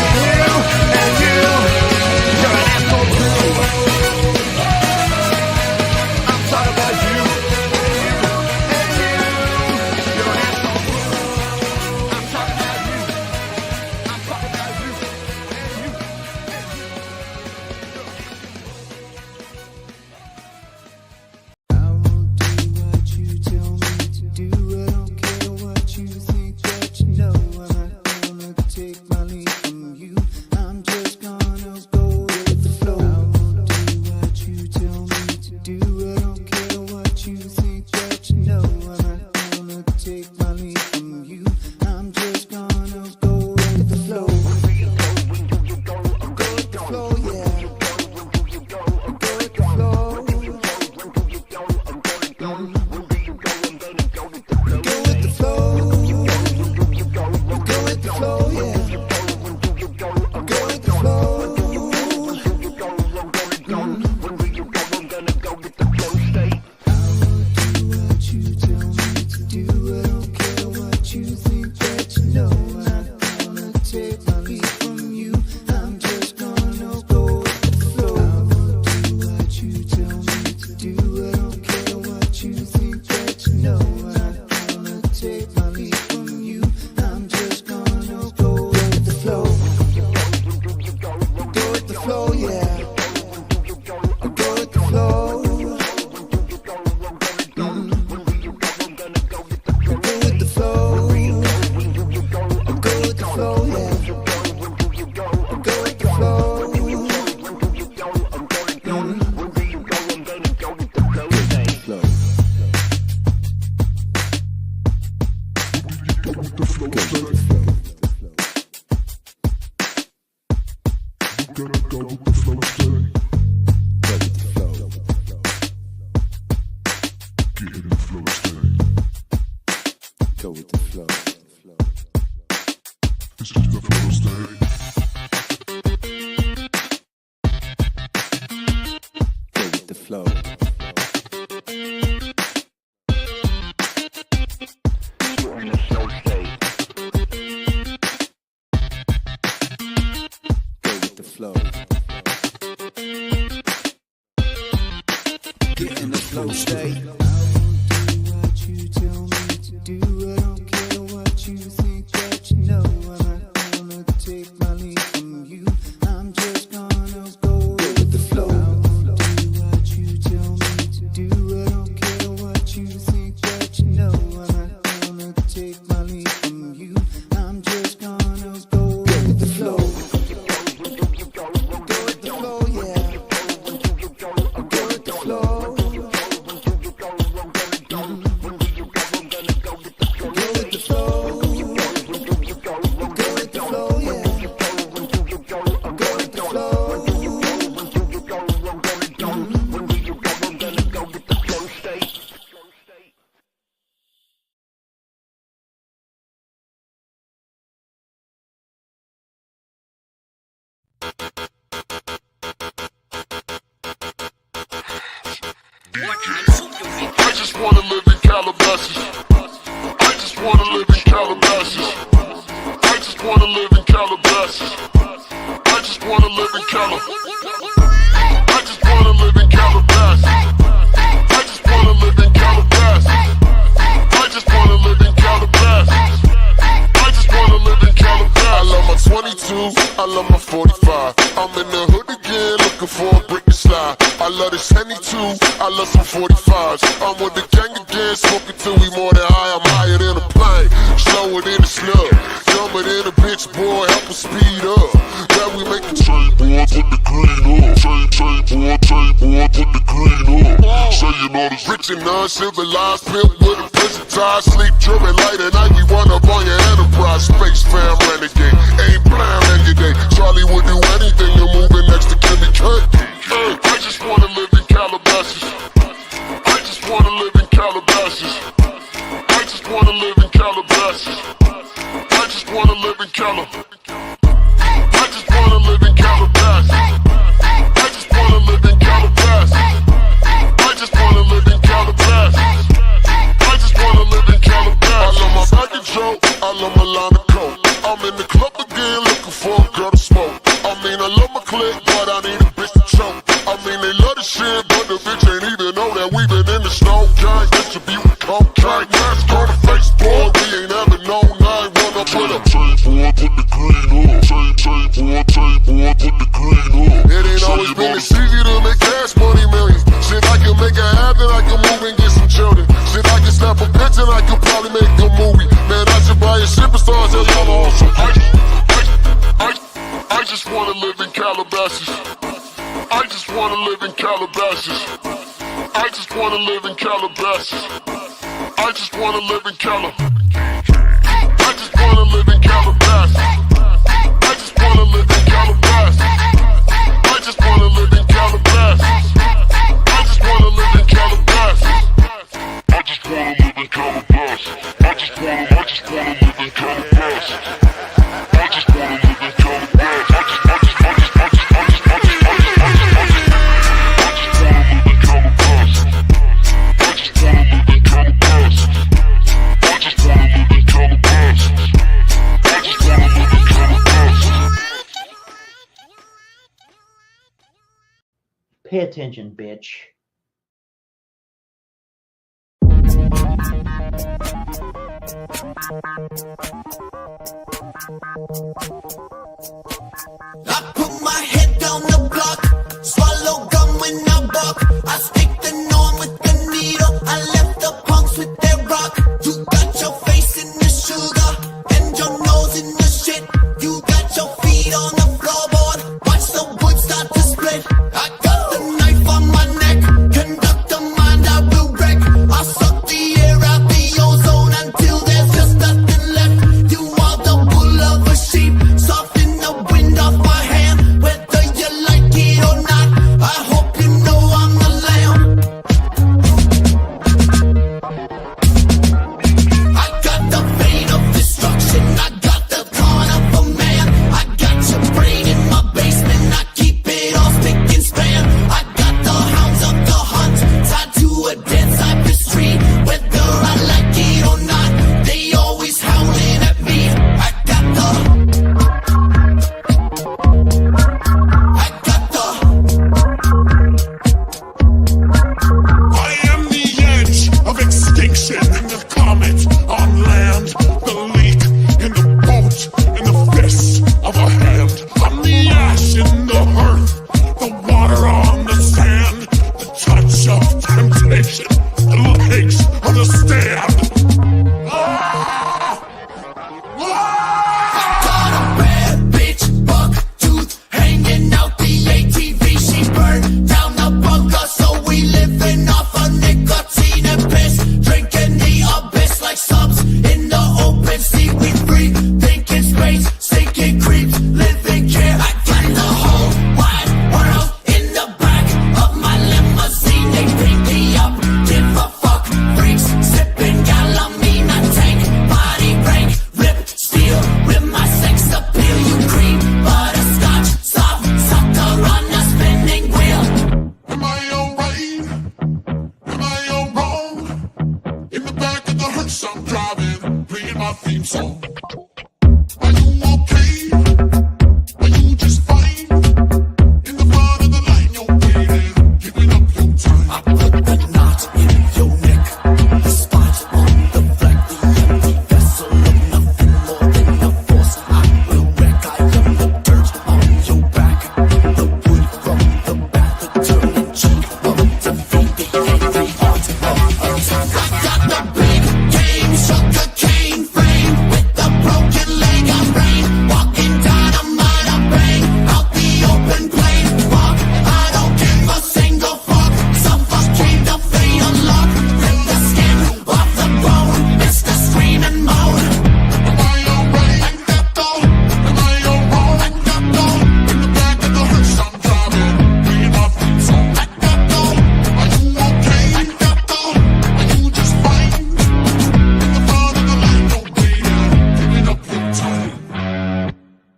and you and you. You're an asshole too. I'm talking about you and you. You're an asshole too. I'm talking about you. I'm talking about you and you and you. flow. You're in a slow state. Go with the flow. Get in the flow state. I won't do what you tell me to do. I don't care what you think that you know. I'm not gonna take my lead from you. I'm just gonna go with the flow. I won't do what you tell me to do. I don't care what you think that you know. I'm not gonna take my lead from you. I'm just gonna go with the flow. Go with the flow, yeah. Go with the flow. I just wanna live in Calabasas. I just wanna live in Calabasas. I just wanna live in Calabasas. I just wanna live in Calabasas. I just wanna live in Calabasas. I just wanna live in Calabasas. I just wanna live in Calabasas. I just wanna live in Calabasas. I love my 22, I love my 45. I'm in the hood again, looking for a brick to slide. I love this Henny too, I love some 45s. I'm with the gang again, smoking till we more than high. I'm higher than a plane, slower than a slug, dumber than a bitch, boy, help us speed up. That we make the train, boy, put the green up. Train, boy, put the green up. Say you know this rich and uncivilized, built with a prison tie, sleep driven late at night. We run up on your enterprise, space fam renegade. Ain't blind in your day. Charlie would do anything to move in next to Kimmy K. I just wanna live in Calabasas. I just wanna live in Calabasas. I just wanna live in Calabasas. I just wanna live in Calabasas. I just wanna live in Calabasas. I just wanna live in Calabasas. I just wanna live in Calabasas. I just wanna live in Calabasas. I love my bag of Joe, I love my line of coke. I'm in the club again looking for a girl to smoke. I mean I love my clique, but I need a bitch to choke. I mean they love the shit, but the bitch ain't even know that we been in the snow. Gang, distributing cocaine, mask on the face, boy. We ain't ever known. I ain't run up with a chain, boy, put the green up. Chain, boy, put the green up. It ain't always been this easy to make cash money millions. Shit, I can make it happen, I can move and get some children. Shit, I can snap a picture, I can probably make a movie. Man, I should buy a superstar, tell y'all on some. I just wanna live in Calabasas. I just wanna live in Calabasas. I just wanna live in Calabasas. I just wanna live in Calabasas. I just wanna live in Calabasas. I just wanna live in Calabasas. I just wanna live in Calabasas. I just wanna live in Calabasas. I just wanna live in Calabasas. I just wanna live in Calabasas. I just wanna live in Calabasas. Pay attention, bitch. I put my head down the block, swallow gum when I buck. I stick the norm with the needle, I left the punks with their rock. You got your face in the sugar, and your nose in the shit. You got your feet on the floorboard, watch the wood start to split. I got the knife on my neck, conduct the mind I will wreck. I suck the air out the ozone until there's just nothing left. You are the wool of a sheep, soft in the wind off my hand. Whether you like it or not, song.